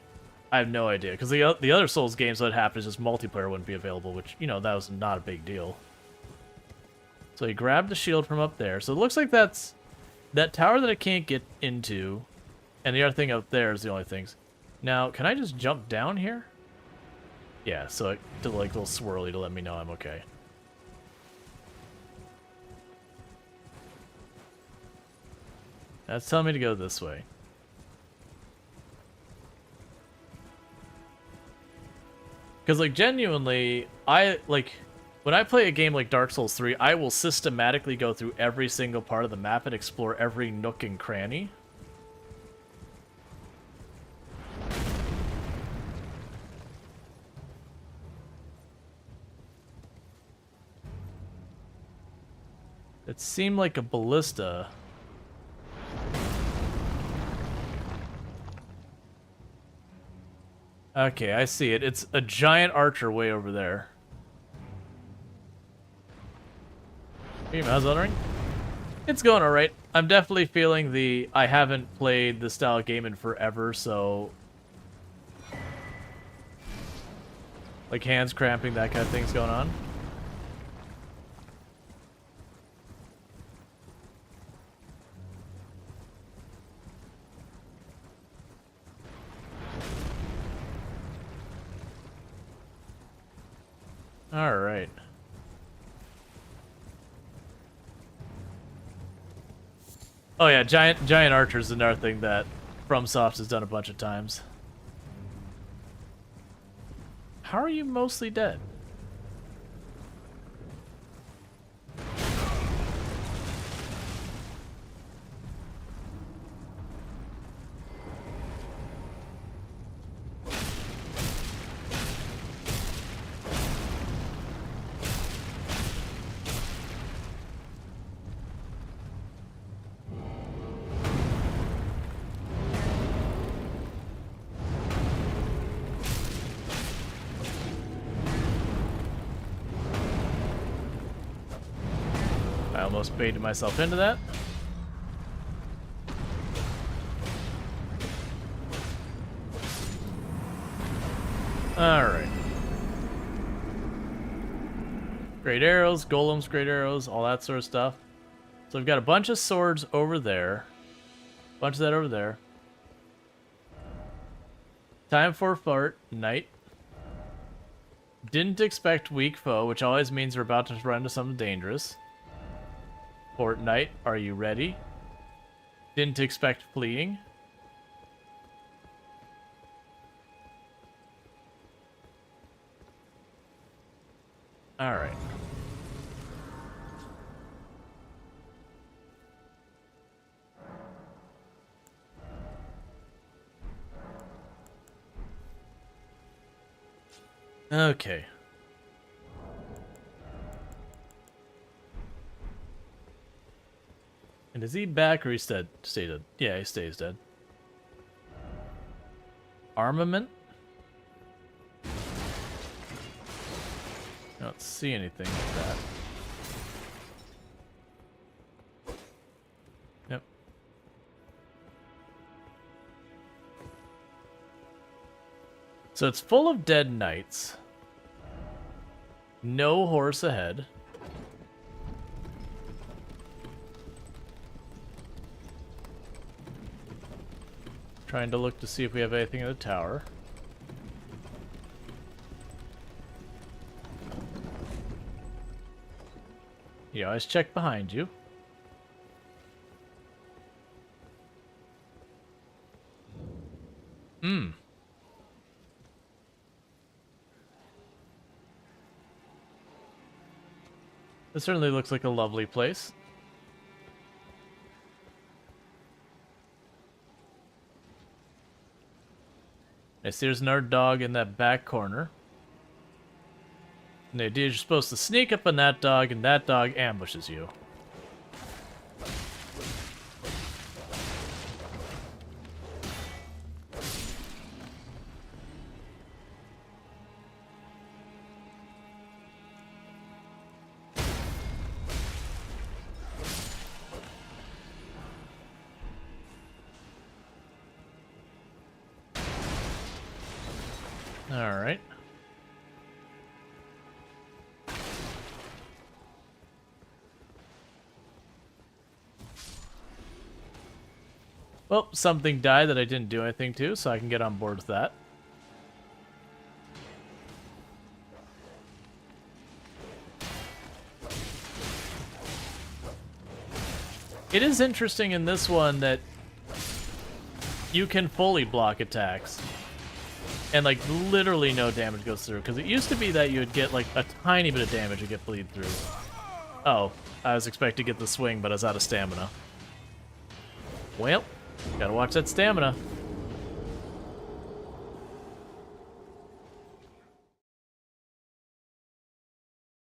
I have no idea, because the other Souls games, what happens is just multiplayer wouldn't be available, which, you know, that was not a big deal. So he grabbed the shield from up there. So it looks like that's... That tower that I can't get into, and the other thing up there is the only things. Now, can I just jump down here? Yeah, so it did like a little swirly to let me know I'm okay. That's telling me to go this way. Because, like, genuinely, when I play a game like Dark Souls 3, I will systematically go through every single part of the map and explore every nook and cranny. It seemed like a ballista. Okay, I see it. It's a giant archer way over there. How's Elden? It's going alright. I'm definitely feeling the... I haven't played this style of game in forever, so... Like hands cramping, that kind of thing's going on. Alright. Oh yeah, giant archers is another thing that FromSoft has done a bunch of times. How are you mostly dead? I almost baited myself into that. Alright. Great arrows, golems, great arrows, all that sort of stuff. So I've got a bunch of swords over there. Bunch of that over there. Time for fart, night. Didn't expect weak foe, which always means we're about to run into something dangerous. Fortnite, are you ready? Didn't expect fleeing. Alright. Okay. And is he back or he's dead? Stay dead. Yeah, he stays dead. Armament? I don't see anything like that. Yep. So it's full of dead knights. No horse ahead. Trying to look to see if we have anything in the tower. You always check behind you. This certainly looks like a lovely place. I see there's another dog in that back corner. And the idea is you're supposed to sneak up on that dog, and that dog ambushes you. Alright. Well, something died that I didn't do anything to, so I can get on board with that. It is interesting in this one that you can fully block attacks. And, like, literally no damage goes through. Because it used to be that you would get, like, a tiny bit of damage to get bleed through. Oh, I was expecting to get the swing, but I was out of stamina. Well, gotta watch that stamina.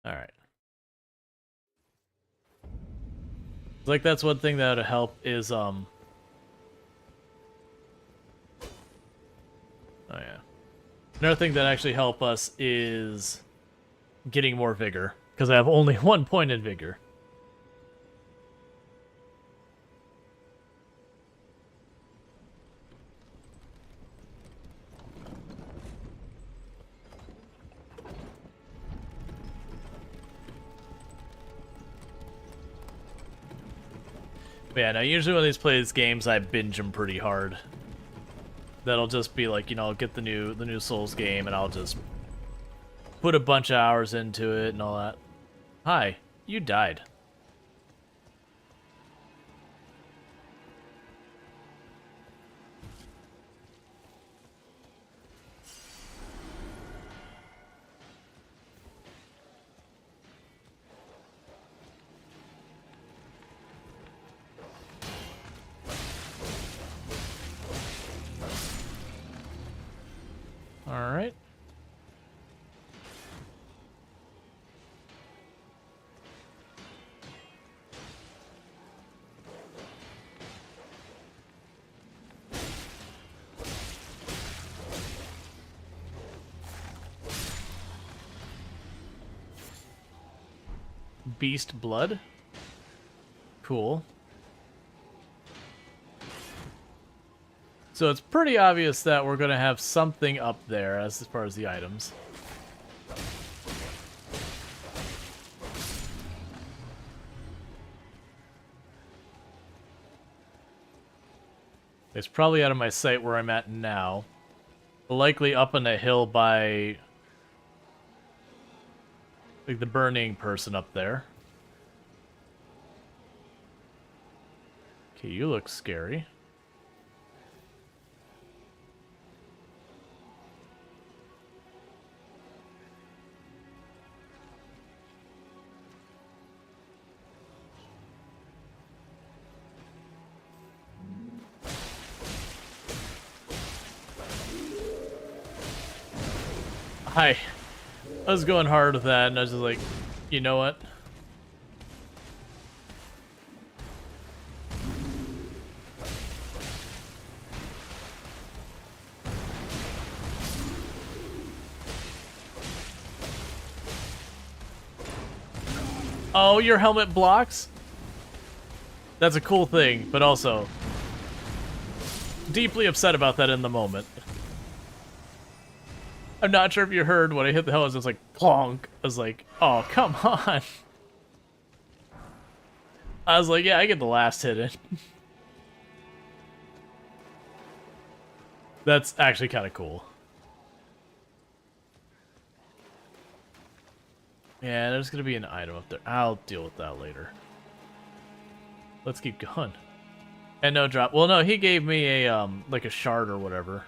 Alright. Like, that's one thing that would help is, Oh, yeah. Another thing that actually help us is getting more vigor, because I have only 1 point in vigor. But yeah, now usually when these play these games, I binge them pretty hard. That'll just be like, you know, I'll get the new Souls game and I'll just put a bunch of hours into it and all that. Hi, you died. All right. Beast blood. Cool. So it's pretty obvious that we're going to have something up there as far as the items. It's probably out of my sight where I'm at now. Likely up on a hill by, like, the burning person up there. Okay, you look scary. Hi. I was going hard with that, and I was just like, you know what? Oh, your helmet blocks? That's a cool thing, but also deeply upset about that in the moment. I'm not sure if you heard when I hit the helmet, it was like plonk. I was like, oh, come on. I was like, yeah, I get the last hit in. That's actually kind of cool. Yeah, there's gonna be an item up there. I'll deal with that later. Let's keep going. And no drop. Well, no, he gave me a like a shard or whatever.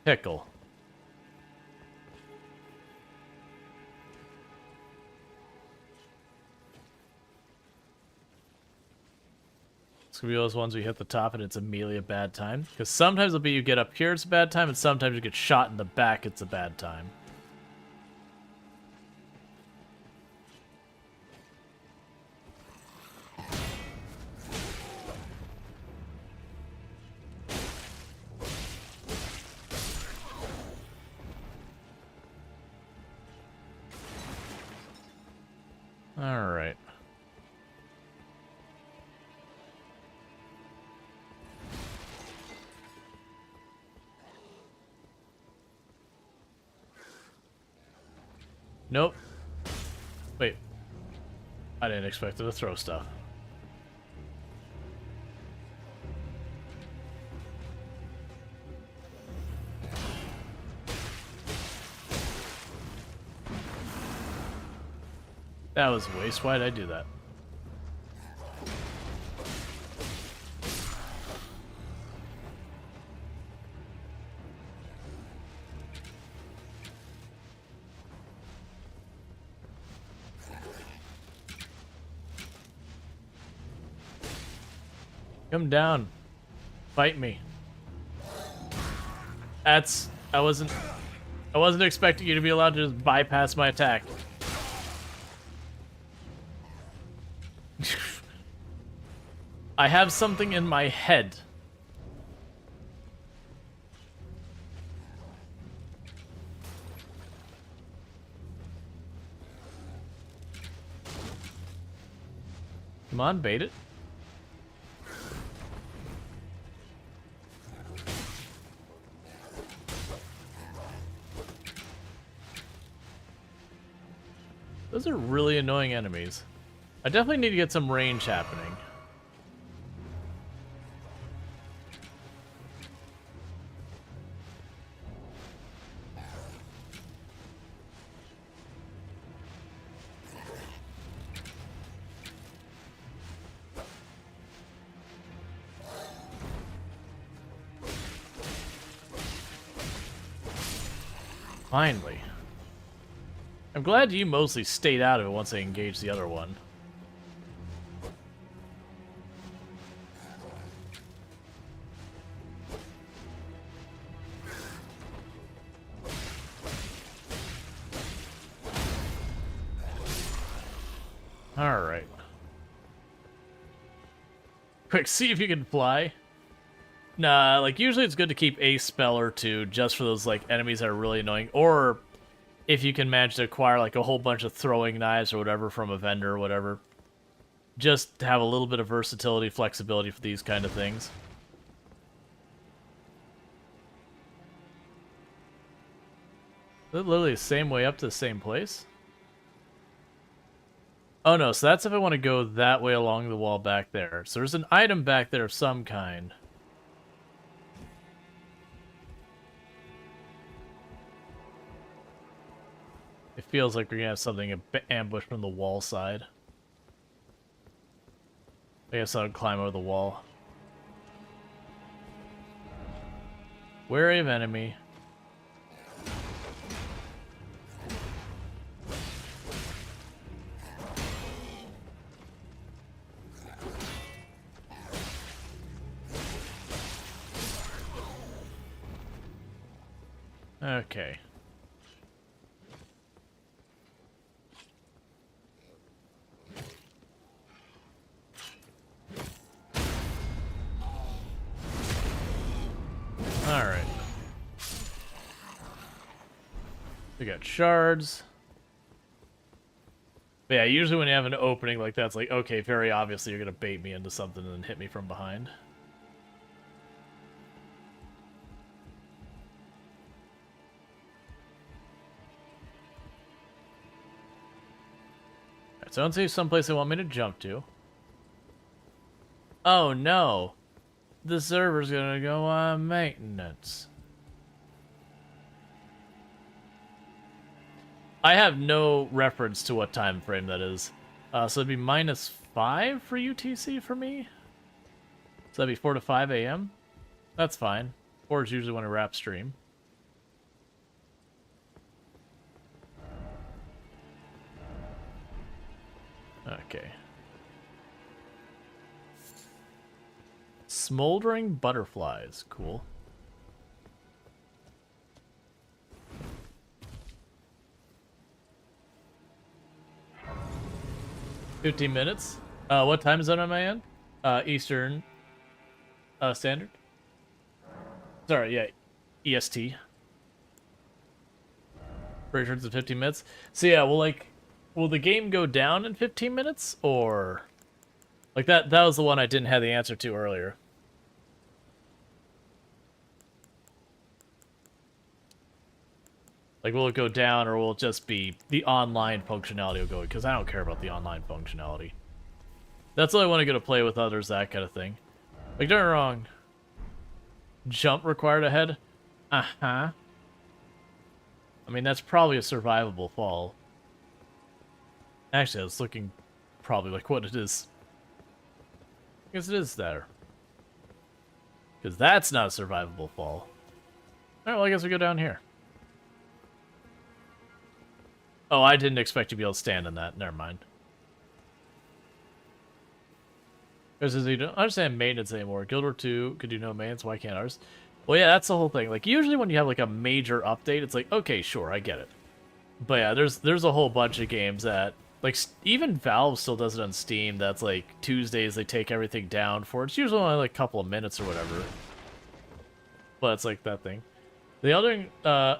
Pickle. It's gonna be those ones where you hit the top and it's immediately a bad time. Because sometimes it'll be you get up here, it's a bad time, and sometimes you get shot in the back, it's a bad time. All right. Nope. Wait. I didn't expect it to throw stuff. That was a waste. Why did I do that? Come down. Fight me. That's... I wasn't expecting you to be allowed to just bypass my attack. I have something in my head. Come on, bait it. Those are really annoying enemies. I definitely need to get some range happening. Finally. I'm glad you mostly stayed out of it once I engaged the other one. Alright. Quick, see if you can fly. Nah, like, usually it's good to keep a spell or two just for those, like, enemies that are really annoying. Or if you can manage to acquire, like, a whole bunch of throwing knives or whatever from a vendor or whatever. Just to have a little bit of versatility, flexibility for these kind of things. Is it literally the same way up to the same place? Oh no, so that's if I want to go that way along the wall back there. So there's an item back there of some kind. It feels like we're gonna have something ambushed from the wall side. I guess I'll climb over the wall. Wary of enemy. Okay. Alright. We got shards. But yeah, usually when you have an opening like that, it's like, okay, very obviously you're going to bait me into something and then hit me from behind. Alright, so I don't see someplace they want me to jump to. Oh no! The server's gonna go on maintenance. I have no reference to what time frame that is. So it'd be -5 for UTC for me? So that'd be 4 to 5 a.m.? That's fine. 4 is usually when I wrap stream. Okay. Smoldering butterflies. Cool. $15 minutes. What time zone am I in? Eastern Standard. Sorry, yeah, EST. Pretty sure it's in 15 minutes. So yeah, well, like, will the game go down in 15 minutes, or like that? That was the one I didn't have the answer to earlier. Like, will it go down, or will it just be the online functionality will go? Because I don't care about the online functionality. That's all I want to go to play with others, that kind of thing. Like, don't get me wrong. Jump required ahead? Uh-huh. I mean, that's probably a survivable fall. Actually, I was looking probably like what it is. I guess it is there. Because that's not a survivable fall. Alright, well, I guess we go down here. Oh, I didn't expect to be able to stand in that. Never mind. Because you don't understand maintenance anymore. Guild War 2 could do no maintenance. Why can't ours? Well, yeah, that's the whole thing. Like, usually when you have, like, a major update, it's like, okay, sure, I get it. But yeah, there's a whole bunch of games that, like, even Valve still does it on Steam. That's, like, Tuesdays they take everything down for. It's usually only, like, a couple of minutes or whatever. But it's like that thing. The Elden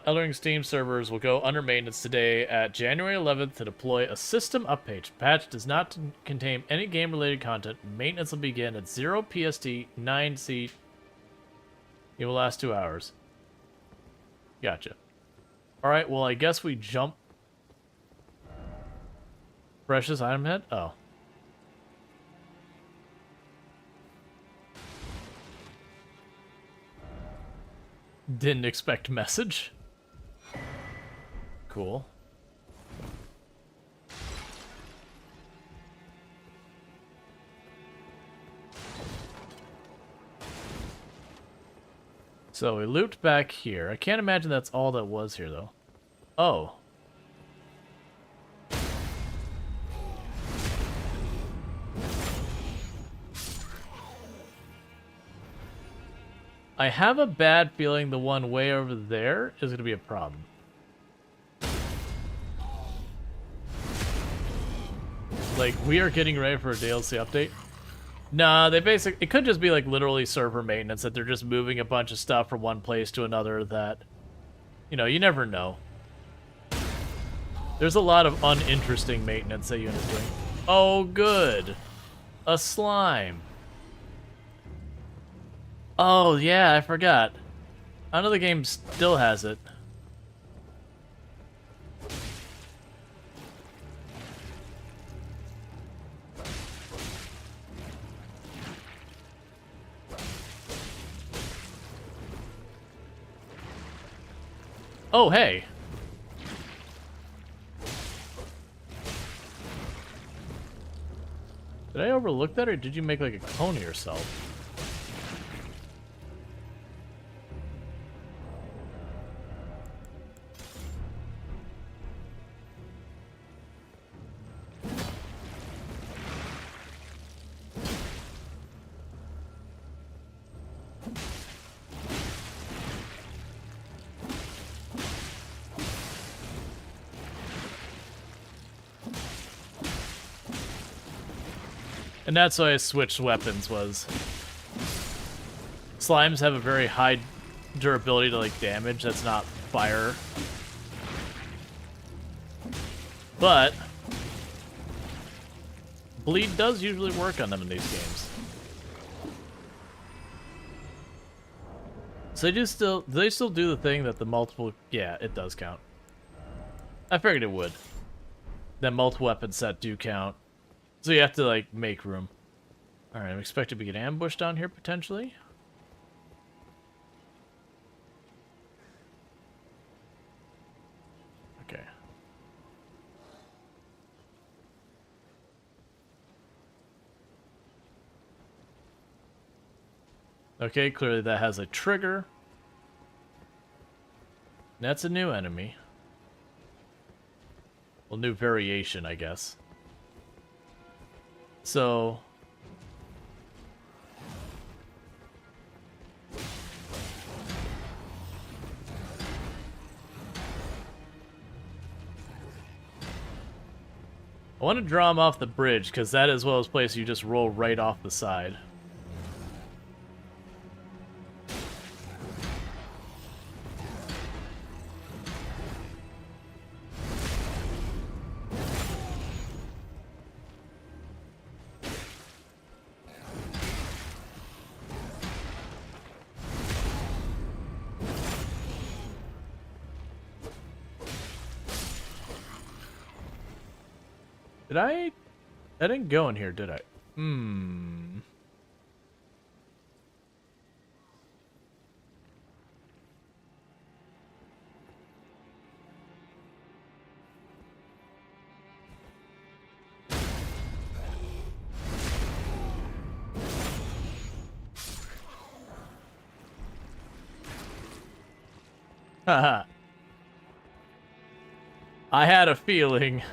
Ring Steam servers will go under maintenance today at January 11th to deploy a system update. Patch does not contain any game-related content. Maintenance will begin at 0 PST, 9 C. It will last 2 hours. Gotcha. Alright, well, I guess we jump. Precious item head? Oh. Didn't expect message. Cool. So we looped back here. I can't imagine that's all that was here, though. Oh. I have a bad feeling the one way over there is going to be a problem. Like, we are getting ready for a DLC update. Nah, they basically... It could just be, like, literally server maintenance, that they're just moving a bunch of stuff from one place to another that... You know, you never know. There's a lot of uninteresting maintenance that you end up doing. Oh, good. A slime. Oh, yeah, I forgot. Another game still has it. Oh, hey. Did I overlook that, or did you make like a clone of yourself? And that's why I switched weapons was... Slimes have a very high durability to, like, damage that's not fire. But... bleed does usually work on them in these games. So do they still do the thing that the multiple... Yeah, it does count. I figured it would. That multiple weapon set do count. So you have to, like, make room. Alright, I'm expected to get ambushed down here, potentially. Okay. Okay, clearly that has a trigger. That's a new enemy. Well, new variation, I guess. So... I want to draw him off the bridge, because that is one of those places you just roll right off the side. Did I didn't go in here, did I? Hmm. Haha. I had a feeling.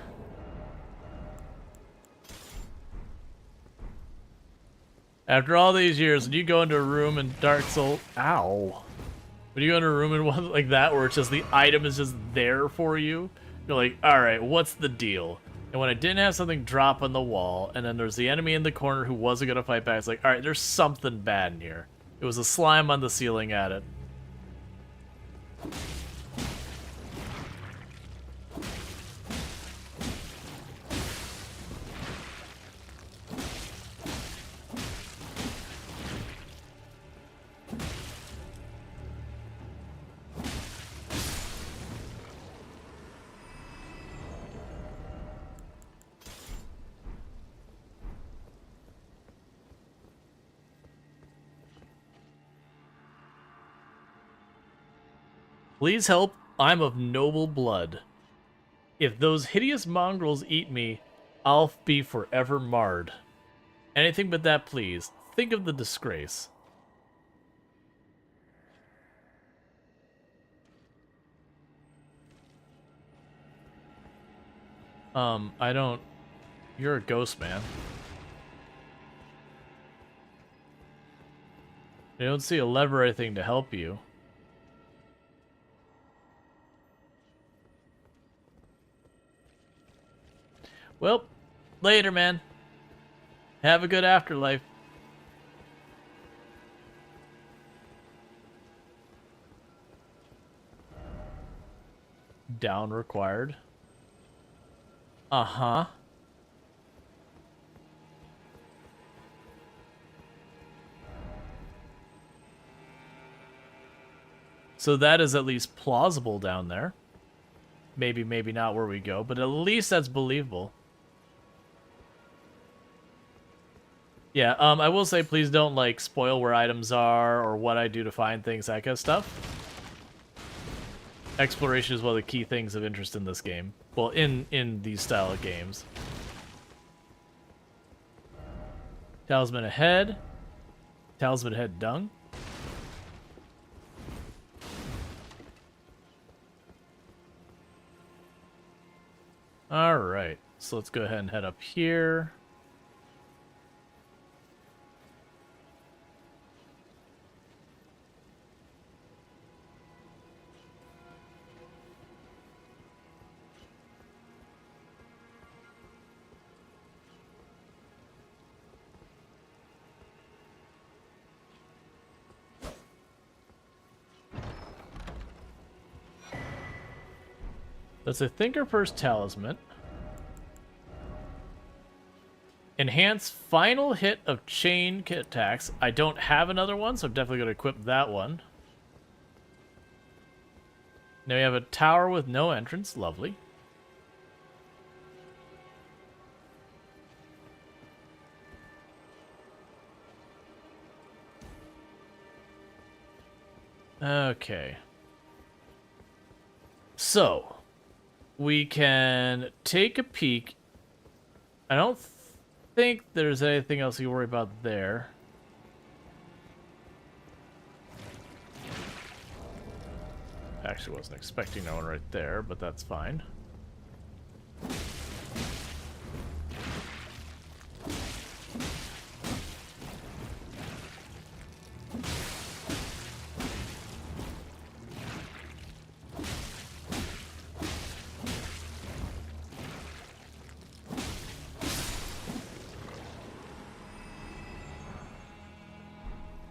After all these years, when you go into a room in Dark Souls... Ow. When you go into a room in one like that where it's just the item is just there for you, you're like, alright, what's the deal? And when I didn't have something drop on the wall, and then there's the enemy in the corner who wasn't going to fight back, it's like, alright, there's something bad in here. It was a slime on the ceiling at it. Please help, I'm of noble blood. If those hideous mongrels eat me, I'll be forever marred. Anything but that, please. Think of the disgrace. I don't... You're a ghost, man. I don't see a lever or anything to help you. Well, later, man. Have a good afterlife. Down required. Uh-huh. So that is at least plausible down there. Maybe, maybe not where we go, but at least that's believable. Yeah, I will say please don't, like, spoil where items are or what I do to find things, that kind of stuff. Exploration is one of the key things of interest in this game. Well, in these style of games. Talisman ahead. Talisman ahead dung. Alright, so let's go ahead and head up here. That's a Thinkerpurse Talisman. Enhance final hit of chain attacks. I don't have another one, so I'm definitely going to equip that one. Now we have a tower with no entrance. Lovely. Okay. So, we can take a peek. I don't think there's anything else you worry about there. Actually wasn't expecting that one right there, but that's fine.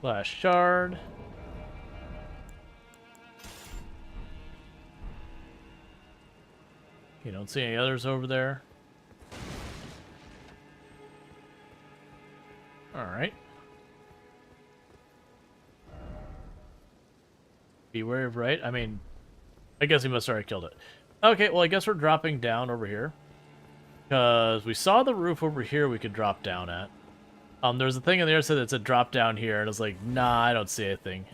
Last shard. You don't see any others over there? Alright. Beware of right. I mean, I guess he must have already killed it. Okay, well, I guess we're dropping down over here. Because we saw the roof over here we could drop down at. There's a thing in the other side that said drop down here, and I was like, nah, I don't see anything.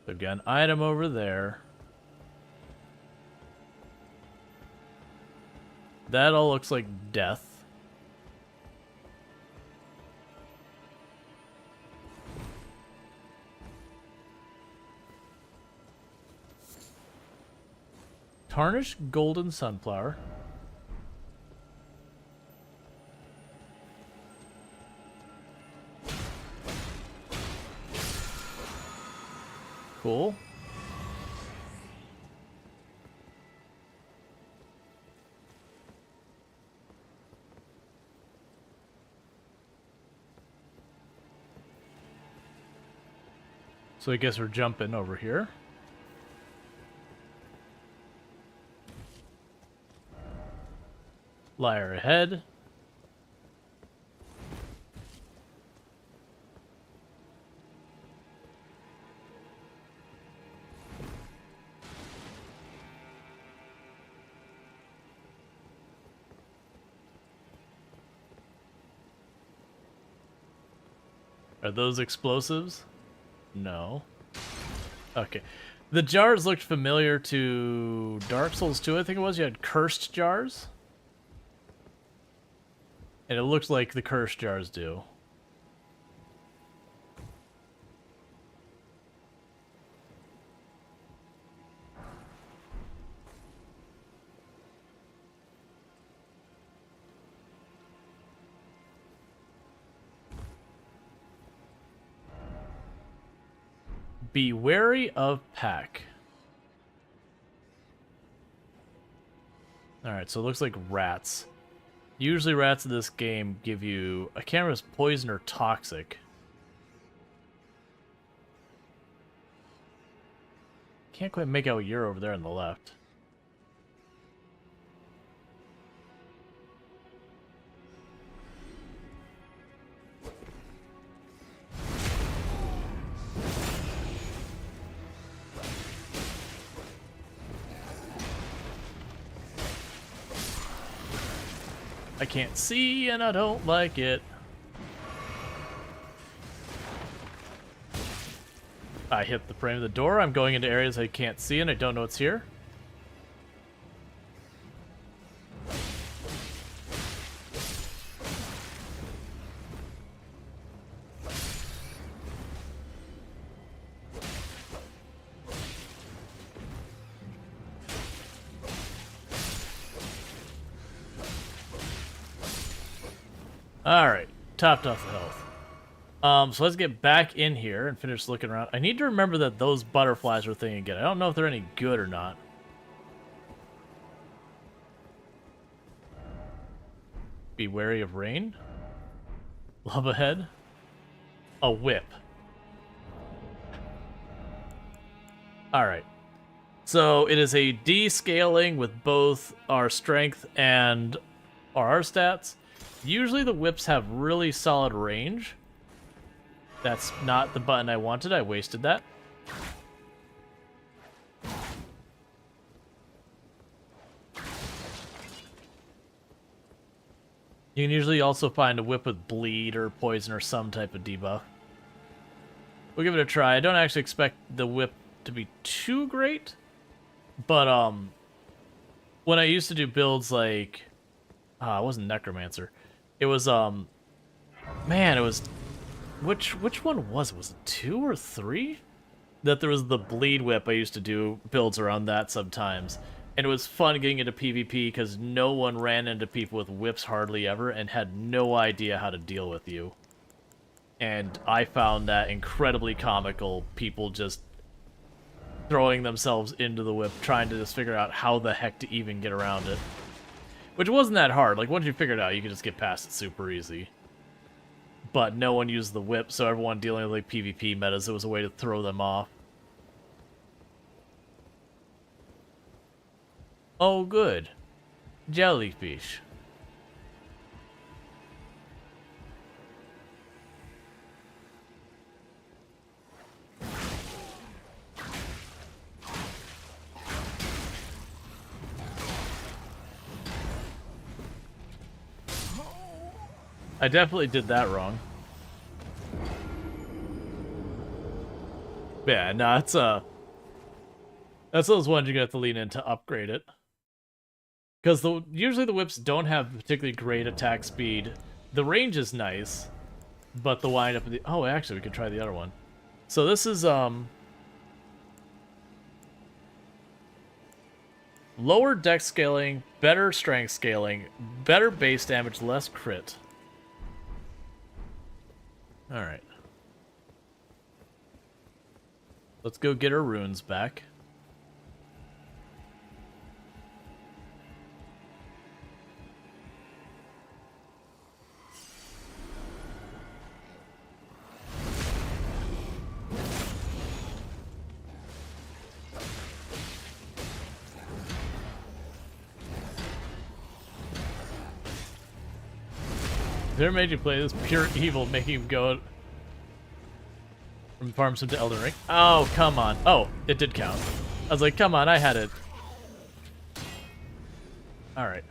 We've got an item over there. That all looks like death. Tarnished golden sunflower. Cool. So I guess we're jumping over here. Liar ahead. Are those explosives? No. Okay. The jars looked familiar to Dark Souls 2, I think it was. You had cursed jars. And it looks like the cursed jars do. Be wary of pack. Alright, so it looks like rats. Usually rats in this game give you... I can't remember if it's poison or toxic. Can't quite make out what you're over there on the left. I can't see and I don't like it. I hit the frame of the door. I'm going into areas I can't see and I don't know what's here. Alright, topped off the health. So let's get back in here and finish looking around. I need to remember that those butterflies are a thing again. I don't know if they're any good or not. Be wary of rain. Love ahead. A whip. Alright. So it is a D-scaling with both our strength and our stats. Usually the whips have really solid range. That's not the button I wanted. I wasted that. You can usually also find a whip with bleed or poison or some type of debuff. We'll give it a try. I don't actually expect the whip to be too great. But, when I used to do builds like... it wasn't Necromancer. It was, man, it was... Which one was it? Was it 2 or 3? That there was the Bleed Whip. I used to do builds around that sometimes. And it was fun getting into PvP because no one ran into people with whips hardly ever and had no idea how to deal with you. And I found that incredibly comical, people just throwing themselves into the whip, trying to just figure out how the heck to even get around it. Which wasn't that hard. Like, once you figure it out, you can just get past it super easy. But no one used the whip, so everyone dealing with, like, PvP metas, it was a way to throw them off. Oh, good. Jellyfish. I definitely did that wrong. Yeah, no, that's those ones you're gonna have to lean in to upgrade it. Because usually the whips don't have particularly great attack speed. The range is nice, but the wind up... Oh, actually, we could try the other one. So this is, lower dex scaling, better strength scaling, better base damage, less crit. Alright. Let's go get our runes back. Whoever made you play this pure evil, making him go from Farm Sim to Elden Ring? Oh, come on. Oh, it did count. I was like, come on, I had it. Alright.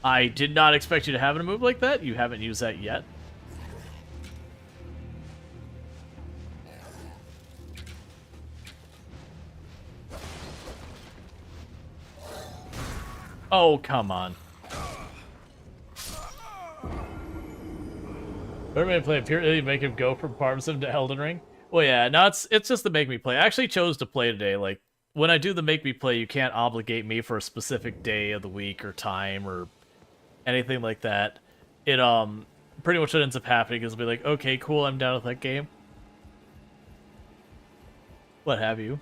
I did not expect you to have a move like that. You haven't used that yet. Oh, come on. Whoever made him play purely make him go from Farm Sim to Elden Ring? Well, yeah, no, it's just the make me play. I actually chose to play today. Like, when I do the make me play, you can't obligate me for a specific day of the week or time or anything like that. It, pretty much what ends up happening is it'll be like, okay, cool, I'm down with that game. What have you.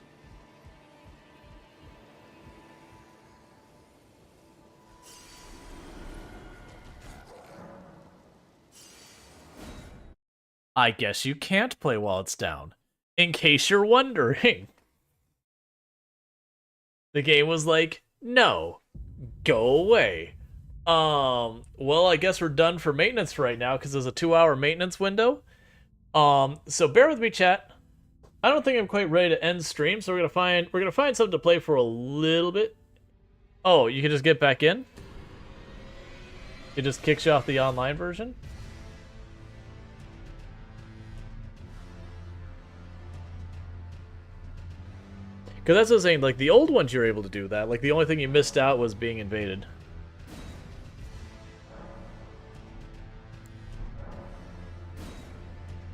I guess you can't play while it's down. In case you're wondering. The game was like, no, go away. Well, I guess we're done for maintenance right now because there's a 2-hour maintenance window. So bear with me, chat. I don't think I'm quite ready to end stream, so we're gonna find something to play for a little bit. Oh, you can just get back in? It just kicks you off the online version? Because that's what I was saying, like, the old ones you're able to do that. Like, the only thing you missed out was being invaded.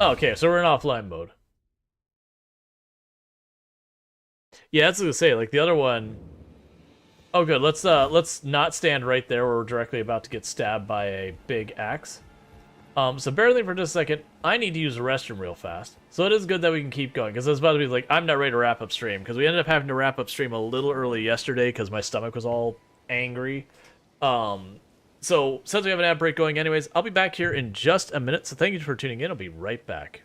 Oh, okay, so we're in offline mode. Yeah, that's what I was gonna say, like, the other one... Oh, good, let's not stand right there where we're directly about to get stabbed by a big axe. So bear with me for just a second. I need to use the restroom real fast. So it is good that we can keep going, because I was about to be like, I'm not ready to wrap up stream, because we ended up having to wrap up stream a little early yesterday, because my stomach was all angry. So since we have an ad break going anyways, I'll be back here in just a minute, so thank you for tuning in. I'll be right back.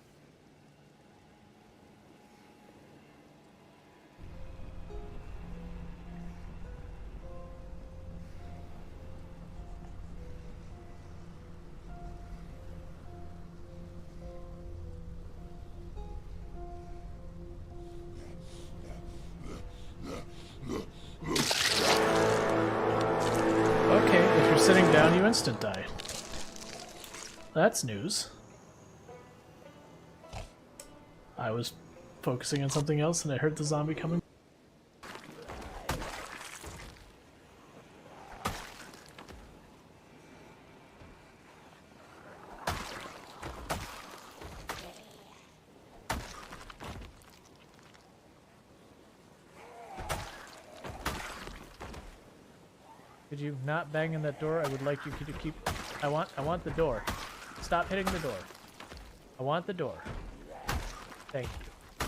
down, you instant die. That's news. I was focusing on something else and I heard the zombie coming. Could you not bang in that door? I would like you to keep... I want the door. Stop hitting the door. I want the door. Thank you.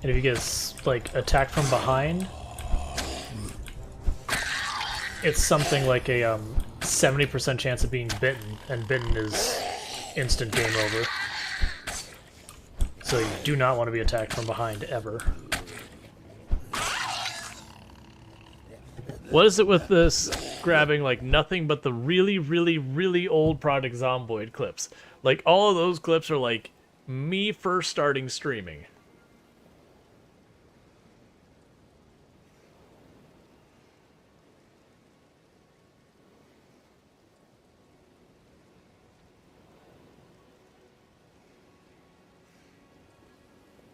And if you get, like, attacked from behind, it's something like a 70% chance of being bitten, and bitten is instant game over. So you do not want to be attacked from behind, ever. What is it with this grabbing, like, nothing but the really, really, really old Project Zomboid clips? Like, all of those clips are, like, me first starting streaming.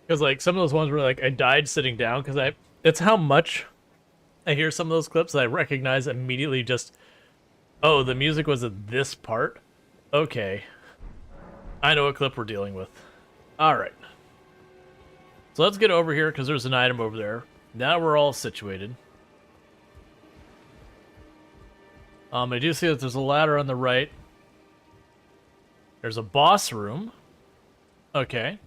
Because, like, some of those ones were, like, I died sitting down, because it's how much I hear some of those clips that I recognize immediately just, oh, the music was at this part? Okay. I know what clip we're dealing with. Alright. So let's get over here, because there's an item over there. Now we're all situated. I do see that there's a ladder on the right. There's a boss room. Okay.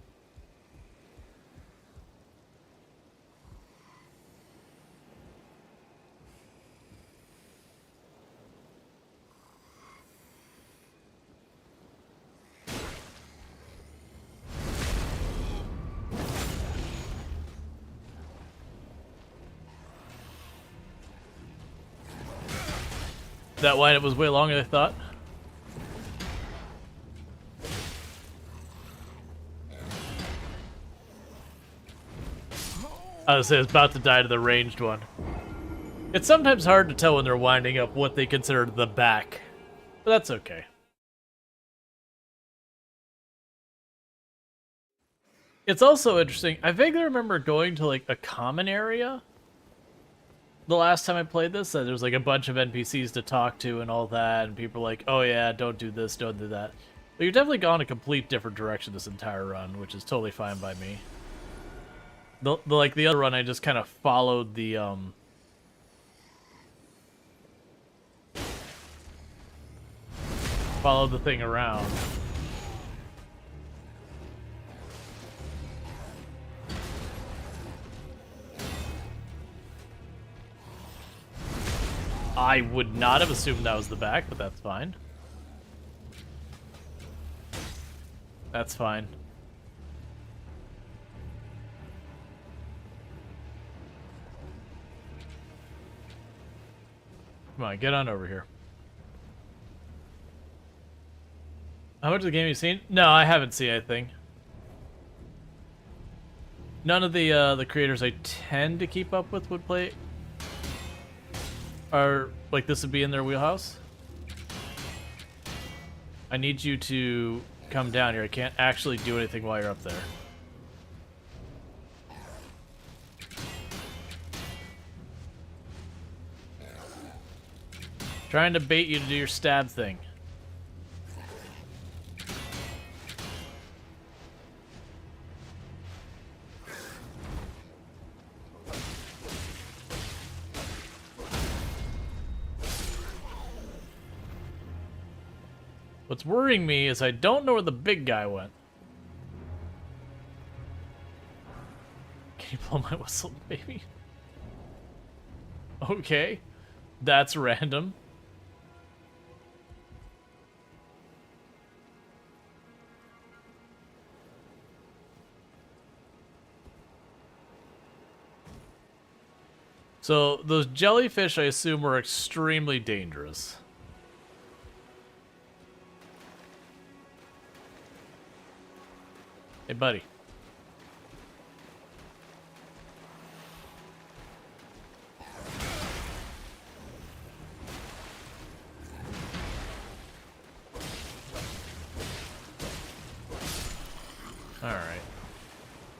That windup was way longer than I thought. I was about to die to the ranged one. It's sometimes hard to tell when they're winding up what they consider the back, but that's okay. It's also interesting. I vaguely remember going to like a common area the last time I played this, that there's like a bunch of NPCs to talk to and all that, and people are like, oh yeah, don't do this, don't do that. But you've definitely gone a complete different direction this entire run, which is totally fine by me. Like the other run, I just kind of followed the thing around. I would not have assumed that was the back, but that's fine. That's fine. Come on, get on over here. How much of the game have you seen? No, I haven't seen anything. None of the creators I tend to keep up with would play... Are, like, this would be in their wheelhouse? I need you to come down here. I can't actually do anything while you're up there. Trying to bait you to do your stab thing. What's worrying me is I don't know where the big guy went. Can you blow my whistle, baby? Okay. That's random. So, those jellyfish, I assume, are extremely dangerous. Hey, buddy. Alright.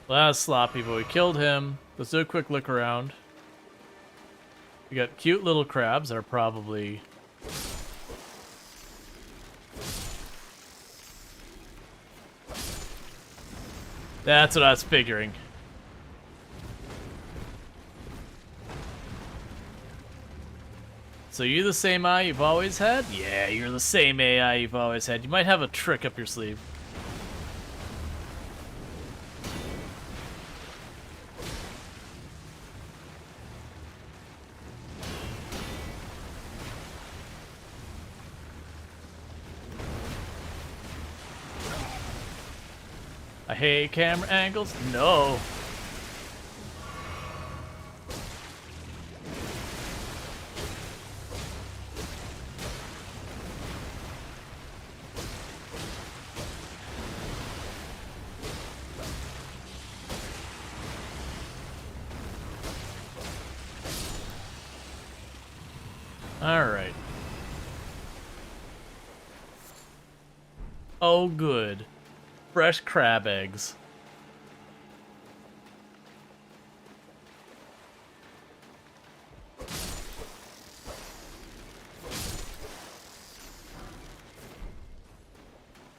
Well, that was sloppy, but we killed him. Let's do a quick look around. We got cute little crabs that are probably... That's what I was figuring. So you the same eye you've always had? Yeah, you're the same AI you've always had. You might have a trick up your sleeve. I hate camera angles. No. All right. Oh, good. Fresh crab eggs.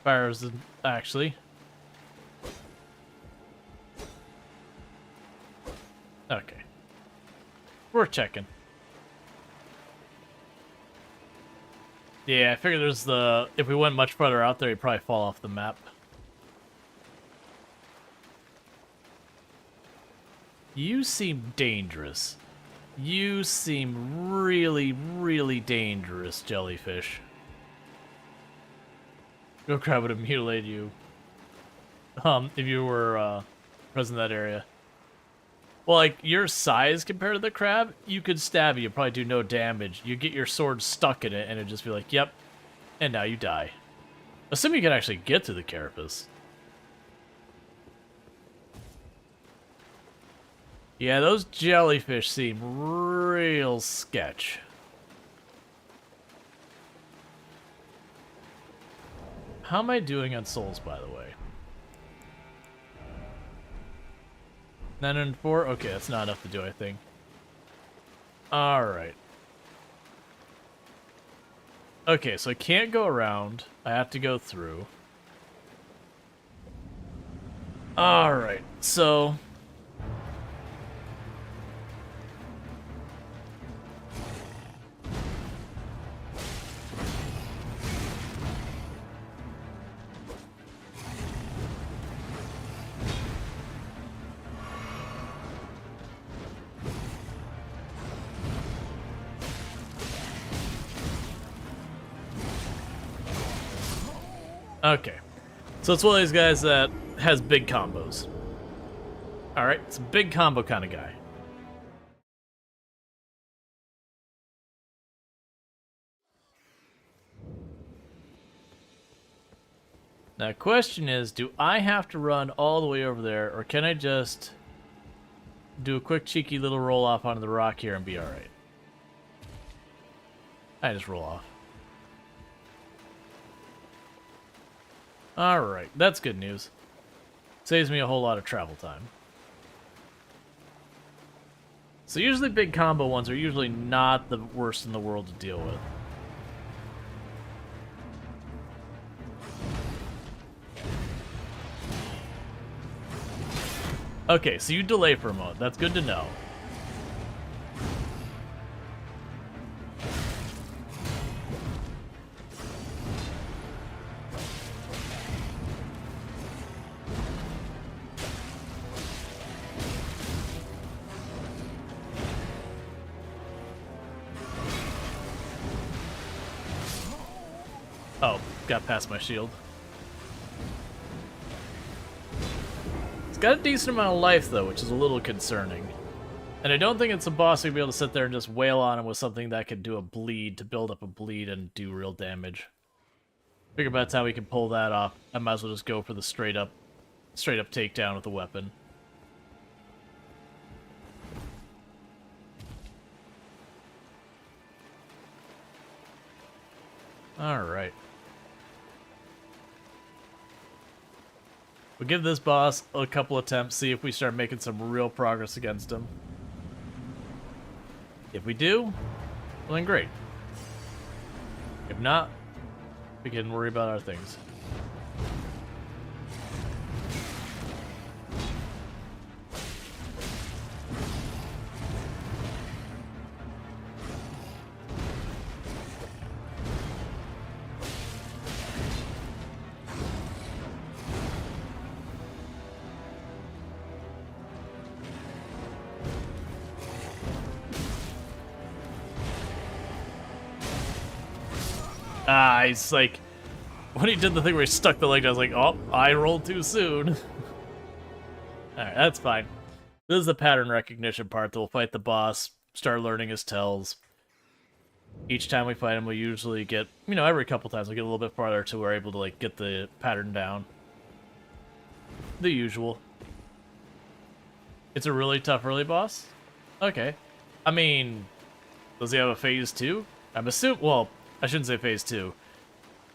Fires, actually. Okay. We're checking. Yeah, I figured there's the... If we went much further out there, he'd probably fall off the map. You seem dangerous. You seem really, really dangerous, jellyfish. Your crab would have mutilated you. If you were, present in that area. Well, like, your size compared to the crab, you could stab it, you'd probably do no damage. You get your sword stuck in it, and it'd just be like, yep, and now you die. Assuming you can actually get to the carapace. Yeah, those jellyfish seem real sketch. How am I doing on souls, by the way? 904? Okay, that's not enough to do anything. Alright. Okay, so I can't go around. I have to go through. Alright, so... Okay. So it's one of these guys that has big combos. Alright, it's a big combo kind of guy. Now, the question is, do I have to run all the way over there, or can I just do a quick cheeky little roll off onto the rock here and be alright? I just roll off. Alright, that's good news. Saves me a whole lot of travel time. So usually big combo ones are usually not the worst in the world to deal with. Okay, so you delay for a moment. That's good to know. Oh, got past my shield. It's got a decent amount of life, though, which is a little concerning. And I don't think it's a boss who'd be able to sit there and just wail on him with something that could do a bleed, to build up a bleed and do real damage. Figure that's how we can pull that off. I might as well just go for the straight up takedown with the weapon. Alright. We'll give this boss a couple attempts, see if we start making some real progress against him. If we do, well then great. If not, we can worry about our things. It's like, when he did the thing where he stuck the leg, I was like, oh, I rolled too soon. Alright, that's fine. This is the pattern recognition part that we'll fight the boss, start learning his tells. Each time we fight him, we usually get, you know, every couple times we get a little bit farther till we're able to, like, get the pattern down. The usual. It's a really tough early boss? Okay. I mean, does he have a phase 2? I'm assuming, well, I shouldn't say phase 2.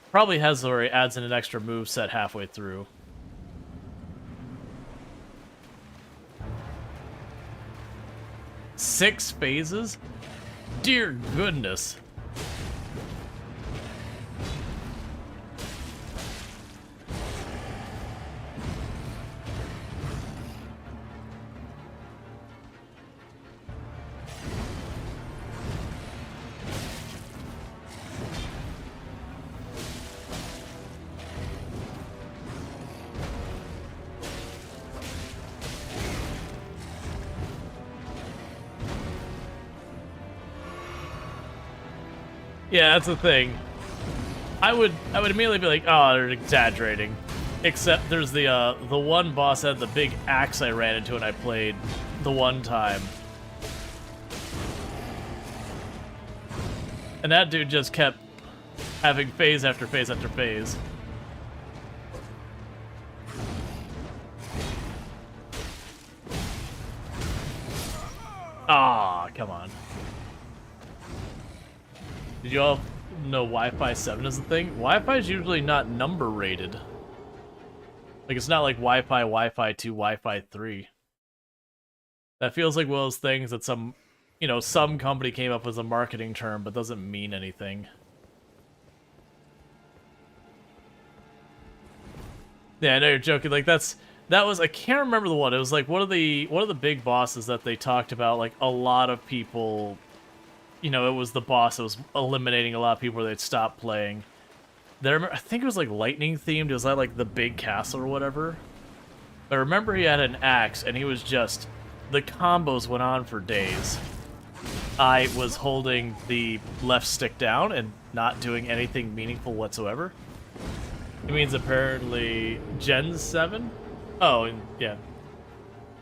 Probably has where he adds in an extra move set halfway through. Six phases? Dear goodness. Yeah, that's the thing. I would immediately be like, oh, they're exaggerating. Except there's the one boss that had the big axe I ran into and I played the one time. And that dude just kept having phase after phase after phase. Ah, come on. Did you all know Wi-Fi 7 is a thing? Wi-Fi is usually not number rated. Like, it's not like Wi-Fi, Wi-Fi 2, Wi-Fi 3. That feels like one of those things that some, you know, some company came up with as a marketing term, but doesn't mean anything. Yeah, I know you're joking. Like, that was, I can't remember the one. It was like one of the big bosses that they talked about, like, a lot of people, you know, it was the boss that was eliminating a lot of people where they'd stop playing. I think it was like lightning themed. It was like the big castle or whatever. But I remember he had an axe and he was just, the combos went on for days. I was holding the left stick down and not doing anything meaningful whatsoever. It means apparently Gen 7? Oh, yeah.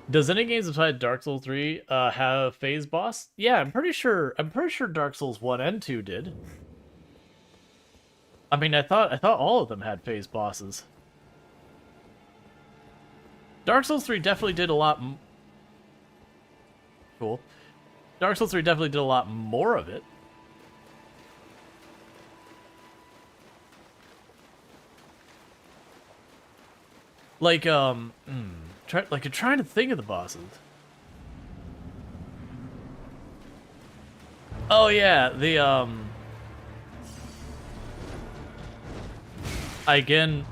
Does any games besides Dark Souls 3 have phase boss? Yeah, I'm pretty sure Dark Souls 1 and 2 did. I mean, I thought all of them had phase bosses. Dark Souls 3 definitely did a lot cool. Dark Souls 3 definitely did a lot more of it. Like, I'm trying to think of the bosses. Oh yeah, I again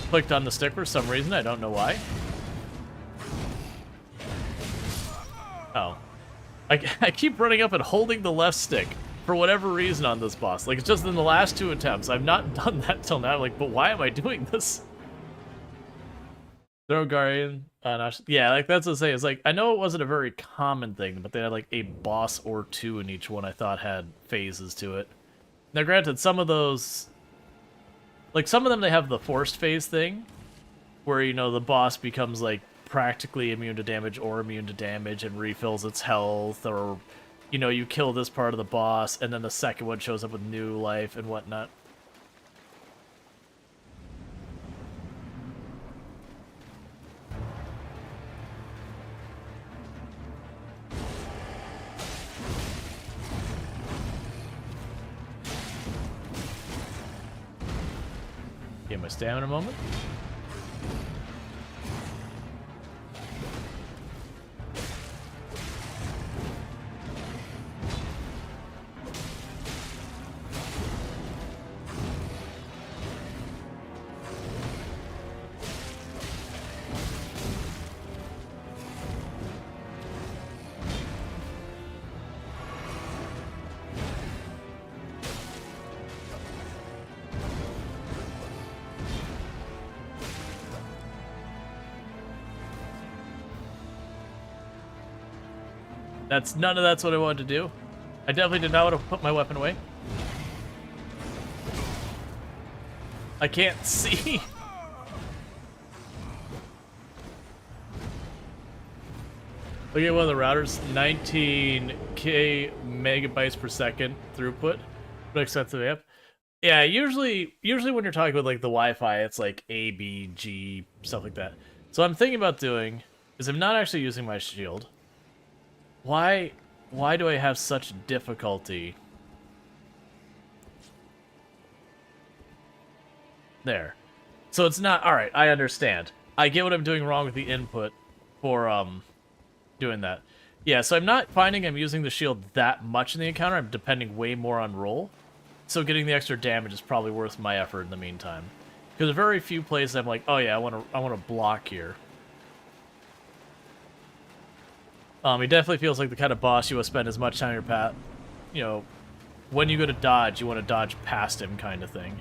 clicked on the stick for some reason, I don't know why. Oh. I keep running up and holding the left stick for whatever reason on this boss. Like, it's just in the last 2 attempts. I've not done that till now. Like, but why am I doing this? Throw Guardian. Yeah, like, that's what I say. It's like, I know it wasn't a very common thing, but they had, like, a boss or 2 in each one I thought had phases to it. Now, granted, some of those... Like, some of them, they have the forced phase thing, where, you know, the boss becomes, like, practically immune to damage or immune to damage and refills its health, or, you know, you kill this part of the boss, and then the second one shows up with new life and whatnot. Get my stamina a moment. None of that's what I wanted to do. I definitely did not want to put my weapon away. I can't see. Look at one of the routers, 19k megabytes per second throughput. What expensive app? Yeah, usually when you're talking with like the Wi-Fi, it's like A, B, G, stuff like that. So what I'm thinking about doing is I'm not actually using my shield. Why do I have such difficulty? There. So it's not, alright, I understand. I get what I'm doing wrong with the input for doing that. Yeah, so I'm not finding I'm using the shield that much in the encounter. I'm depending way more on roll. So getting the extra damage is probably worth my effort in the meantime. Because very few places I'm like, oh yeah, I want to block here. He definitely feels like the kind of boss you want to spend as much time in your path. You know, when you go to dodge, you want to dodge past him kind of thing.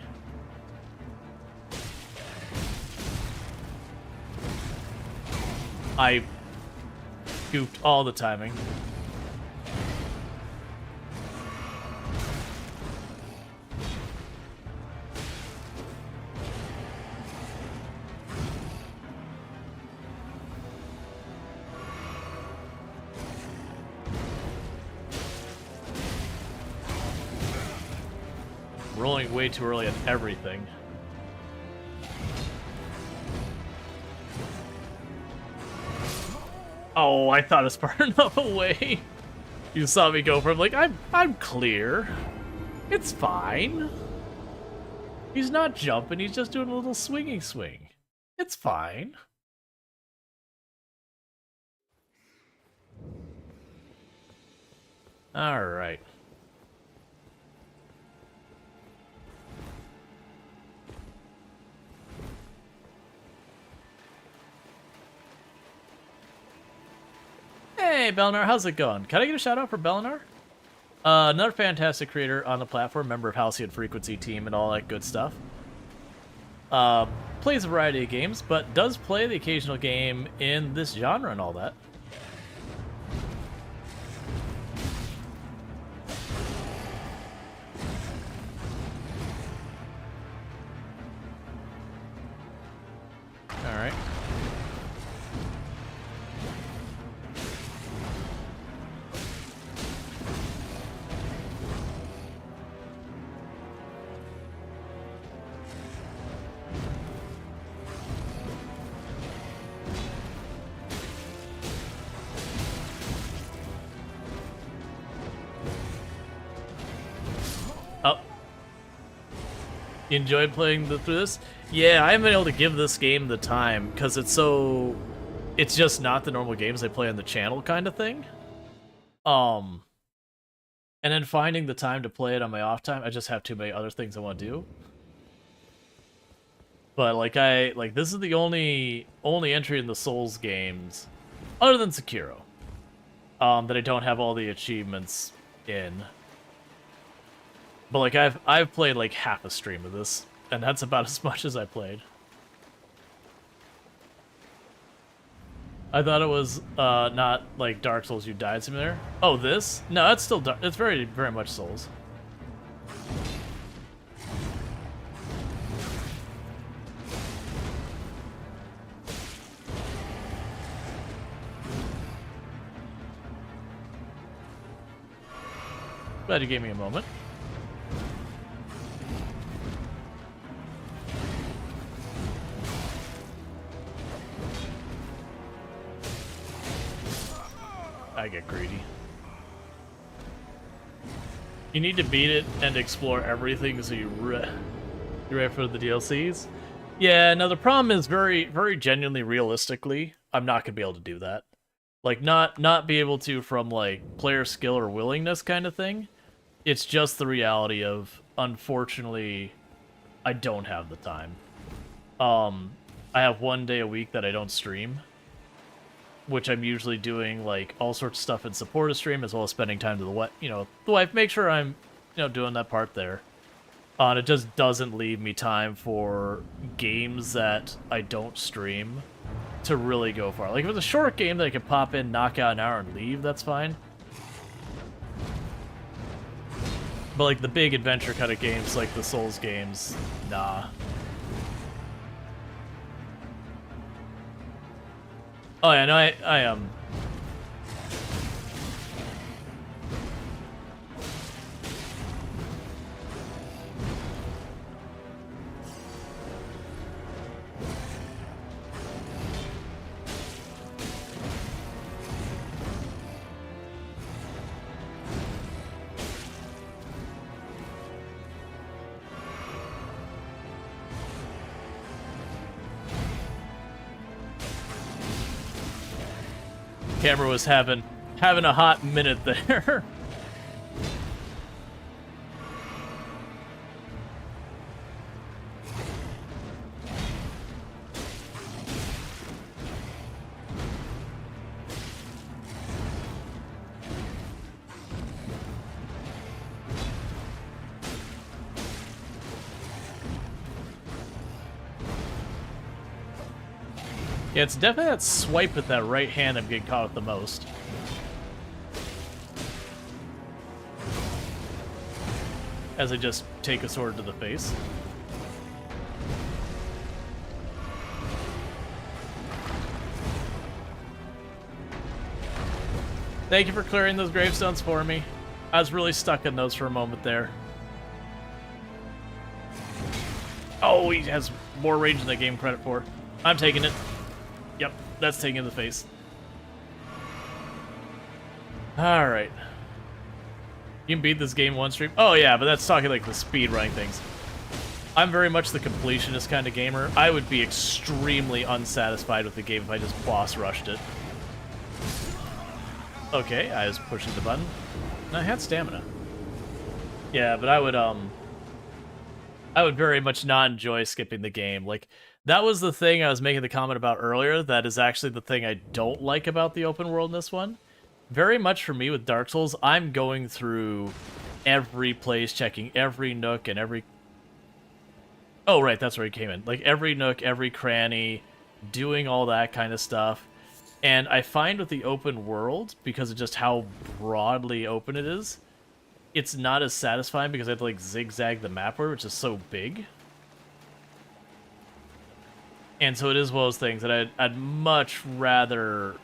I goofed all the timing. Rolling way too early on everything. Oh, I thought it was far enough away. You saw me go for him, like, I'm clear. It's fine. He's not jumping, he's just doing a little swinging swing. It's fine. Alright. Hey, Belnar, how's it going? Can I get a shout out for Belnar? Another fantastic creator on the platform, member of Halcyon Frequency team and all that good stuff. Plays a variety of games, but does play the occasional game in this genre and all that. Alright. You enjoyed playing through this? Yeah, I haven't been able to give this game the time because it's just not the normal games I play on the channel kind of thing. And then finding the time to play it on my off time, I just have too many other things I want to do. But this is the only entry in the Souls games, other than Sekiro, that I don't have all the achievements in. But like I've played like half a stream of this, and that's about as much as I played. I thought it was not like Dark Souls. You died some there. Oh, this? No, it's still dark. It's very much Souls. Glad you gave me a moment. I get greedy. You need to beat it and explore everything so you're ready for the DLCs. Yeah, now the problem is very genuinely realistically, I'm not gonna be able to do that. Like not be able to from like player skill or willingness kind of thing. It's just the reality of, unfortunately, I don't have the time. I have one day a week that I don't stream, which I'm usually doing like all sorts of stuff in support of stream, as well as spending time to the wife. Make sure I'm, doing that part there. And it just doesn't leave me time for games that I don't stream to really go far. Like if it's a short game that I can pop in, knock out an hour, and leave, that's fine. But like the big adventure kind of games, like the Souls games, nah. Oh yeah, no, I Camera was having a hot minute there. Yeah, it's definitely that swipe with that right hand I'm getting caught with the most. As I just take a sword to the face. Thank you for clearing those gravestones for me. I was really stuck in those for a moment there. Oh, he has more range than I gave him credit for. I'm taking it. Yep, that's taking in the face. Alright. You can beat this game one stream? Oh yeah, but that's talking like the speed running things. I'm very much the completionist kind of gamer. I would be extremely unsatisfied with the game if I just boss rushed it. Okay, I was pushing the button. And I had stamina. Yeah, but I would very much not enjoy skipping the game. Like, that was the thing I was making the comment about earlier. That is actually the thing I don't like about the open world in this one. Very much for me with Dark Souls, I'm going through every place, checking every nook and every... Oh, right, that's where he came in. Like, every nook, every cranny, doing all that kind of stuff. And I find with the open world, because of just how broadly open it is, it's not as satisfying because I have to, like, zigzag the map where, which is so big. And so it is one of those things that I'd much rather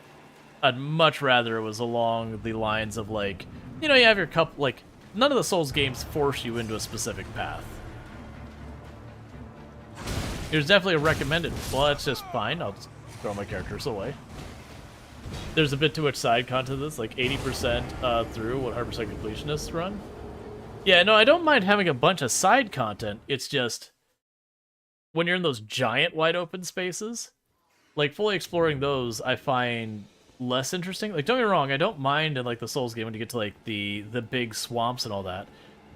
it was along the lines of, like, you know, you have your couple, like, none of the Souls games force you into a specific path. There's definitely a recommended, well, that's just fine, I'll just throw my characters away. There's a bit too much side content that's like 80% through 100% completionist run. Yeah, no, I don't mind having a bunch of side content, it's just... when you're in those giant wide open spaces, like fully exploring those, I find less interesting. Like, don't get me wrong, I don't mind in like the Souls game when you get to like the big swamps and all that,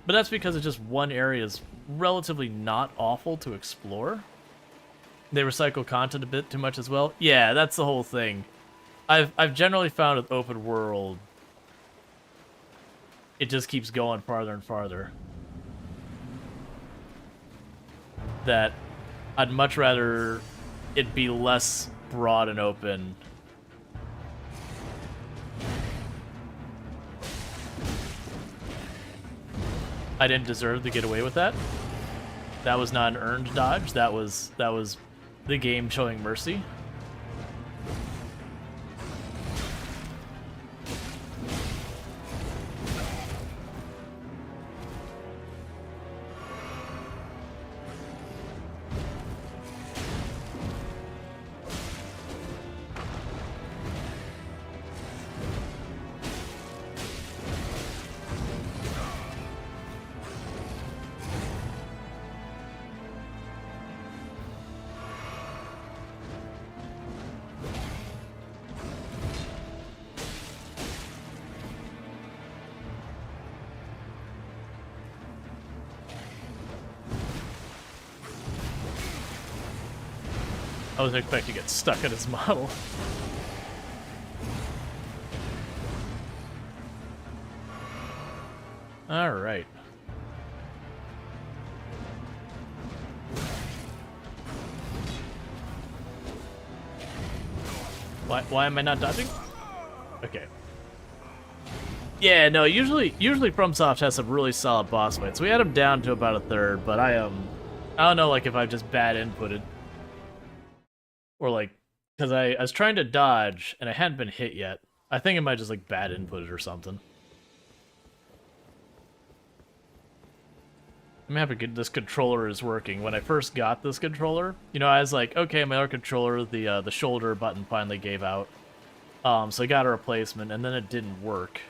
but that's because it's just one area is relatively not awful to explore. They recycle content a bit too much as well. Yeah, that's the whole thing. I've generally found with open world, it just keeps going farther and farther. That I'd much rather it be less broad and open. I didn't deserve to get away with that. That was not an earned dodge. That was the game showing mercy. I wasn't expecting to get stuck in his model. Alright. Why am I not dodging? Okay. Yeah, no, usually FromSoft has some really solid boss fights. We had him down to about a third, but I don't know, like, if I've just bad inputted. Or, like, because I was trying to dodge, and I hadn't been hit yet. I think it might just, like, bad inputted or something. I'm happy this controller is working. When I first got this controller, you know, I was like, okay, my other controller, the shoulder button finally gave out. So I got a replacement, and then it didn't work.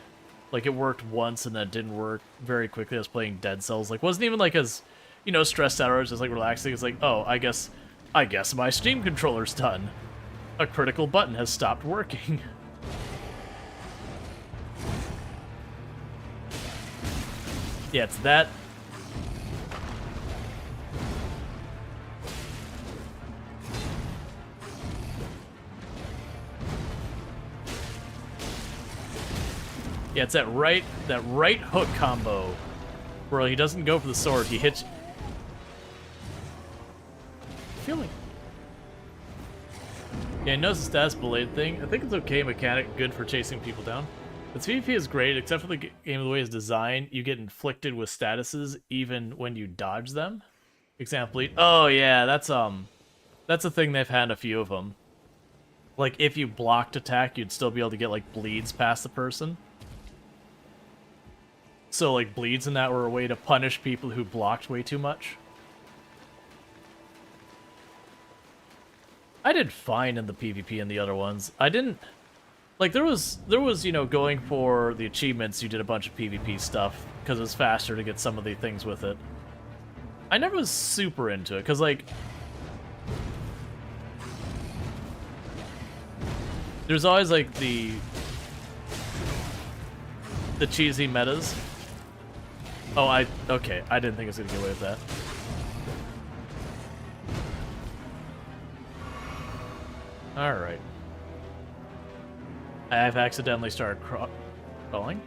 Like, it worked once, and then it didn't work very quickly. I was playing Dead Cells. Like, wasn't even, like, as, you know, stressed out, or just, like, relaxing. It's like, oh, I guess my Steam controller's done. A critical button has stopped working. Yeah, it's that. Yeah, it's that right hook combo where he doesn't go for the sword, he hits. Feeling. Yeah, notice the status blade thing. I think it's okay mechanic, good for chasing people down. Its PvP is great, except for the game the way it's designed. You get inflicted with statuses even when you dodge them. Example. Oh yeah, that's a thing they've had a few of them. Like if you blocked attack, you'd still be able to get like bleeds past the person. So, like, bleeds in that were a way to punish people who blocked way too much. I did fine in the PvP and the other ones. I didn't... Like, there was, you know, going for the achievements, you did a bunch of PvP stuff, because it was faster to get some of the things with it. I never was super into it, because, like... There's always, like, the cheesy metas. Oh, okay, I didn't think I was gonna get away with that. Alright. I've accidentally started crawling.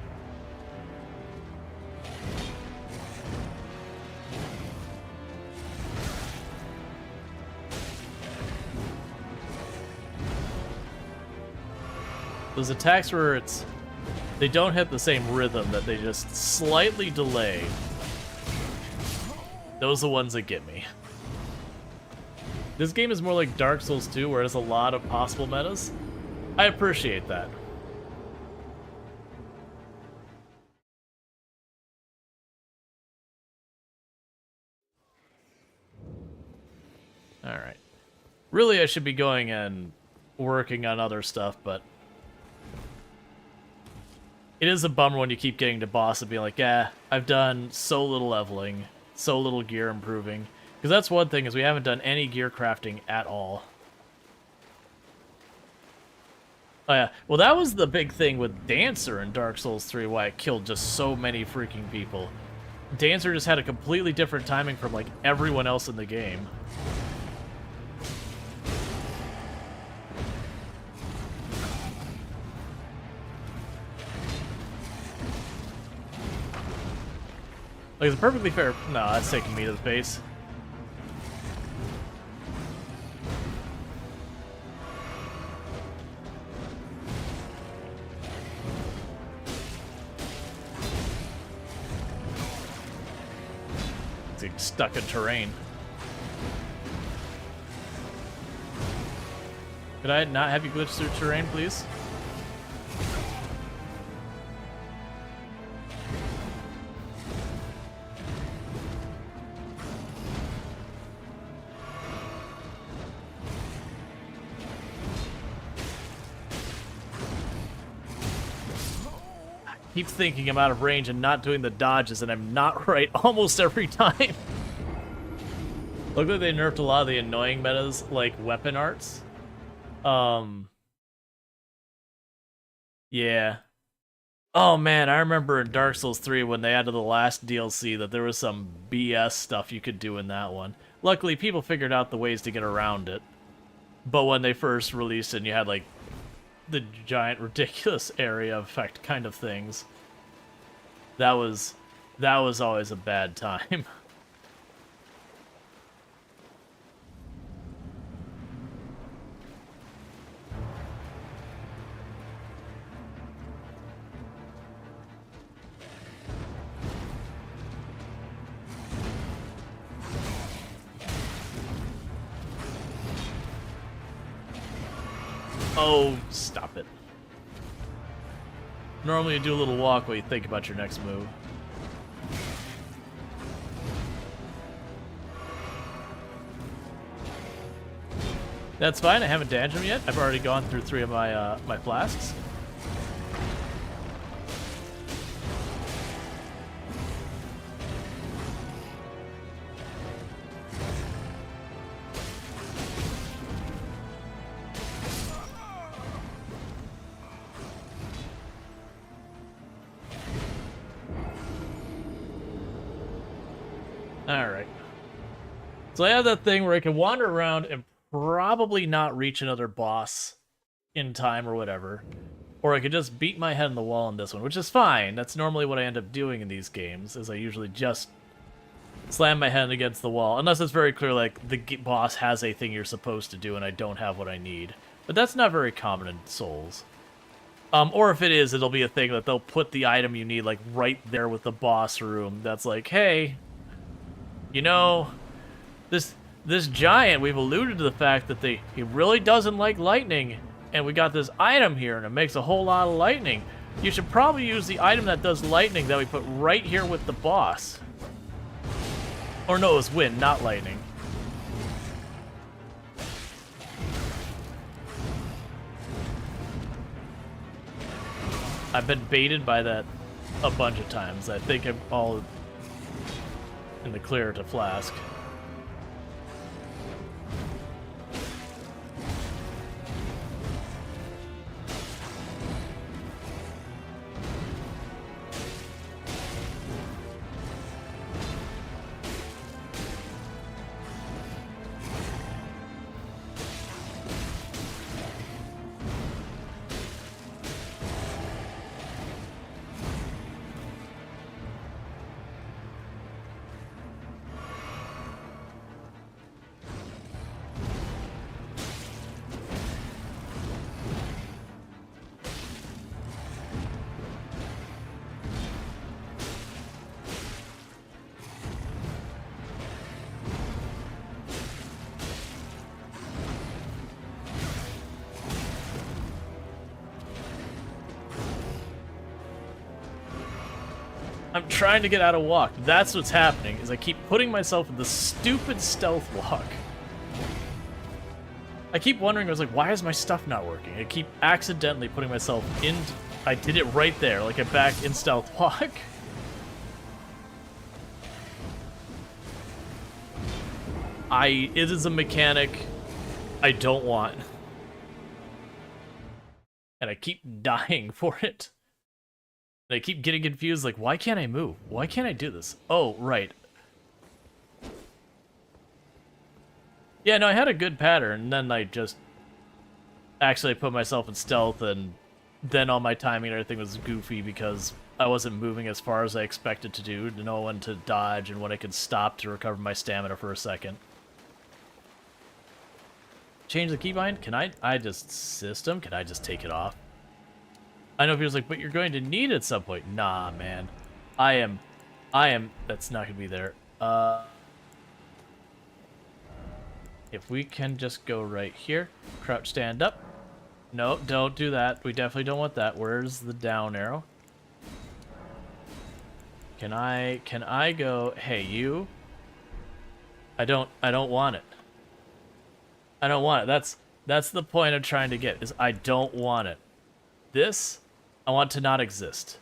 Those attacks where they don't hit the same rhythm, that they just slightly delay. Those are the ones that get me. This game is more like Dark Souls 2, where it has a lot of possible metas. I appreciate that. Alright. Really, I should be going and working on other stuff, but... It is a bummer when you keep getting to boss and being like, yeah, I've done so little leveling, so little gear improving. Because that's one thing, is we haven't done any gear crafting at all. Oh yeah, well that was the big thing with Dancer in Dark Souls 3, why it killed just so many freaking people. Dancer just had a completely different timing from, like, everyone else in the game. Like, it's perfectly fair. No, that's taking me to the base. It's like stuck in terrain. Could I not have you glitch through terrain, please? Keep thinking I'm out of range and not doing the dodges, and I'm not right almost every time. Look like they nerfed a lot of the annoying metas, like weapon arts. Yeah. Oh man, I remember in Dark Souls 3 when they added the last DLC that there was some BS stuff you could do in that one. Luckily, people figured out the ways to get around it. But when they first released it, and you had like the giant ridiculous area effect kind of things, that was always a bad time. Oh, stop it. Normally you do a little walk while you think about your next move. That's fine, I haven't damaged him yet. I've already gone through 3 of my my flasks. Alright. So I have that thing where I can wander around and probably not reach another boss in time or whatever. Or I could just beat my head on the wall in this one, which is fine. That's normally what I end up doing in these games, is I usually just slam my head against the wall. Unless it's very clear, like, the boss has a thing you're supposed to do and I don't have what I need. But that's not very common in Souls. Or if it is, it'll be a thing that they'll put the item you need, like, right there with the boss room. That's like, hey, you know, this giant, we've alluded to the fact that he really doesn't like lightning, and we got this item here, and it makes a whole lot of lightning. You should probably use the item that does lightning that we put right here with the boss. Or no, it's wind, not lightning. I've been baited by that a bunch of times. I think I'm all in the clear to flask. I'm trying to get out of walk. That's what's happening, is I keep putting myself in this stupid stealth walk. I keep wondering, I was like, why is my stuff not working? I keep accidentally putting myself in... I did it right there, like I'm back in stealth walk. It is a mechanic I don't want. And I keep dying for it. And I keep getting confused, like, why can't I move? Why can't I do this? Oh, right. Yeah, no, I had a good pattern, and then I just actually put myself in stealth, and then all my timing and everything was goofy because I wasn't moving as far as I expected to do, to know when to dodge and when I could stop to recover my stamina for a second. Change the keybind? Can I just system? Can I just take it off? I know people's like, but you're going to need it at some point. Nah, man. I am, that's not going to be there. If we can just go right here, crouch stand up. No, don't do that. We definitely don't want that. Where's the down arrow? Can I go, hey, you? I don't want it. I don't want it. That's the point I'm trying to get, is I don't want it. This, I want to not exist.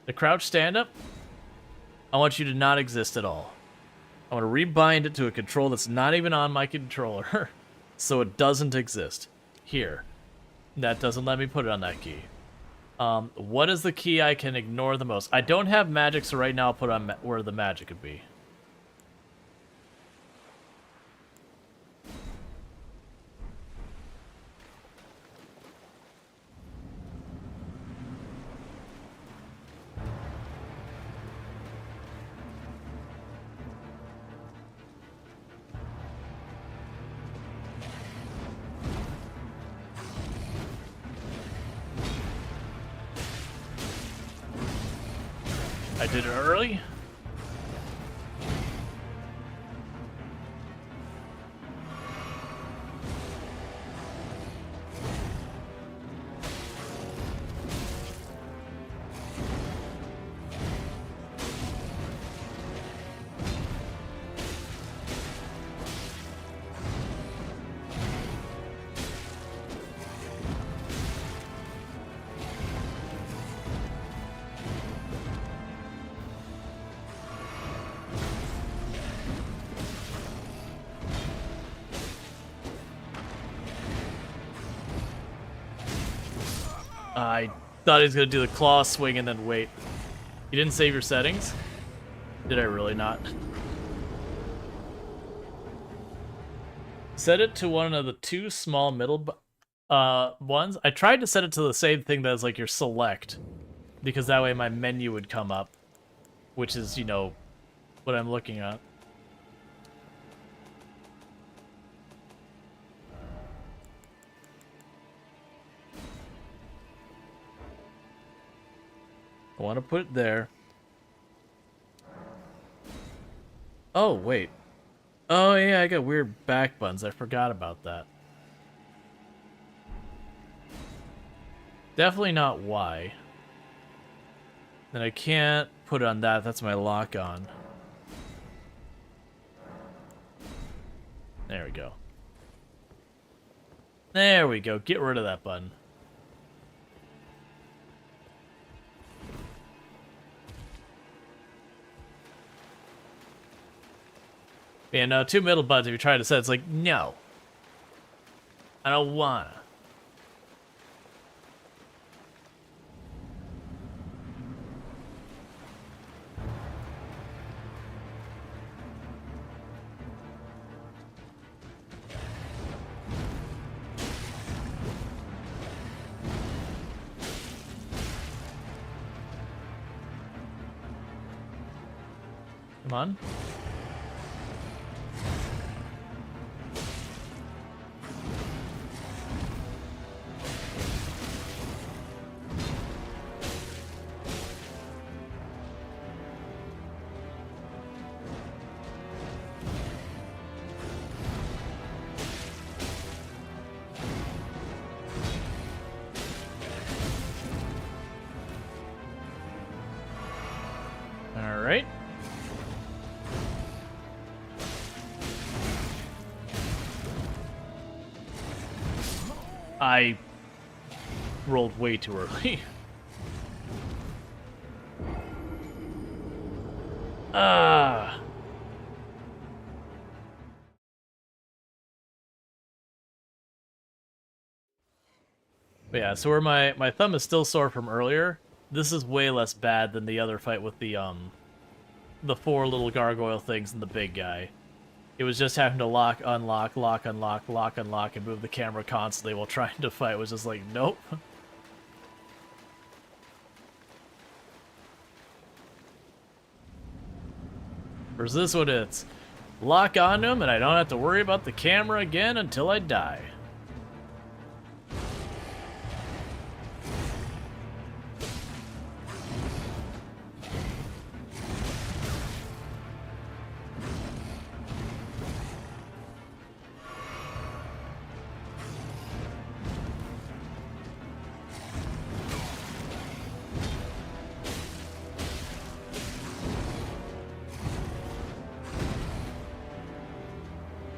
The crouch stand up, I want you to not exist at all. I want to rebind it to a control that's not even on my controller, so it doesn't exist. Here. That doesn't let me put it on that key. What is the key I can ignore the most? I don't have magic, so right now I'll put on where the magic could be. I did it early. I thought he was going to do the claw swing and then wait. You didn't save your settings? Did I really not? Set it to one of the two small middle ones. I tried to set it to the same thing that's like your select, because that way my menu would come up, which is, you know, what I'm looking at. I want to put it there. Oh, wait. Oh, yeah, I got weird back buttons. I forgot about that. Definitely not Y. Then I can't put it on that. That's my lock on. There we go. There we go. Get rid of that button. Yeah, no, two middle buttons if you try to set, it's like, no. I don't wanna. Come on. All right. I rolled way too early. Ah. But yeah, so where my thumb is still sore from earlier, this is way less bad than the other fight with the four little gargoyle things and the big guy. It was just having to lock, unlock, lock, unlock, lock, unlock, and move the camera constantly while trying to fight. It was just like, nope. Whereas this one, it's lock onto him, and I don't have to worry about the camera again until I die.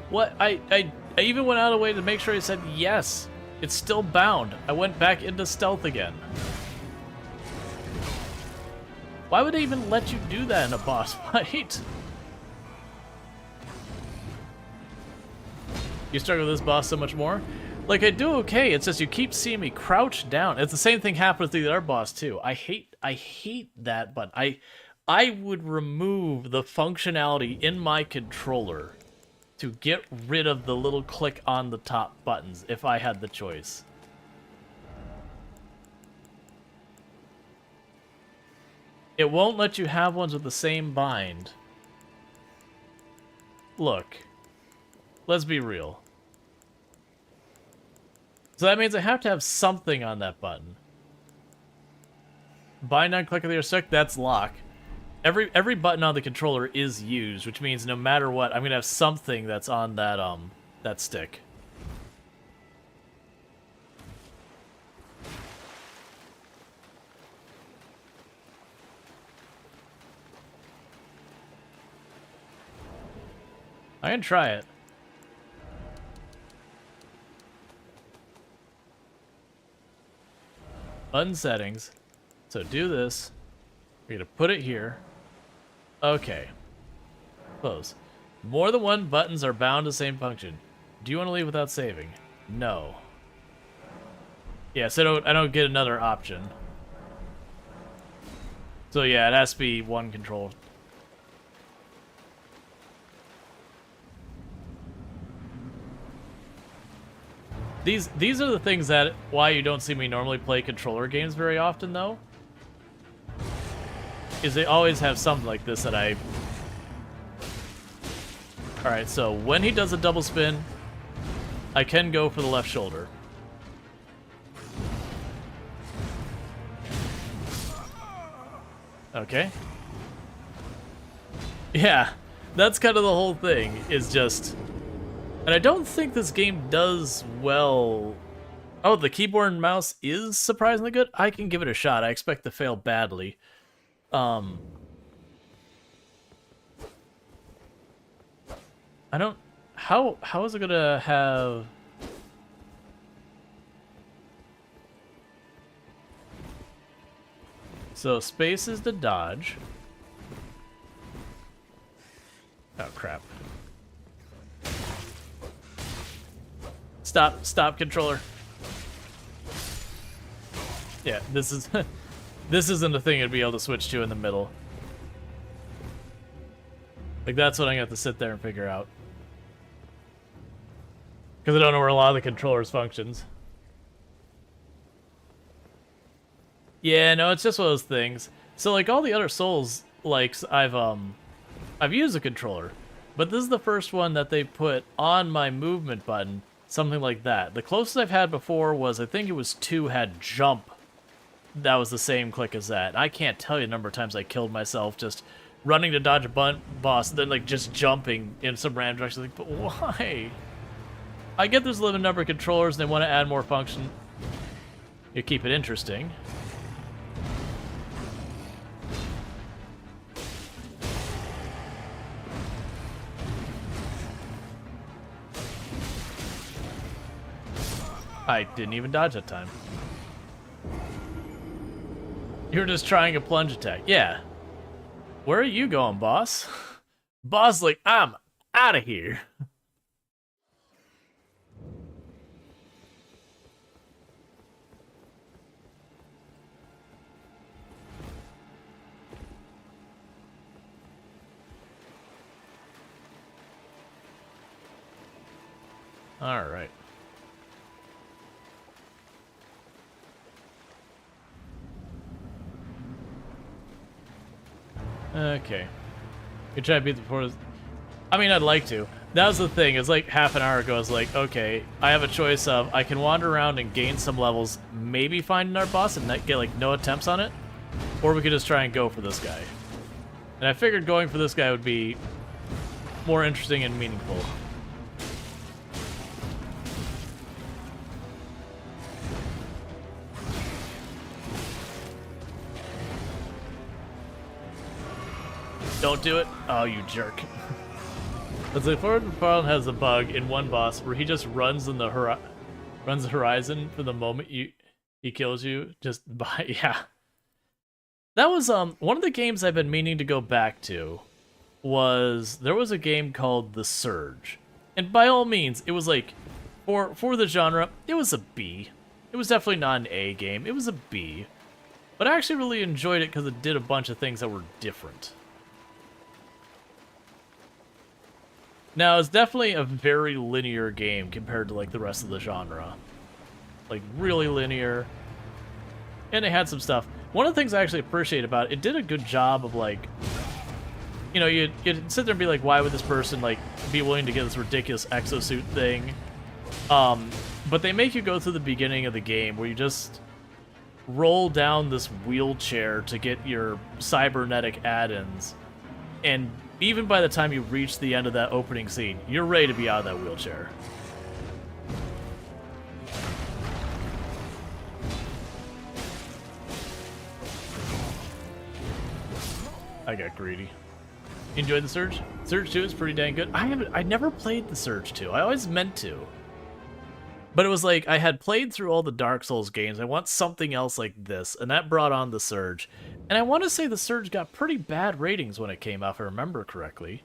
What? I even went out of the way to make sure I said yes. It's still bound. I went back into stealth again. Why would they even let you do that in a boss fight? You struggle with this boss so much more? Like, I do okay, it's just you keep seeing me crouch down. It's the same thing happens to the other boss, too. I hate that button. I would remove the functionality in my controller to get rid of the little click on the top buttons if I had the choice. It won't let you have ones with the same bind. Look, let's be real. So that means I have to have something on that button. Bind on click with your stick, that's lock. Every button on the controller is used, which means no matter what, I'm gonna have something that's on that stick. I can try it. Button settings. So do this. We're gonna put it here. Okay. Close. More than one buttons are bound to the same function. Do you want to leave without saving? No. Yeah, so I don't get another option. So yeah, it has to be one control. These are the things that why you don't see me normally play controller games very often though. Is they always have something like this that I... Alright, so when he does a double spin, I can go for the left shoulder. Okay. Yeah, that's kind of the whole thing, is just... And I don't think this game does well... Oh, the keyboard and mouse is surprisingly good? I can give it a shot. I expect to fail badly. I don't... How is it gonna have... So, space is the dodge. Oh, crap. Stop, controller. Yeah, this is... this isn't a thing I'd be able to switch to in the middle. Like, that's what I'm gonna have to sit there and figure out. Because I don't know where a lot of the controller's functions. Yeah, no, it's just one of those things. So, like, all the other Souls, like, I've used a controller. But this is the first one that they put on my movement button. Something like that. The closest I've had before was, I think it was 2 had jump. That was the same click as that. I can't tell you the number of times I killed myself just running to dodge a boss, then like just jumping in some random direction. Like, but why? I get there's a limited number of controllers and they want to add more function. You keep it interesting. I didn't even dodge that time. You're just trying a plunge attack. Yeah. Where are you going, boss? Boss like, I'm out of here. All right. Okay. You try to beat the before. I mean, I'd like to. That was the thing. It's like half an hour ago. I was like, okay, I have a choice of I can wander around and gain some levels, maybe find another boss and get like no attempts on it, or we could just try and go for this guy. And I figured going for this guy would be more interesting and meaningful. Don't do it. Oh, you jerk. Let's say Forward McFarlane has a bug in one boss where he just runs in the horizon for the moment he kills you. Just by yeah. That was one of the games I've been meaning to go back to. There was a game called The Surge, and by all means, it was like for the genre, it was a B. It was definitely not an A game. It was a B, but I actually really enjoyed it because it did a bunch of things that were different. Now, it's definitely a very linear game compared to, like, the rest of the genre. Like, really linear. And it had some stuff. One of the things I actually appreciate about it did a good job of, like... You know, you'd sit there and be like, why would this person, like, be willing to get this ridiculous exosuit thing? But they make you go through the beginning of the game where you just roll down this wheelchair to get your cybernetic add-ins. And even by the time you reach the end of that opening scene, you're ready to be out of that wheelchair. I got greedy. You enjoyed the Surge? Surge 2 is pretty dang good. I never played the Surge 2. I always meant to. But it was like, I had played through all the Dark Souls games. I want something else like this, and that brought on the Surge. And I want to say the Surge got pretty bad ratings when it came out, if I remember correctly.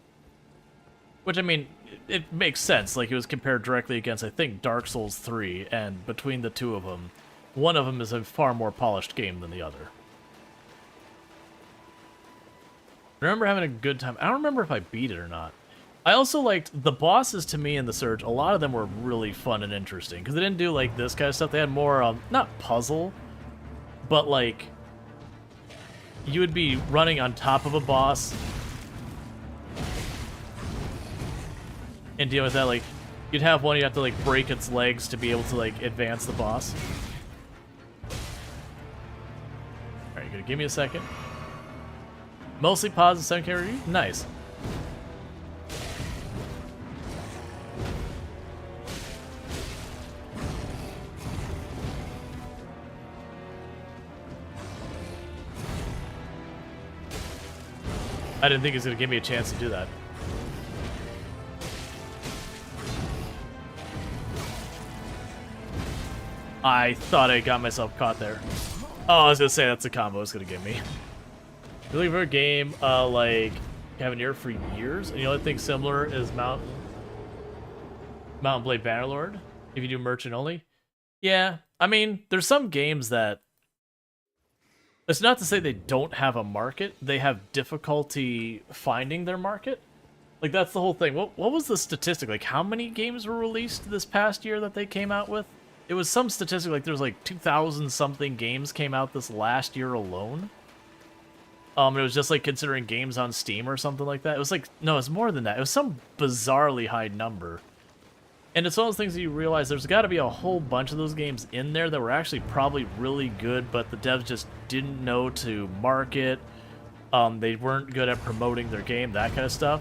Which, I mean, it makes sense. Like, it was compared directly against, I think, Dark Souls 3, and between the two of them, one of them is a far more polished game than the other. I remember having a good time. I don't remember if I beat it or not. I also liked the bosses to me in the Surge. A lot of them were really fun and interesting because they didn't do like this kind of stuff. They had more, not puzzle, but like you would be running on top of a boss and dealing with that. Like you'd have one you have to like break its legs to be able to like advance the boss. All right, you gonna give me a second? Mostly positive 7K review? Nice. I didn't think it was going to give me a chance to do that. I thought I got myself caught there. Oh, I was going to say that's a combo it's going to give me. You're looking for a game like having ear for years, and the only thing similar is Mountain Blade Bannerlord, if you do merchant only. Yeah, I mean, there's some games that... It's not to say they don't have a market, they have difficulty finding their market. Like, that's the whole thing. What was the statistic? Like, how many games were released this past year that they came out with? It was some statistic, like, there's like 2,000-something games came out this last year alone. It was just, like, considering games on Steam or something like that. It was like, no, it's more than that. It was some bizarrely high number. And it's one of those things that you realize there's got to be a whole bunch of those games in there that were actually probably really good, but the devs just didn't know to market. They weren't good at promoting their game, that kind of stuff.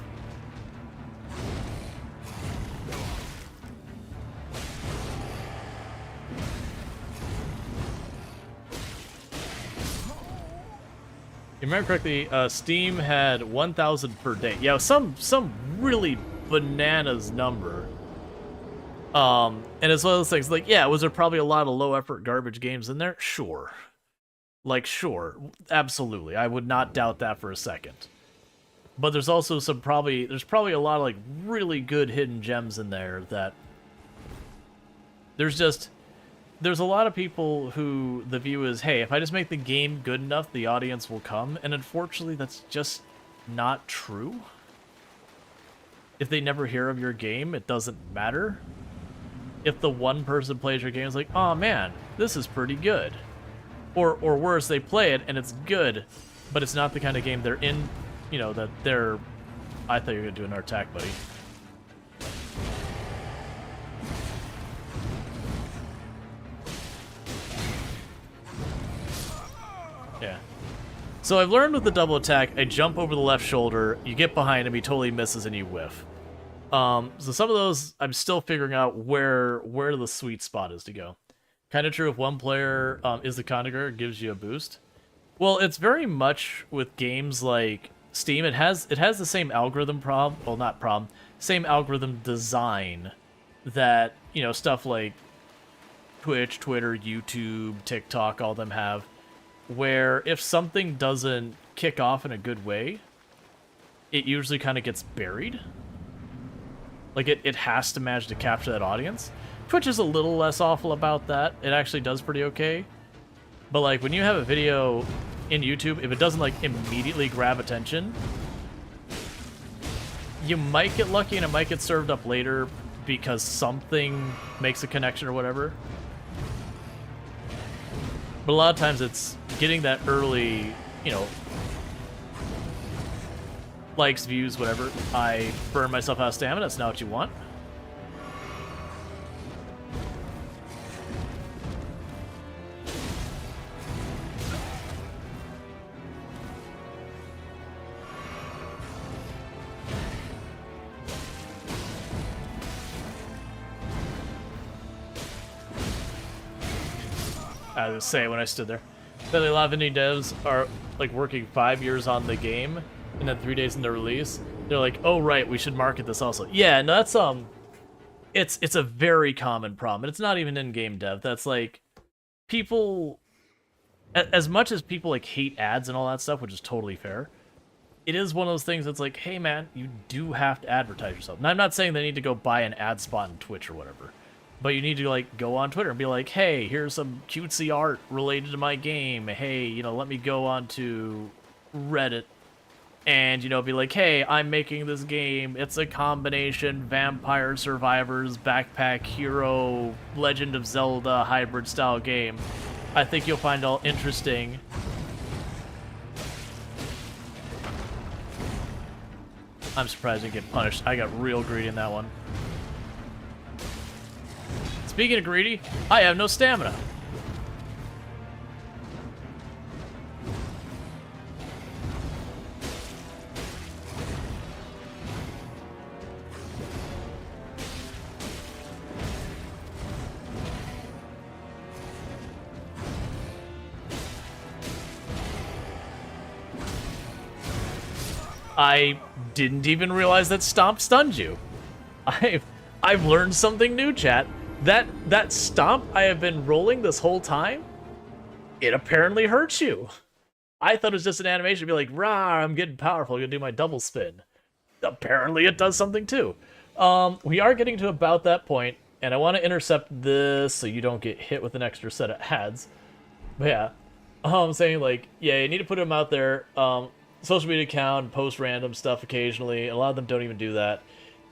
If you remember correctly, Steam had 1,000 per day. Yeah, some really bananas number. And it's one of those things, like, yeah, was there probably a lot of low-effort garbage games in there? Sure. Like, sure. Absolutely. I would not doubt that for a second. But there's also there's probably a lot of, like, really good hidden gems in there that... There's a lot of people who the view is, hey, if I just make the game good enough, the audience will come. And unfortunately, that's just not true. If they never hear of your game, it doesn't matter. If the one person plays your game is like, oh man, this is pretty good. Or worse, they play it and it's good, but it's not the kind of game they're in, you know, that they're... I thought you were going to do another attack, buddy. Yeah. So I've learned with the double attack, I jump over the left shoulder, you get behind him, he totally misses, and you whiff. So some of those, I'm still figuring out where the sweet spot is to go. Kind of true if one player is the conjurer, it gives you a boost. Well, it's very much with games like Steam. It has the same algorithm problem. Well, not problem. Same algorithm design that, you know, stuff like Twitch, Twitter, YouTube, TikTok, all of them have. Where if something doesn't kick off in a good way, it usually kind of gets buried. Like, it has to manage to capture that audience. Twitch is a little less awful about that. It actually does pretty okay. But, like, when you have a video in YouTube, if it doesn't, like, immediately grab attention, you might get lucky and it might get served up later because something makes a connection or whatever. But a lot of times it's getting that early, you know, likes, views, whatever. I burn myself out of stamina. That's not what you want. I was saying when I stood there. But a lot of indie devs are like working 5 years on the game, and then 3 days into release, they're like, "Oh right, we should market this also." Yeah, no, that's it's a very common problem. And it's not even in game dev. That's like people, as much as people like hate ads and all that stuff, which is totally fair. It is one of those things that's like, hey man, you do have to advertise yourself. Now I'm not saying they need to go buy an ad spot on Twitch or whatever. But you need to like go on Twitter and be like, hey, here's some cutesy art related to my game. Hey, you know, let me go on to Reddit and, you know, be like, hey, I'm making this game. It's a combination Vampire Survivors, Backpack Hero, Legend of Zelda hybrid style game. I think you'll find it all interesting. I'm surprised I didn't get punished. I got real greedy in that one. Speaking of greedy, I have no stamina. I didn't even realize that Stomp stunned you. I've learned something new, chat. That Stomp I have been rolling this whole time, it apparently hurts you. I thought it was just an animation to be like, rah, I'm getting powerful, I'm gonna do my double spin. Apparently it does something too. We are getting to about that point, and I want to intercept this so you don't get hit with an extra set of ads. But yeah, I'm saying like, yeah, you need to put them out there. Social media account, post random stuff occasionally. A lot of them don't even do that.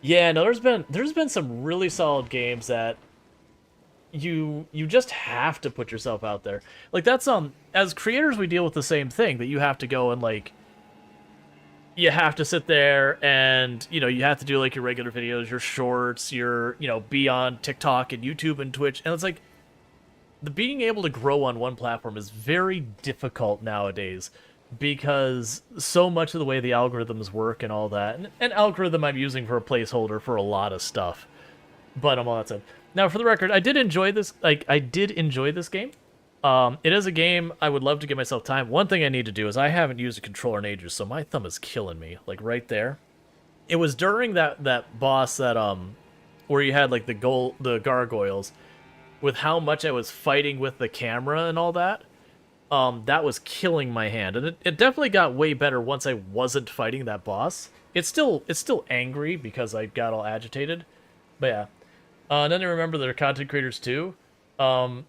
Yeah, no, there's been some really solid games that you just have to put yourself out there. Like that's as creators we deal with the same thing, that you have to go and like you have to sit there and, you know, you have to do like your regular videos, your shorts, your, you know, be on TikTok and YouTube and Twitch. And it's like the being able to grow on one platform is very difficult nowadays, because so much of the way the algorithms work and all that, and an algorithm I'm using for a placeholder for a lot of stuff. But I'm all that said. Now, for the record, I did enjoy this. Like, I did enjoy this game. It is a game I would love to give myself time. One thing I need to do is I haven't used a controller in ages, so my thumb is killing me. Like right there. It was during that boss that where you had like the gargoyles, with how much I was fighting with the camera and all that. That was killing my hand, and it definitely got way better once I wasn't fighting that boss. It's still angry because I got all agitated, but yeah. And then I remember there are content creators too, and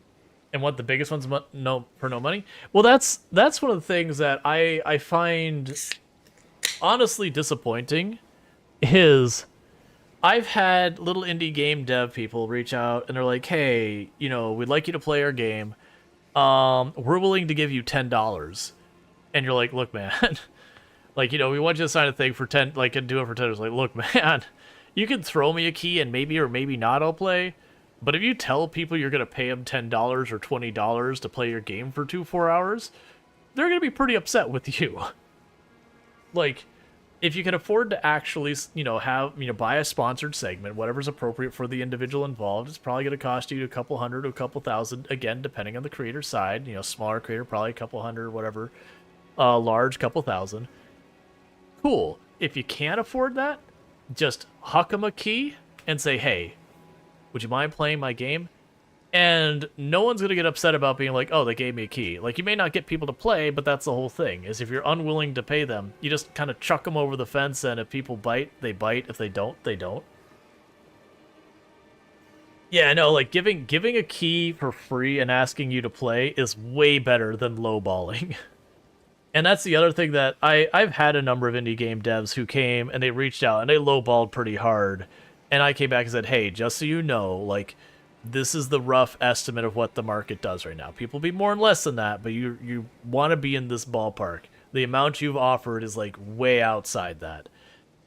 what the biggest ones for no money. Well, that's one of the things that I find honestly disappointing. Is I've had little indie game dev people reach out and they're like, hey, you know, we'd like you to play our game. We're willing to give you $10. And you're like, look, man, like, you know, we want you to sign a thing for 10, like, and do it for 10. It's like, look, man, you can throw me a key and maybe or maybe not I'll play. But if you tell people you're going to pay them $10 or $20 to play your game for 4 hours, they're going to be pretty upset with you. Like, if you can afford to actually, you know, buy a sponsored segment, whatever's appropriate for the individual involved, it's probably going to cost you a couple hundred to a couple thousand, again, depending on the creator's side. You know, smaller creator, probably a couple hundred, whatever. Large, couple thousand. Cool. If you can't afford that, just huck them a key and say, hey, would you mind playing my game? And no one's going to get upset about being like, oh, they gave me a key. Like, you may not get people to play, but that's the whole thing, is if you're unwilling to pay them, you just kind of chuck them over the fence, and if people bite, they bite. If they don't, they don't. Yeah, no, like, giving a key for free and asking you to play is way better than lowballing. And that's the other thing that I've had a number of indie game devs who came, and they reached out, and they lowballed pretty hard. And I came back and said, hey, just so you know, like, this is the rough estimate of what the market does right now. People be more and less than that, but you want to be in this ballpark. The amount you've offered is like way outside that.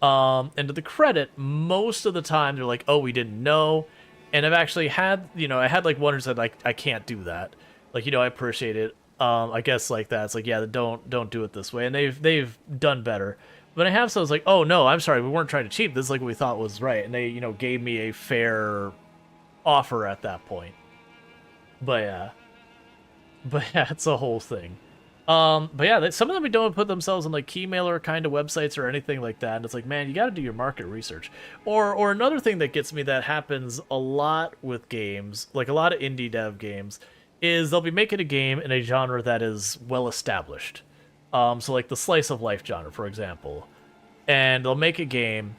And to the credit, most of the time they're like, oh, we didn't know. And I've actually had, you know, I had like one who said like, I can't do that. Like, you know, I appreciate it. I guess like that. It's like, yeah, don't do it this way. And they've done better. But I have some like, oh no, I'm sorry, we weren't trying to cheat. This is like what we thought was right. And they, you know, gave me a fair offer at that point. But yeah, it's a whole thing. But yeah, some of them don't put themselves on like Keymailer kind of websites or anything like that. And it's like, man, you got to do your market research. Or another thing that gets me that happens a lot with games, like a lot of indie dev games, is they'll be making a game in a genre that is well established. So like the slice of life genre, for example, and they'll make a game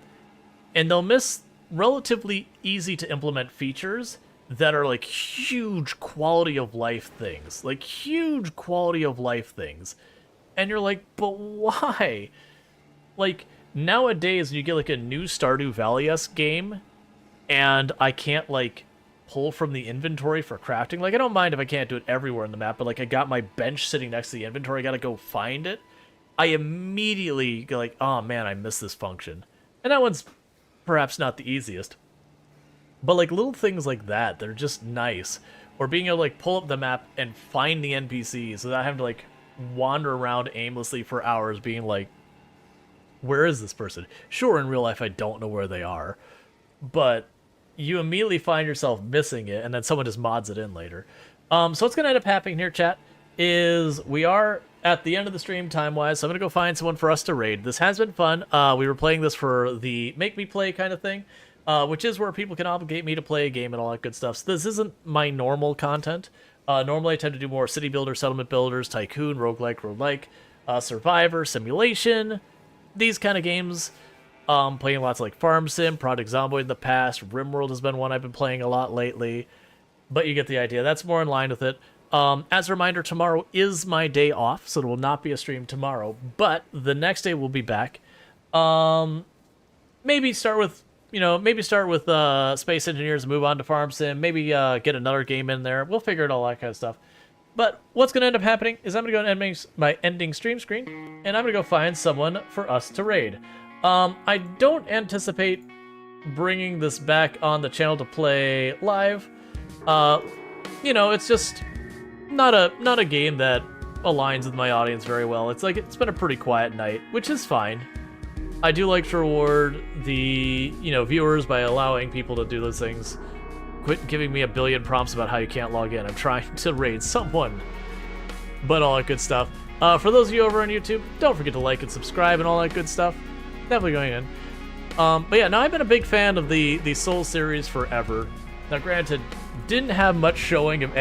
and they'll miss relatively easy to implement features that are like huge quality of life things. Like huge quality of life things. And you're like, but why? Like, nowadays, you get like a new Stardew Valley-esque game, and I can't like pull from the inventory for crafting. Like, I don't mind if I can't do it everywhere in the map, but like I got my bench sitting next to the inventory, I gotta go find it. I immediately go like, oh man, I miss this function. And that one's perhaps not the easiest. But like little things like that, they're just nice. Or being able to like pull up the map and find the NPCs without having to like wander around aimlessly for hours being like, where is this person? Sure, in real life I don't know where they are, but you immediately find yourself missing it, and then someone just mods it in later. So what's going to end up happening here, chat, is we are at the end of the stream time-wise, so I'm going to go find someone for us to raid. This has been fun. We were playing this for the Make Me Play kind of thing, which is where people can obligate me to play a game and all that good stuff. So this isn't my normal content. Normally I tend to do more city builder, settlement builders, tycoon, roguelike, survivor, simulation, these kind of games. Playing lots of like Farm Sim, Project Zomboid in the past. RimWorld has been one I've been playing a lot lately. But you get the idea. That's more in line with it. As a reminder, tomorrow is my day off, so there will not be a stream tomorrow. But the next day we'll be back. Maybe start with Space Engineers and move on to Farm Sim. Maybe get another game in there. We'll figure it all that kind of stuff. But what's going to end up happening is I'm going to go to my ending stream screen, and I'm going to go find someone for us to raid. I don't anticipate bringing this back on the channel to play live. It's just not a game that aligns with my audience very well. It's like, it's been a pretty quiet night, which is fine. I do like to reward the, viewers by allowing people to do those things. Quit giving me a billion prompts about how you can't log in. I'm trying to raid someone. But all that good stuff. For those of you over on YouTube, don't forget to like and subscribe and all that good stuff. Definitely going in. But yeah, now I've been a big fan of the Soul series forever. Now granted, didn't have much showing of